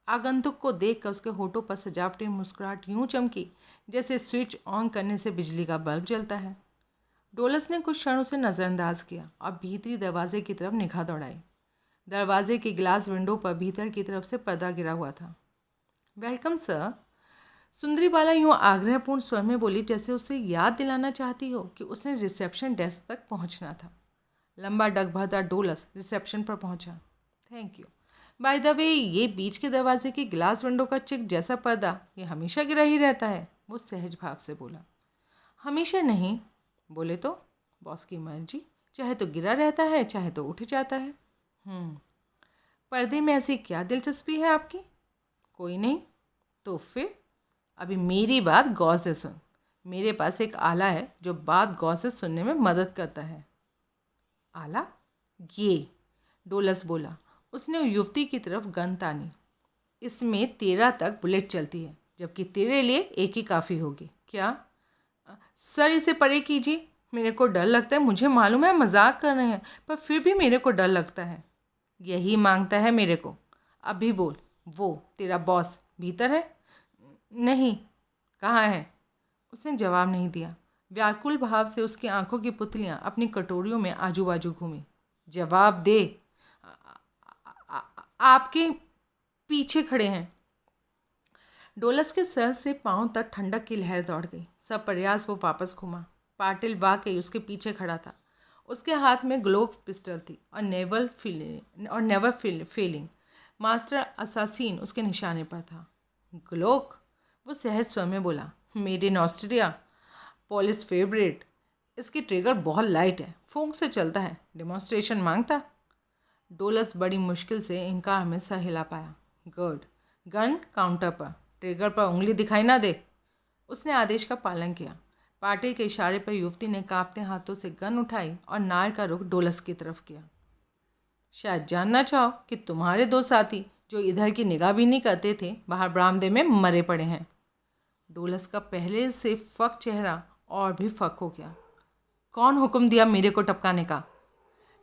आगंतुक को देखकर उसके होठों पर सजावटी मुस्कुराहट यूं चमकी जैसे स्विच ऑन करने से बिजली का बल्ब जलता है। डोलस ने कुछ क्षण उसे नज़रअंदाज किया और भीतरी दरवाजे की तरफ निगाह दौड़ाई। दरवाजे की ग्लास विंडो पर भीतर की तरफ से पर्दा गिरा हुआ था। वेलकम सर, सुंदरी बाला यूँ आग्रहपूर्ण स्वर में बोली जैसे उसे याद दिलाना चाहती हो कि उसने रिसेप्शन डेस्क तक पहुंचना था। लंबा डगभरदार डोलस रिसेप्शन पर पहुंचा। Thank you. By the way, ये बीच के दरवाजे की ग्लास विंडो का चिक जैसा पर्दा ये हमेशा गिरा ही रहता है, वो सहज भाव से बोला। हमेशा नहीं। बोले तो बॉस की मर्जी, चाहे तो गिरा रहता है चाहे तो उठ जाता है। पर्दे में ऐसी क्या दिलचस्पी है आपकी? कोई नहीं। तो फिर अभी मेरी बात गौर से सुन। मेरे पास एक आला है जो बात गौर से सुनने में मदद करता है। आला? ये, डोलस बोला। उसने युवती की तरफ गन तानी। इसमें 13 तक बुलेट चलती है, जबकि तेरे लिए एक ही काफ़ी होगी। क्या? सर, इसे परे कीजिए। मेरे को डर लगता है। मुझे मालूम है मजाक कर रहे हैं, पर फिर भी मेरे को डर लगता है। यही मांगता है मेरे को। अभी बोल, वो तेरा बॉस भीतर है? नहीं। कहाँ है? उसने जवाब नहीं दिया। व्याकुल भाव से उसकी आंखों की पुतलियाँ अपनी कटोरियों में आजू बाजू घूमी। जवाब दे। आपके पीछे खड़े हैं। डोलस के सर से पांव तक ठंडक की लहर दौड़ गई। सब प्रयास वो वापस घुमा। पाटिल वाकई उसके पीछे खड़ा था। उसके हाथ में ग्लोव पिस्टल थी और नेवर फेलिंग मास्टर असासीन उसके निशाने पर था। ग्लोक? वो सहज स्वर में बोला। Made in Austria, police favourite. इसकी ट्रिगर बहुत लाइट है, फूंक से चलता है। डेमोन्स्ट्रेशन मांगता? डोलस बड़ी मुश्किल से इनकार में सर हिला पाया। गुड। गन काउंटर पर। ट्रिगर पर उंगली दिखाई ना दे। उसने आदेश का पालन किया। पाटिल के इशारे पर युवती ने कांपते हाथों से गन उठाई और नाल का रुख डोलस की तरफ किया। शायद जानना चाहो कि तुम्हारे दो साथी जो इधर की निगाह भी नहीं करते थे, बाहर बरामदे में मरे पड़े हैं। डोलस का पहले से फक चेहरा और भी फक हो गया। कौन हुक्म दिया मेरे को टपकाने का?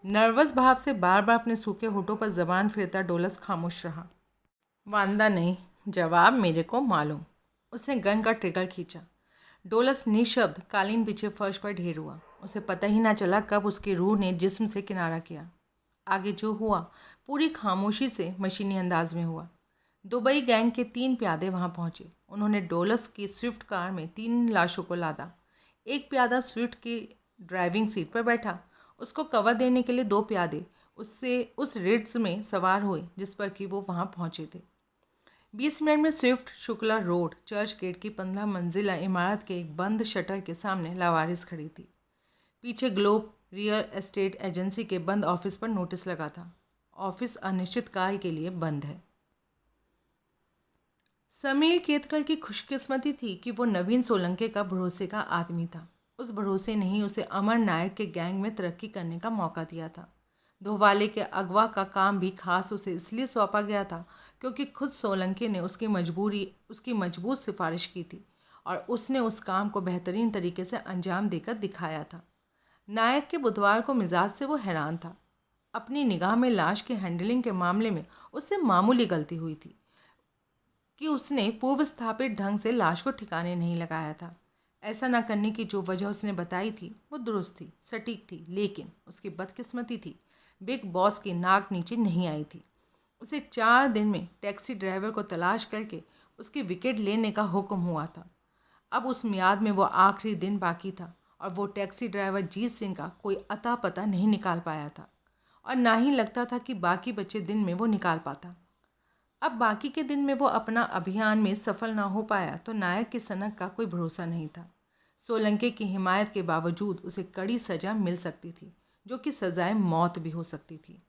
नर्वस भाव से बार बार अपने सूखे होठों पर जबान फेरता डोलस खामोश रहा। वांदा नहीं, जवाब मेरे को मालूम। उसने गन का ट्रिगर खींचा। डोलस निशब्द कालीन पीछे फर्श पर ढेर हुआ। उसे पता ही ना चला कब उसकी रूह ने जिस्म से किनारा किया। आगे जो हुआ पूरी खामोशी से मशीनी अंदाज में हुआ। दुबई गैंग के 3 प्यादे वहां पहुंचे। उन्होंने डोलस की स्विफ्ट कार में 3 लाशों को लादा। एक प्यादा स्विफ्ट की ड्राइविंग सीट पर बैठा। उसको कवर देने के लिए 2 प्यादे उससे उस रिट्स में सवार हुए जिस पर कि वो वहां पहुंचे थे। 20 मिनट में swift Shukla Road Churchgate की 15 मंजिला इमारत के एक बंद शटर के सामने लावारिस खड़ी थी। पीछे ग्लोब रियल एस्टेट एजेंसी के बंद ऑफिस पर नोटिस लगा था। ऑफिस अनिश्चित काल के लिए बंद है। समीर केतकर की खुशकिस्मती थी कि वो नवीन सोलंके का भरोसे का आदमी था। उस भरोसे ने ही उसे अमर नायक के गैंग में तरक्की करने का मौका दिया था। धोवाले के अगवा का काम भी खास उसे इसलिए सौंपा गया था क्योंकि खुद सोलंके ने उसकी मजबूत सिफारिश की थी और उसने उस काम को बेहतरीन तरीके से अंजाम देकर दिखाया था। नायक के बुधवार को मिजाज से वो हैरान था। अपनी निगाह में लाश के हैंडलिंग के मामले में उससे मामूली गलती हुई थी कि उसने पूर्व स्थापित ढंग से लाश को ठिकाने नहीं लगाया था। ऐसा न करने की जो वजह उसने बताई थी वो दुरुस्त थी, सटीक थी, लेकिन उसकी बदकिस्मती थी बिग बॉस की नाक नीचे नहीं आई थी। उसे 4 दिन में टैक्सी ड्राइवर को तलाश करके उसकी विकेट लेने का हुक्म हुआ था। अब उस मियाद में वो आखिरी दिन बाकी था और वो टैक्सी ड्राइवर जीत सिंह का कोई अता पता नहीं निकाल पाया था और ना ही लगता था कि बाकी बचे दिन में वो निकाल पाता। अब बाकी के दिन में वो अपना अभियान में सफल ना हो पाया तो नायक की सनक का कोई भरोसा नहीं था। सोलंके की हिमायत के बावजूद उसे कड़ी सज़ा मिल सकती थी, जो कि सज़ाए मौत भी हो सकती थी।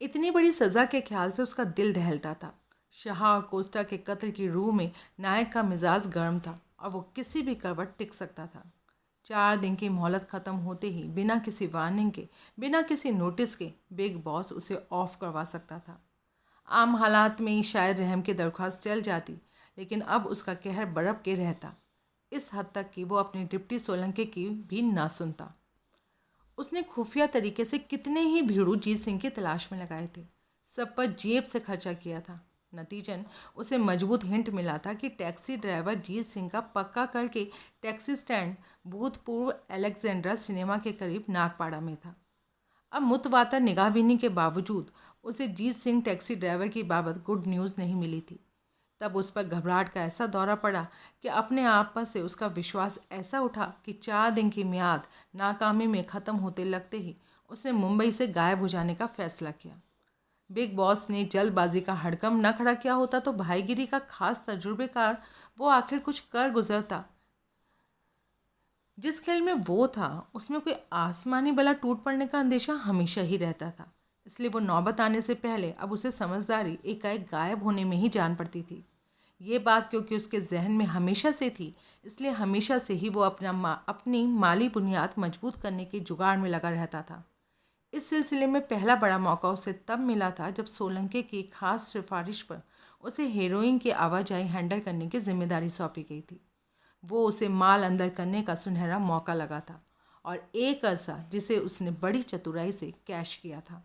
इतनी बड़ी सज़ा के ख्याल से उसका दिल दहलता था। शाह और कोस्टा के कत्ल की रूह में नायक का मिजाज गर्म था और वो किसी भी करवट टिक सकता था। 4 दिन की मोहलत ख़त्म होते ही बिना किसी वार्निंग के, बिना किसी नोटिस के बिग बॉस उसे ऑफ करवा सकता था। आम हालात में शायद रहम की दरख्वास्त चल जाती, लेकिन अब उसका कहर बरप के रहता, इस हद तक कि वो अपनी डिप्टी सोलंके की भी ना सुनता। उसने खुफिया तरीके से कितने ही भीड़ू जीत सिंह की तलाश में लगाए थे, सब पर जेब से खर्चा किया था। नतीजन उसे मजबूत हिंट मिला था कि टैक्सी ड्राइवर जीत सिंह का पक्का करके टैक्सी स्टैंड भूतपूर्व अलेक्जेंड्रा सिनेमा के करीब नागपाड़ा में था। अब मुतवातर निगाहबीनी के बावजूद उसे जीत सिंह टैक्सी ड्राइवर की बाबत गुड न्यूज़ नहीं मिली थी। तब उस पर घबराहट का ऐसा दौरा पड़ा कि अपने आप पर से उसका विश्वास ऐसा उठा कि 4 दिन की मियाद नाकामी में ख़त्म होते लगते ही उसने मुंबई से गायब हो जाने का फैसला किया। बिग बॉस ने जल्दबाजी का हड़कंप न खड़ा किया होता तो भाईगिरी का खास तजुर्बेकार वो आखिर कुछ कर गुजरता। जिस खेल में वो था उसमें कोई आसमानी बला टूट पड़ने का अंदेशा हमेशा ही रहता था, इसलिए वो नौबत आने से पहले अब उसे समझदारी एकाएक गायब होने में ही जान पड़ती थी। ये बात क्योंकि उसके जहन में हमेशा से थी, इसलिए हमेशा से ही वो अपनी माली बुनियाद मजबूत करने के जुगाड़ में लगा रहता था। इस सिलसिले में पहला बड़ा मौका उसे तब मिला था जब सोलंके की खास सिफारिश पर उसे हेरोइन की आवाजाही हैंडल करने की जिम्मेदारी सौंपी गई थी। वो उसे माल अंदर करने का सुनहरा मौका लगा था और एक अरसा जिसे उसने बड़ी चतुराई से कैश किया था।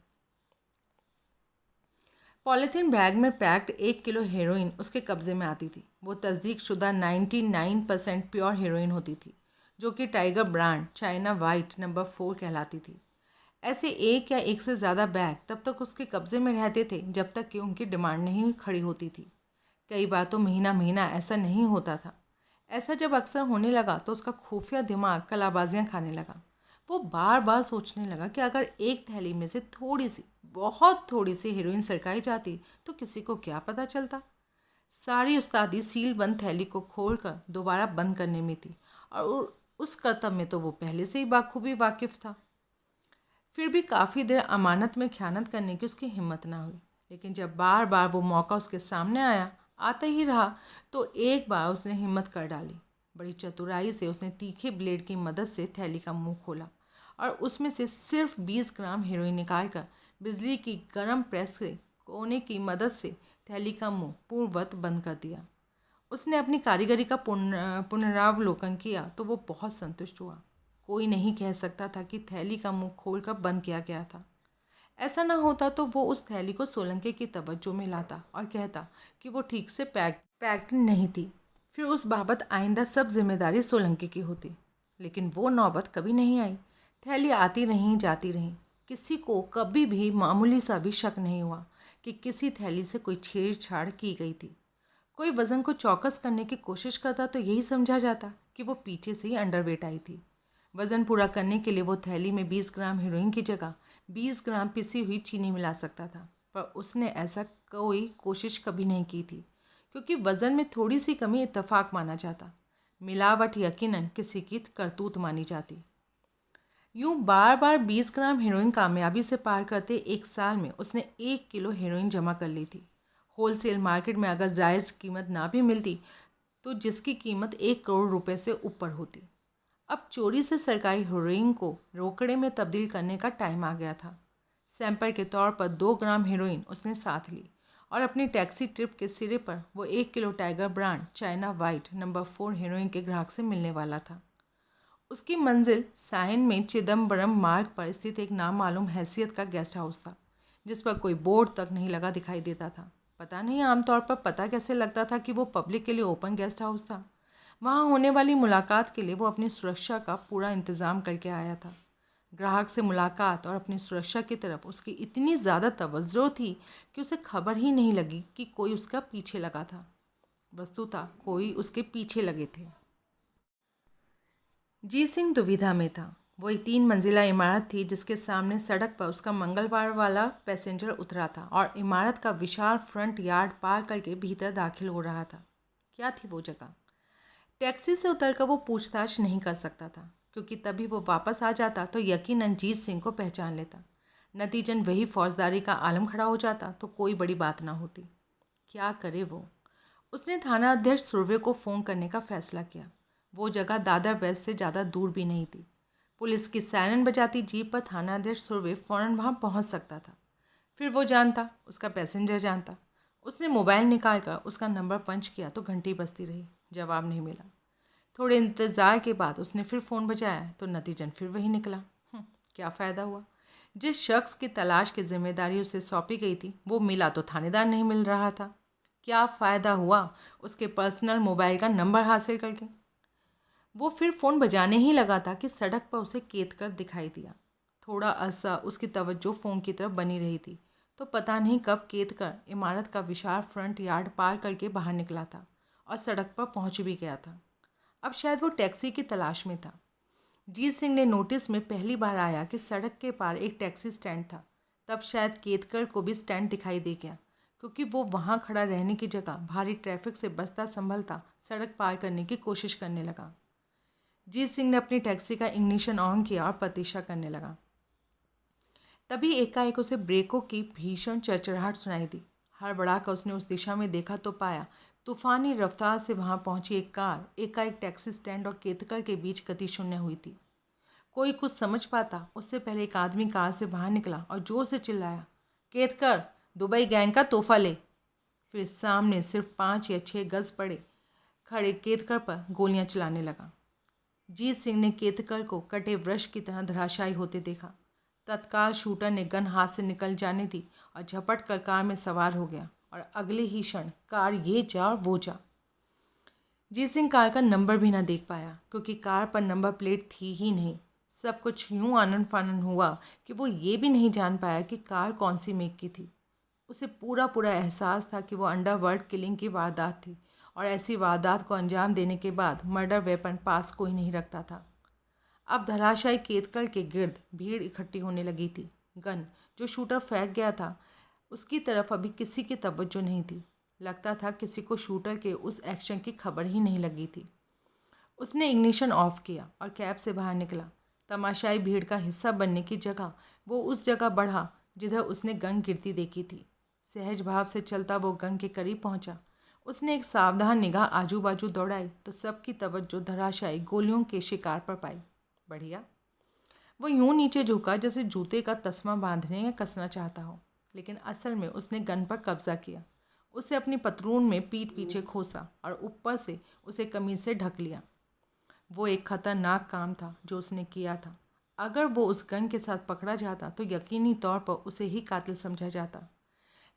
पॉलीथीन बैग में पैक्ड 1 किलो हेरोइन उसके कब्जे में आती थी। वो तस्दीक शुदा 99% प्योर हेरोइन होती थी, जो कि tiger brand China white number 4 कहलाती थी। ऐसे एक या एक से ज़्यादा बैग तब तक उसके कब्जे में रहते थे जब तक कि उनकी डिमांड नहीं खड़ी होती थी। कई बार तो महीना महीना ऐसा नहीं होता था। ऐसा जब अक्सर होने लगा तो उसका खुफिया दिमाग कलाबाजियाँ खाने लगा। वो बार बार सोचने लगा कि अगर एक थैली में से थोड़ी सी, बहुत थोड़ी सी हेरोइन सरकाई जाती तो किसी को क्या पता चलता। सारी उस्तादी सील बंद थैली को खोलकर दोबारा बंद करने में थी और उस कर्तव्य में तो वो पहले से ही बाखूबी वाकिफ़ था। फिर भी काफ़ी देर अमानत में ख़यानत करने की उसकी हिम्मत ना हुई, लेकिन जब बार बार वो मौका उसके सामने आया, आता ही रहा तो एक बार उसने हिम्मत कर डाली। बड़ी चतुराई से उसने तीखे ब्लेड की मदद से थैली का मुंह खोला और उसमें से सिर्फ 20 ग्राम हेरोइन निकालकर बिजली की गर्म प्रेस के कोने की मदद से थैली का मुंह पूर्ववत बंद कर दिया। उसने अपनी कारीगरी का पुनरावलोकन किया तो वो बहुत संतुष्ट हुआ। कोई नहीं कह सकता था कि थैली का मुंह खोलकर बंद किया गया था। ऐसा ना होता तो वो उस थैली को सोलंके की तवज्जो में लाता और कहता कि वो ठीक से पैक्ड नहीं थी। फिर उस बाबत आइंदा सब जिम्मेदारी सोलंके की होती। लेकिन वो नौबत कभी नहीं आई। थैली आती रहीं जाती रहीं। किसी को कभी भी मामूली सा भी शक नहीं हुआ कि किसी थैली से कोई छेड़छाड़ की गई थी। कोई वज़न को चौकस करने की कोशिश करता तो यही समझा जाता कि वो पीछे से ही अंडरवेट आई थी। वज़न पूरा करने के लिए वो थैली में 20 ग्राम हीरोइन की जगह 20 ग्राम पिसी हुई चीनी मिला सकता था, पर उसने ऐसा कोई कोशिश कभी नहीं की थी, क्योंकि वज़न में थोड़ी सी कमी इत्तेफाक माना जाता, मिलावट यकीनन किसी की करतूत मानी जाती। यूँ बार बार 20 ग्राम हीरोइन कामयाबी से पार करते एक साल में उसने 1 किलो हीरोइन जमा कर ली थी। होलसेल मार्केट में अगर जायज़ कीमत ना भी मिलती तो जिसकी कीमत 1 करोड़ रुपए से ऊपर होती। अब चोरी से सरकारी हीरोइन को रोकड़े में तब्दील करने का टाइम आ गया था। सैंपल के तौर पर 2 ग्राम हीरोइन उसने साथ ली और अपनी टैक्सी ट्रिप के सिरे पर वो 1 kilo tiger brand China white number 4 heroine के ग्राहक से मिलने वाला था। उसकी मंजिल साइन में चिदम्बरम मार्ग पर स्थित एक नामालूम हैसियत का गेस्ट हाउस था, जिस पर कोई बोर्ड तक नहीं लगा दिखाई देता था। पता नहीं आमतौर पर पता कैसे लगता था कि वो पब्लिक के लिए ओपन गेस्ट हाउस था। वहाँ होने वाली मुलाकात के लिए वो अपनी सुरक्षा का पूरा इंतज़ाम करके आया था। ग्राहक से मुलाकात और अपनी सुरक्षा की तरफ उसकी इतनी ज़्यादा तवज्जो थी कि उसे खबर ही नहीं लगी कि कोई उसका पीछे लगा था। वस्तुतः कोई उसके पीछे लगे थे। जीत सिंह दुविधा में था। वो एक 3 मंजिला इमारत थी जिसके सामने सड़क पर उसका मंगलवार वाला पैसेंजर उतरा था और इमारत का विशाल फ्रंट यार्ड पार करके भीतर दाखिल हो रहा था। क्या थी वो जगह? टैक्सी से उतरकर वो पूछताछ नहीं कर सकता था, क्योंकि तभी वो वापस आ जाता तो यकीनन जीत सिंह को पहचान लेता। नतीजन वही फौजदारी का आलम खड़ा हो जाता तो कोई बड़ी बात ना होती। क्या करे वो? उसने थाना अध्यक्ष सुरवे को फ़ोन करने का फैसला किया। वो जगह दादर वेस्ट से ज़्यादा दूर भी नहीं थी। पुलिस की सायरन बजाती जीप पर थाना अध्यक्ष सुरवे फ़ौरन वहाँ पहुँच सकता था। फिर वो जानता, उसका पैसेंजर जानता। उसने मोबाइल निकाल कर उसका नंबर पंच किया तो घंटी बजती रही, जवाब नहीं मिला। थोड़े इंतज़ार के बाद उसने फिर फ़ोन बजाया तो नतीजन फिर वही निकला। क्या फ़ायदा हुआ? जिस शख्स की तलाश की जिम्मेदारी उसे सौंपी गई थी वो मिला तो थानेदार नहीं मिल रहा था। क्या फ़ायदा हुआ उसके पर्सनल मोबाइल का नंबर हासिल करके? वो फिर फ़ोन बजाने ही लगा था कि सड़क पर उसे केतकर दिखाई दिया। थोड़ा अरसा उसकी तवज्जो फ़ोन की तरफ बनी रही थी तो पता नहीं कब केतकर इमारत का विशाल फ्रंट यार्ड पार करके बाहर निकला था और सड़क पर पहुंच भी गया था। अब शायद वो टैक्सी की तलाश में था। जीत सिंह ने नोटिस में पहली बार आया कि सड़क के पार एक टैक्सी स्टैंड था। तब शायद केतकर को भी स्टैंड दिखाई दे गया, क्योंकि वो वहाँ खड़ा रहने की जगह भारी ट्रैफिक से बचता संभलता सड़क पार करने की कोशिश करने लगा। जीत सिंह ने अपनी टैक्सी का इग्निशन ऑन किया और प्रतीक्षा करने लगा। तभी एकाएक उसे ब्रेकों की भीषण चरचराहट सुनाई दी। हड़बड़ाकर उसने उस दिशा में देखा तो पाया तूफानी रफ्तार से वहां पहुंची एक कार एकाएक टैक्सी स्टैंड और केतकर के बीच गति शून्य हुई थी। कोई कुछ समझ पाता उससे पहले एक आदमी कार से बाहर निकला और जोर से चिल्लाया, केतकर, दुबई गैंग का तोहफा ले। फिर सामने सिर्फ 5 या 6 गज पड़े खड़े केतकर पर गोलियां चलाने लगा। जीत सिंह ने केतकर को कटे वृक्ष की तरह धराशायी होते देखा। तत्काल शूटर ने गन हाथ से निकल जाने दी और झपट कर कार में सवार हो गया और अगले ही क्षण कार ये जा और वो जा। जीत सिंह कार का नंबर भी ना देख पाया, क्योंकि कार पर नंबर प्लेट थी ही नहीं। सब कुछ यूं आनन फानन हुआ कि वो ये भी नहीं जान पाया कि कार कौन सी मेक की थी। उसे पूरा पूरा एहसास था कि वो अंडरवर्ल्ड किलिंग की वारदात थी और ऐसी वारदात को अंजाम देने के बाद मर्डर वेपन पास कोई नहीं रखता था। अब धराशायी केतकर के गिर्द भीड़ इकट्ठी होने लगी थी। गन जो शूटर फेंक गया था उसकी तरफ अभी किसी की तवज्जो नहीं थी। लगता था किसी को शूटर के उस एक्शन की खबर ही नहीं लगी थी। उसने इग्निशन ऑफ किया और कैब से बाहर निकला। तमाशाई भीड़ का हिस्सा बनने की जगह वो उस जगह बढ़ा जिधर उसने गन गिरती देखी थी। सहज भाव से चलता वो गन के करीब पहुंचा। उसने एक सावधान निगाह आजू बाजू दौड़ाई तो सबकी तवज्जो धराशायी गोलियों के शिकार पर पाई। बढ़िया। वो यूं नीचे झुका जैसे जूते का तस्मा बांधने या कसना चाहता हो, लेकिन असल में उसने गन पर कब्जा किया। उसे अपनी पतलून में पीठ पीछे खोसा और ऊपर से उसे कमीज से ढक लिया। वो एक खतरनाक काम था जो उसने किया था। अगर वो उस गन के साथ पकड़ा जाता तो यकीनी तौर पर उसे ही कातिल समझा जाता,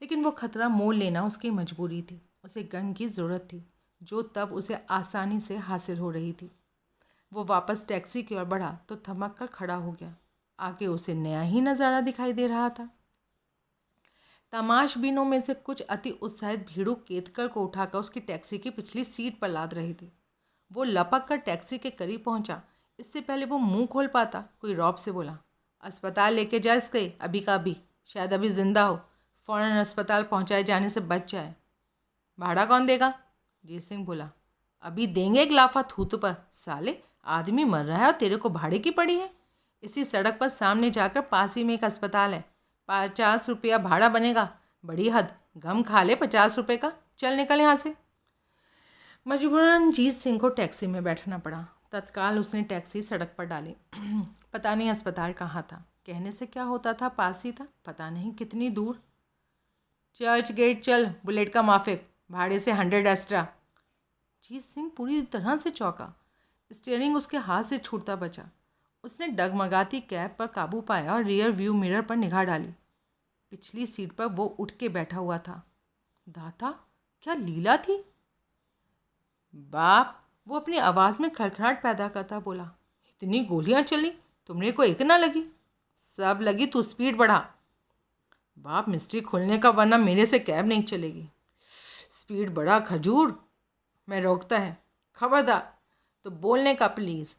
लेकिन वो खतरा मोल लेना उसकी मजबूरी थी। उसे गन की ज़रूरत थी जो तब उसे आसानी से हासिल हो रही थी। वो वापस टैक्सी की ओर बढ़ा तो थमक कर खड़ा हो गया। आगे उसे नया ही नज़ारा दिखाई दे रहा था। तमाशबीनों में से कुछ अति उत्साहित भीड़ों केतकर को उठाकर उसकी टैक्सी की पिछली सीट पर लाद रही थी। वो लपक कर टैक्सी के करीब पहुंचा। इससे पहले वो मुंह खोल पाता, कोई रौब से बोला, अस्पताल लेके जा इसके, अभी का अभी, शायद अभी जिंदा हो, फ़ौरन अस्पताल पहुंचाए जाने से बच जाए। भाड़ा कौन देगा? जीत सिंह बोला। अभी देंगे एक लाफा थूत पर, साले आदमी मर रहा है और तेरे को भाड़े की पड़ी है। इसी सड़क पर सामने जाकर पास ही में एक अस्पताल है, 50 रुपया भाड़ा बनेगा। बड़ी हद, गम खा ले 50 रुपये का, चल निकल यहाँ से। मजबूरन जीत सिंह को टैक्सी में बैठना पड़ा। तत्काल उसने टैक्सी सड़क पर डाली। पता नहीं अस्पताल कहाँ था, कहने से क्या होता था, पास ही था, पता नहीं कितनी दूर। चर्च गेट चल, बुलेट का माफिक, भाड़े से 100 एक्स्ट्रा। जीत सिंह पूरी तरह से चौंका। स्टीयरिंग उसके हाथ से छूटता बचा। उसने डगमगाती कैब पर काबू पाया और रियर व्यू मिरर पर निगाह डाली। पिछली सीट पर वो उठ के बैठा हुआ था। दाता, क्या लीला थी? बाप, वो अपनी आवाज़ में खड़खड़ाहट पैदा करता बोला, इतनी गोलियां चली, तुमने को एक ना लगी? सब लगी, तू स्पीड बढ़ा। बाप, मिस्ट्री खुलने का, वरना मेरे से कैब नहीं चलेगी। स्पीड बढ़ा खजूर, मैं रोकता है, खबरदार। तो बोलने का प्लीज़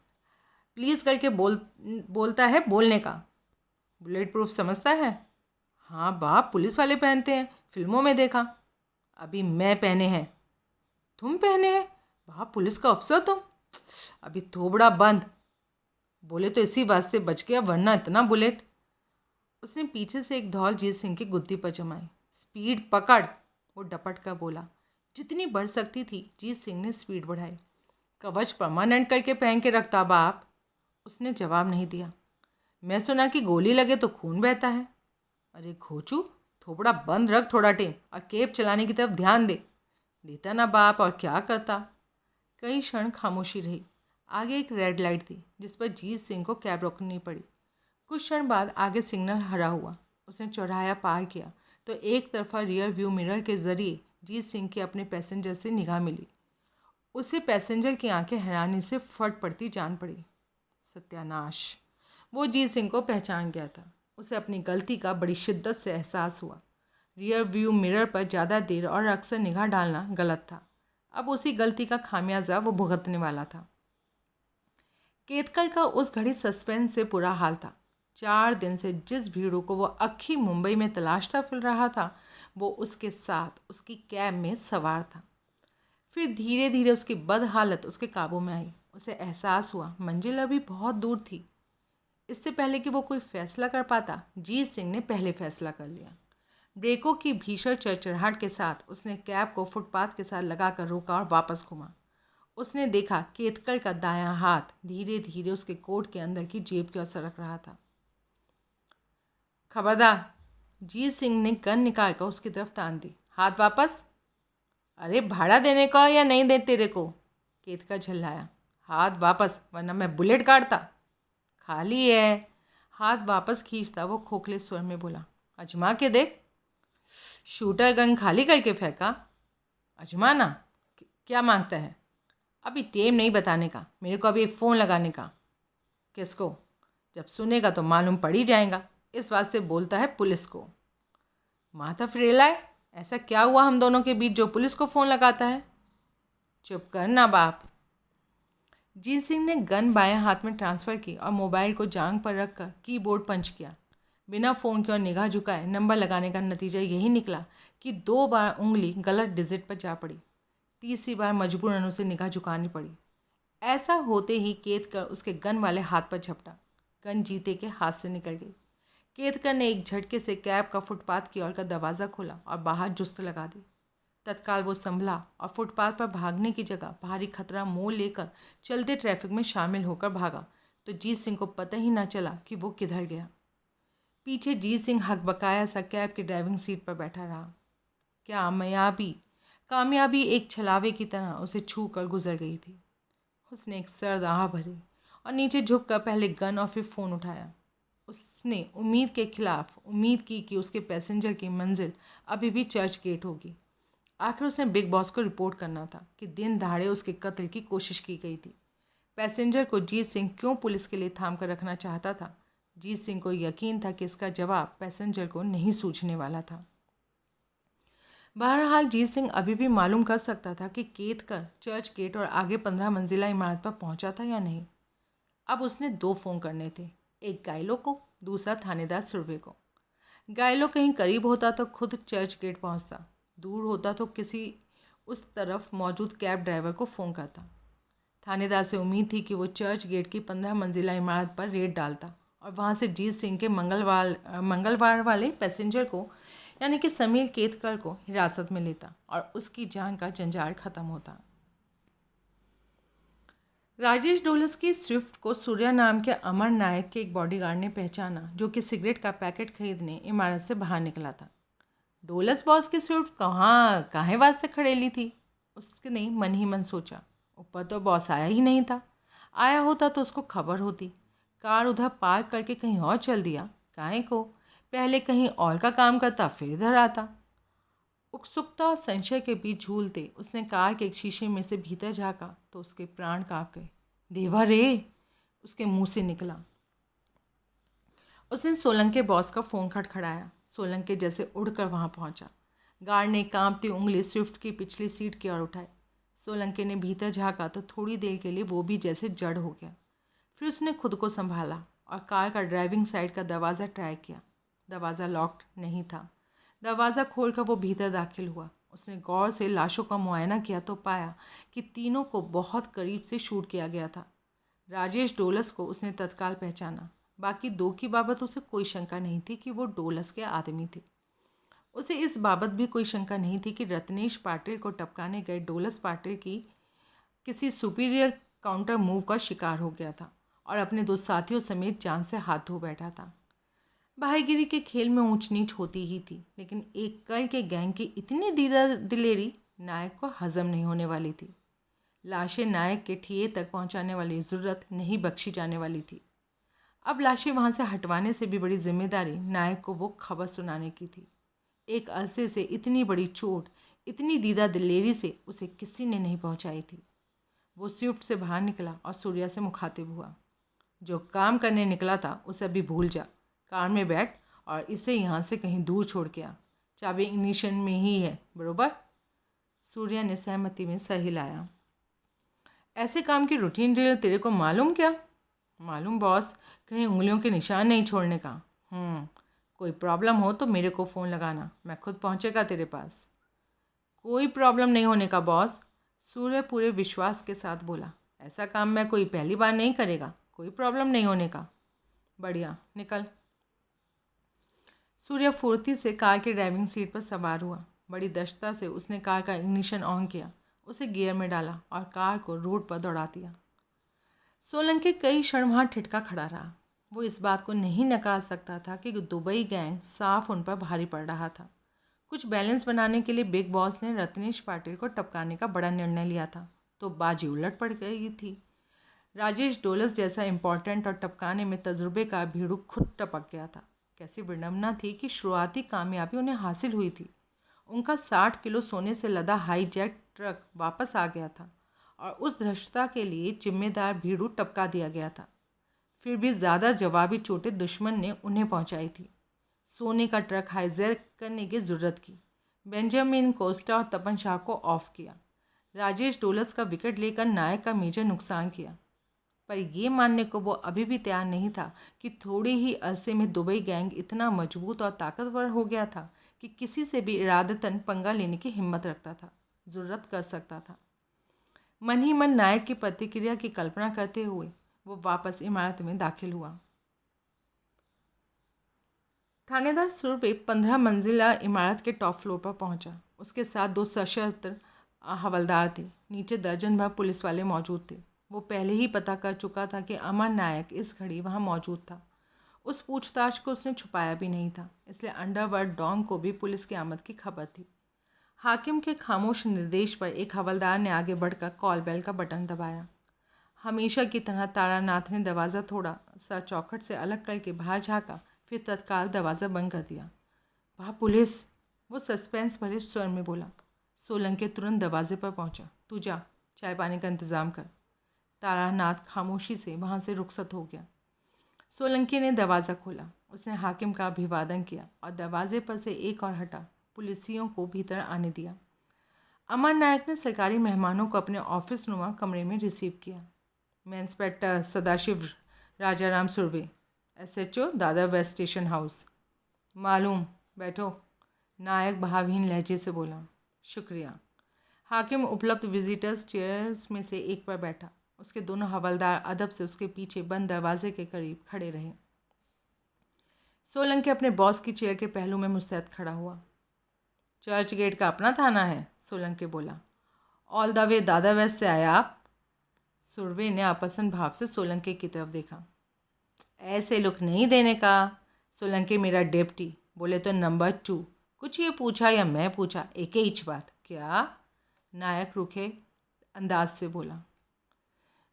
प्लीज़ करके बोलता है, बोलने का। बुलेट प्रूफ समझता है? हाँ बाप, पुलिस वाले पहनते हैं, फिल्मों में देखा। अभी मैं पहने हैं। तुम पहने हैं? बाप, पुलिस का अफसर तुम? अभी थोबड़ा बंद। बोले तो इसी वास्ते बच गया, वरना इतना बुलेट। उसने पीछे से एक धौल जीत सिंह की गुद्दी पर जमाई। स्पीड पकड़, वो डपट कर बोला। जितनी बढ़ सकती थी जीत सिंह ने स्पीड बढ़ाई। कवच परमानेंट करके पहन के रखता बाप। उसने जवाब नहीं दिया। मैं सुना कि गोली लगे तो खून बहता है। अरे घोचू, थोबड़ा बंद रख थोड़ा टाइम और केब चलाने की तरफ ध्यान दे। देता ना बाप, और क्या करता। कई क्षण खामोशी रही। आगे एक रेड लाइट थी जिस पर जीत सिंह को कैब रोकनी पड़ी। कुछ क्षण बाद आगे सिग्नल हरा हुआ। उसने चौराहा पार किया तो एक तरफा रियर व्यू मिरर के जरिए जीत सिंह के अपने पैसेंजर से निगाह मिली। उसे पैसेंजर की आंखें हैरानी से फट पड़ती जान पड़ी। सत्यानाश, वो जीत सिंह को पहचान गया था। उसे अपनी गलती का बड़ी शिद्दत से एहसास हुआ। रियर व्यू मिरर पर ज़्यादा देर और अक्सर निगाह डालना गलत था। अब उसी गलती का खामियाजा वो भुगतने वाला था। केतकर का उस घड़ी सस्पेंस से बुरा हाल था। 4 दिन से जिस भीड़ों को वो अक्खी मुंबई में तलाशता फिर रहा था, वो उसके साथ उसकी कैब में सवार था। फिर धीरे धीरे उसकी बदहालत उसके काबू में आई। उसे एहसास हुआ मंजिल अभी बहुत दूर थी। इससे पहले कि वो कोई फैसला कर पाता, जीत सिंह ने पहले फैसला कर लिया। ब्रेकों की भीषण चरचराहट के साथ उसने कैब को फुटपाथ के साथ लगाकर रोका और वापस घुमा। उसने देखा केतकर का दायां हाथ धीरे धीरे उसके कोट के अंदर की जेब की ओर सरक रहा था। खबरदार, जीत सिंह ने गन निकाल कर उसकी तरफ तान दी। हाथ वापस। अरे भाड़ा देने का या नहीं दे तेरे को? केतकर झल्लाया। हाथ वापस, वरना मैं बुलेट काटता। खाली है। हाथ वापस खींचता वो खोखले स्वर में बोला, अजमा के देख। शूटर गन खाली करके फेंका। अजमाना? क्या मांगता है? अभी टेम नहीं बताने का, मेरे को अभी एक फ़ोन लगाने का। किसको? जब सुनेगा तो मालूम पड़ ही जाएगा, इस वास्ते बोलता है पुलिस को। माथा फ्रेला है, ऐसा क्या हुआ हम दोनों के बीच जो पुलिस को फ़ोन लगाता है? चुप कर ना बाप। जीत सिंह ने गन बाएं हाथ में ट्रांसफ़र की और मोबाइल को जांघ पर रखकर कीबोर्ड पंच किया। बिना फ़ोन की ओर निगाह झुकाए नंबर लगाने का नतीजा यही निकला कि 2 बार उंगली गलत डिजिट पर जा पड़ी। तीसरी बार मजबूरन उसे निगाह झुकानी पड़ी। ऐसा होते ही केतकर उसके गन वाले हाथ पर झपटा। गन जीते के हाथ से निकल गई। केतकर ने एक झटके से कैब का फुटपाथ की ओर का दरवाज़ा खोला और बाहर जुस्त लगा दी। तत्काल वो संभला और फुटपाथ पर भागने की जगह भारी खतरा मोल लेकर चलते ट्रैफिक में शामिल होकर भागा तो जीत सिंह को पता ही ना चला कि वो किधर गया। पीछे जीत सिंह हकबकाया सा कैब की ड्राइविंग सीट पर बैठा रहा। क्या कामयाबी एक छलावे की तरह उसे छू कर गुजर गई थी। उसने एक सर्द आह भरी और नीचे झुककर पहले गन और फिर फ़ोन उठाया। उसने उम्मीद के खिलाफ उम्मीद की कि उसके पैसेंजर की मंजिल अभी भी चर्च गेट होगी। आखिर उसने बिग बॉस को रिपोर्ट करना था कि दिन दहाड़े उसके कत्ल की कोशिश की गई थी। पैसेंजर को जीत सिंह क्यों पुलिस के लिए थाम कर रखना चाहता था? जीत सिंह को यकीन था कि इसका जवाब पैसेंजर को नहीं सूझने वाला था। बहरहाल जीत सिंह अभी भी मालूम कर सकता था कि केतकर चर्च गेट और आगे 15 मंजिला इमारत पर पहुंचा था या नहीं। अब उसने 2 फ़ोन करने थे, एक गायलो को, दूसरा थानेदार सुरवे को। गायलो कहीं करीब होता तो खुद चर्च गेट पहुंचता, दूर होता तो किसी उस तरफ मौजूद कैब ड्राइवर को फ़ोन करता। थानेदार से उम्मीद थी कि वो चर्च गेट की 15 मंजिला इमारत पर रेड डालता और वहाँ से जीत सिंह के मंगलवार वाले पैसेंजर को यानी कि समीर केतकर को हिरासत में लेता और उसकी जान का जंजाल खत्म होता। राजेश डोलस की स्विफ्ट को सूर्या नाम के अमर नायक के एक बॉडीगार्ड ने पहचाना, जो कि सिगरेट का पैकेट खरीदने इमारत से बाहर निकला था। डोलस बॉस की स्विफ्ट काहे वास्ते खड़ेली थी, उसने मन ही मन सोचा। ऊपर तो बॉस आया ही नहीं था, आया होता तो उसको खबर होती। कार उधर पार्क करके कहीं और चल दिया, काहे को? पहले कहीं और का काम करता फिर इधर आता। उत्सुकता और संशय के बीच झूलते उसने कार के एक शीशे में से भीतर झाँका तो उसके प्राण कांप गए। देवा रे, उसके मुंह से निकला। उसने सोलंके बॉस का फ़ोन खड़खड़ाया। सोलंके जैसे उड़कर वहां पहुंचा। गार्ड ने कांपती उंगली स्विफ्ट की पिछली सीट की ओर उठाई। सोलंके ने भीतर झाँका तो थोड़ी देर के लिए वो भी जैसे जड़ हो गया। फिर उसने खुद को संभाला और कार का ड्राइविंग साइड का दरवाज़ा ट्राई किया। दरवाज़ा लॉक्ड नहीं था। दरवाज़ा खोलकर वो भीतर दाखिल हुआ। उसने गौर से लाशों का मुआयना किया तो पाया कि तीनों को बहुत करीब से शूट किया गया था। राजेश डोलस को उसने तत्काल पहचाना। बाकी 2 की बाबत उसे कोई शंका नहीं थी कि वो डोलस के आदमी थे। उसे इस बाबत भी कोई शंका नहीं थी कि रत्नेश पाटिल को टपकाने गए डोलस पाटिल की किसी सुपीरियर काउंटर मूव का शिकार हो गया था और अपने 2 साथियों समेत जान से हाथ धो बैठा था। भाईगिरी के खेल में ऊंच नीच होती ही थी, लेकिन एक कल के गैंग की इतनी दिलेरी नायक को हजम नहीं होने वाली थी। लाशें नायक के ठिये तक पहुंचाने वाली ज़रूरत नहीं बख्शी जाने वाली थी। अब लाशें वहां से हटवाने से भी बड़ी जिम्मेदारी नायक को वो खबर सुनाने की थी। एक अरसे से इतनी बड़ी चोट, इतनी दीदा दिलेरी से उसे किसी ने नहीं पहुंचाई थी। वो स्विफ्ट से बाहर निकला और सूर्या से मुखातिब हुआ। जो काम करने निकला था उसे अभी भूल जा। कार में बैठ और इसे यहाँ से कहीं दूर छोड़ के आ। चाबी इग्निशन में ही है, बरोबर? सूर्या ने सहमति में सर हिलाया। ऐसे काम की रूटीन ड्रिल तेरे को मालूम क्या? मालूम बॉस, कहीं उंगलियों के निशान नहीं छोड़ने का। कोई प्रॉब्लम हो तो मेरे को फ़ोन लगाना, मैं खुद पहुँचेगा तेरे पास। कोई प्रॉब्लम नहीं होने का बॉस, सूर्य पूरे विश्वास के साथ बोला। ऐसा काम मैं कोई पहली बार नहीं करेगा, कोई प्रॉब्लम नहीं होने का। बढ़िया, निकल। सूर्य फुर्ती से कार की ड्राइविंग सीट पर सवार हुआ। बड़ी दक्षता से उसने कार का इग्निशन ऑन किया, उसे गियर में डाला और कार को रोड पर दौड़ा दिया। सोलंके कई क्षण वहाँ ठिठका खड़ा रहा। वो इस बात को नहीं नकार सकता था कि दुबई गैंग साफ उन पर भारी पड़ रहा था। कुछ बैलेंस बनाने के लिए बिग बॉस ने रत्नेश पाटिल को टपकाने का बड़ा निर्णय लिया था, तो बाजी उलट पड़ गई थी। राजेश डोलस जैसा इम्पोर्टेंट और टपकाने में तजुर्बे का भीड़ू खुद टपक गया था। कैसी विडम्बना थी कि शुरुआती कामयाबी उन्हें हासिल हुई थी। उनका 60 किलो सोने से लदा हाईजैक ट्रक वापस आ गया था और उस धृष्टता के लिए जिम्मेदार भीड़ू टपका दिया गया था। फिर भी ज़्यादा जवाबी चोटें दुश्मन ने उन्हें पहुंचाई थी। सोने का ट्रक हाईजैक करने की ज़रूरत की। बेंजामिन कोस्टा और तपन शाह को ऑफ किया। राजेश डोलस का विकेट लेकर नायक का मेजर नुकसान किया। पर ये मानने को वो अभी भी तैयार नहीं था कि थोड़े ही अरसे में दुबई गैंग इतना मजबूत और ताकतवर हो गया था कि किसी से भी इरादतन पंगा लेने की हिम्मत रखता था, ज़रूरत कर सकता था। मन ही मन नायक की प्रतिक्रिया की कल्पना करते हुए वो वापस इमारत में दाखिल हुआ। थानेदार सुरवे 15 मंजिला इमारत के टॉप फ्लोर पर पहुंचा। उसके साथ 2 सशस्त्र हवलदार थे। नीचे दर्जन भर पुलिस वाले मौजूद थे। वो पहले ही पता कर चुका था कि अमर नायक इस घड़ी वहाँ मौजूद था। उस पूछताछ को उसने छुपाया भी नहीं था, इसलिए अंडरवर्ल्ड डॉन को भी पुलिस की आमद की खबर थी। हाकिम के खामोश निर्देश पर एक हवलदार ने आगे बढ़कर कॉल बेल का बटन दबाया। हमेशा की तरह तारानाथ ने दरवाज़ा थोड़ा सा चौखट से अलग करके बाहर झाँका, फिर तत्काल दरवाज़ा बंद कर दिया। वहाँ पुलिस, वो सस्पेंस भरे स्वर में बोला। सोलंकी तुरंत दरवाजे पर पहुंचा। तू जा, चाय पानी का इंतज़ाम कर। तारानाथ खामोशी से वहाँ से रुखसत हो गया। सोलंकी ने दरवाज़ा खोला। उसने हाकिम का अभिवादन किया और दरवाजे पर से एक और हटा पुलिसियों को भीतर आने दिया। अमर नायक ने सरकारी मेहमानों को अपने ऑफिस नुमा कमरे में रिसीव किया। मैं inspector Sadashiv Rajaram Surve, SHO Dadar waste station house. मालूम, बैठो, नायक भावहीन लहजे से बोला। शुक्रिया। हाकिम उपलब्ध विजिटर्स चेयर्स में से एक पर बैठा। उसके दोनों हवलदार अदब से उसके पीछे बंद दरवाजे के करीब खड़े रहे। सोलंकी अपने बॉस की चेयर के पहलू में मुस्तैद खड़ा हुआ। चर्च गेट का अपना थाना है, सोलंकी बोला। All the way Dadar west से आया आप? सुर्वे ने आपसन भाव से सोलंकी की तरफ देखा। ऐसे लुक नहीं देने का। सोलंकी मेरा डेप्टी, बोले तो नंबर 2। कुछ ये पूछा या मैं पूछा, एक ही बात। क्या? नायक रूखे अंदाज से बोला।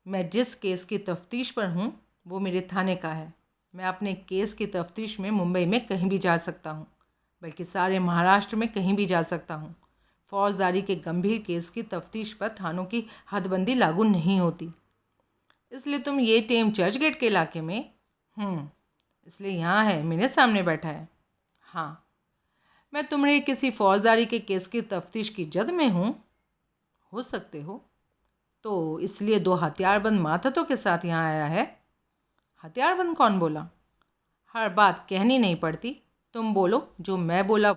मैं जिस केस की तफ्तीश पर हूँ वो मेरे थाने का है। मैं अपने केस की तफ्तीश में मुंबई में कहीं भी जा सकता हूँ, बल्कि सारे महाराष्ट्र में कहीं भी जा सकता हूँ। फौजदारी के गंभीर केस की तफ्तीश पर थानों की हदबंदी लागू नहीं होती। इसलिए तुम ये टेम चर्च गेट के इलाके में? इसलिए यहाँ है, मेरे सामने बैठा है। हाँ, मैं तुम्हारे किसी फौजदारी के केस की तफ्तीश की जद में हूँ। हो सकते हो, तो इसलिए 2 हथियारबंद माथतों के साथ यहाँ आया है। हथियारबंद कौन बोला? हर बात कहनी नहीं पड़ती, तुम बोलो जो मैं बोला।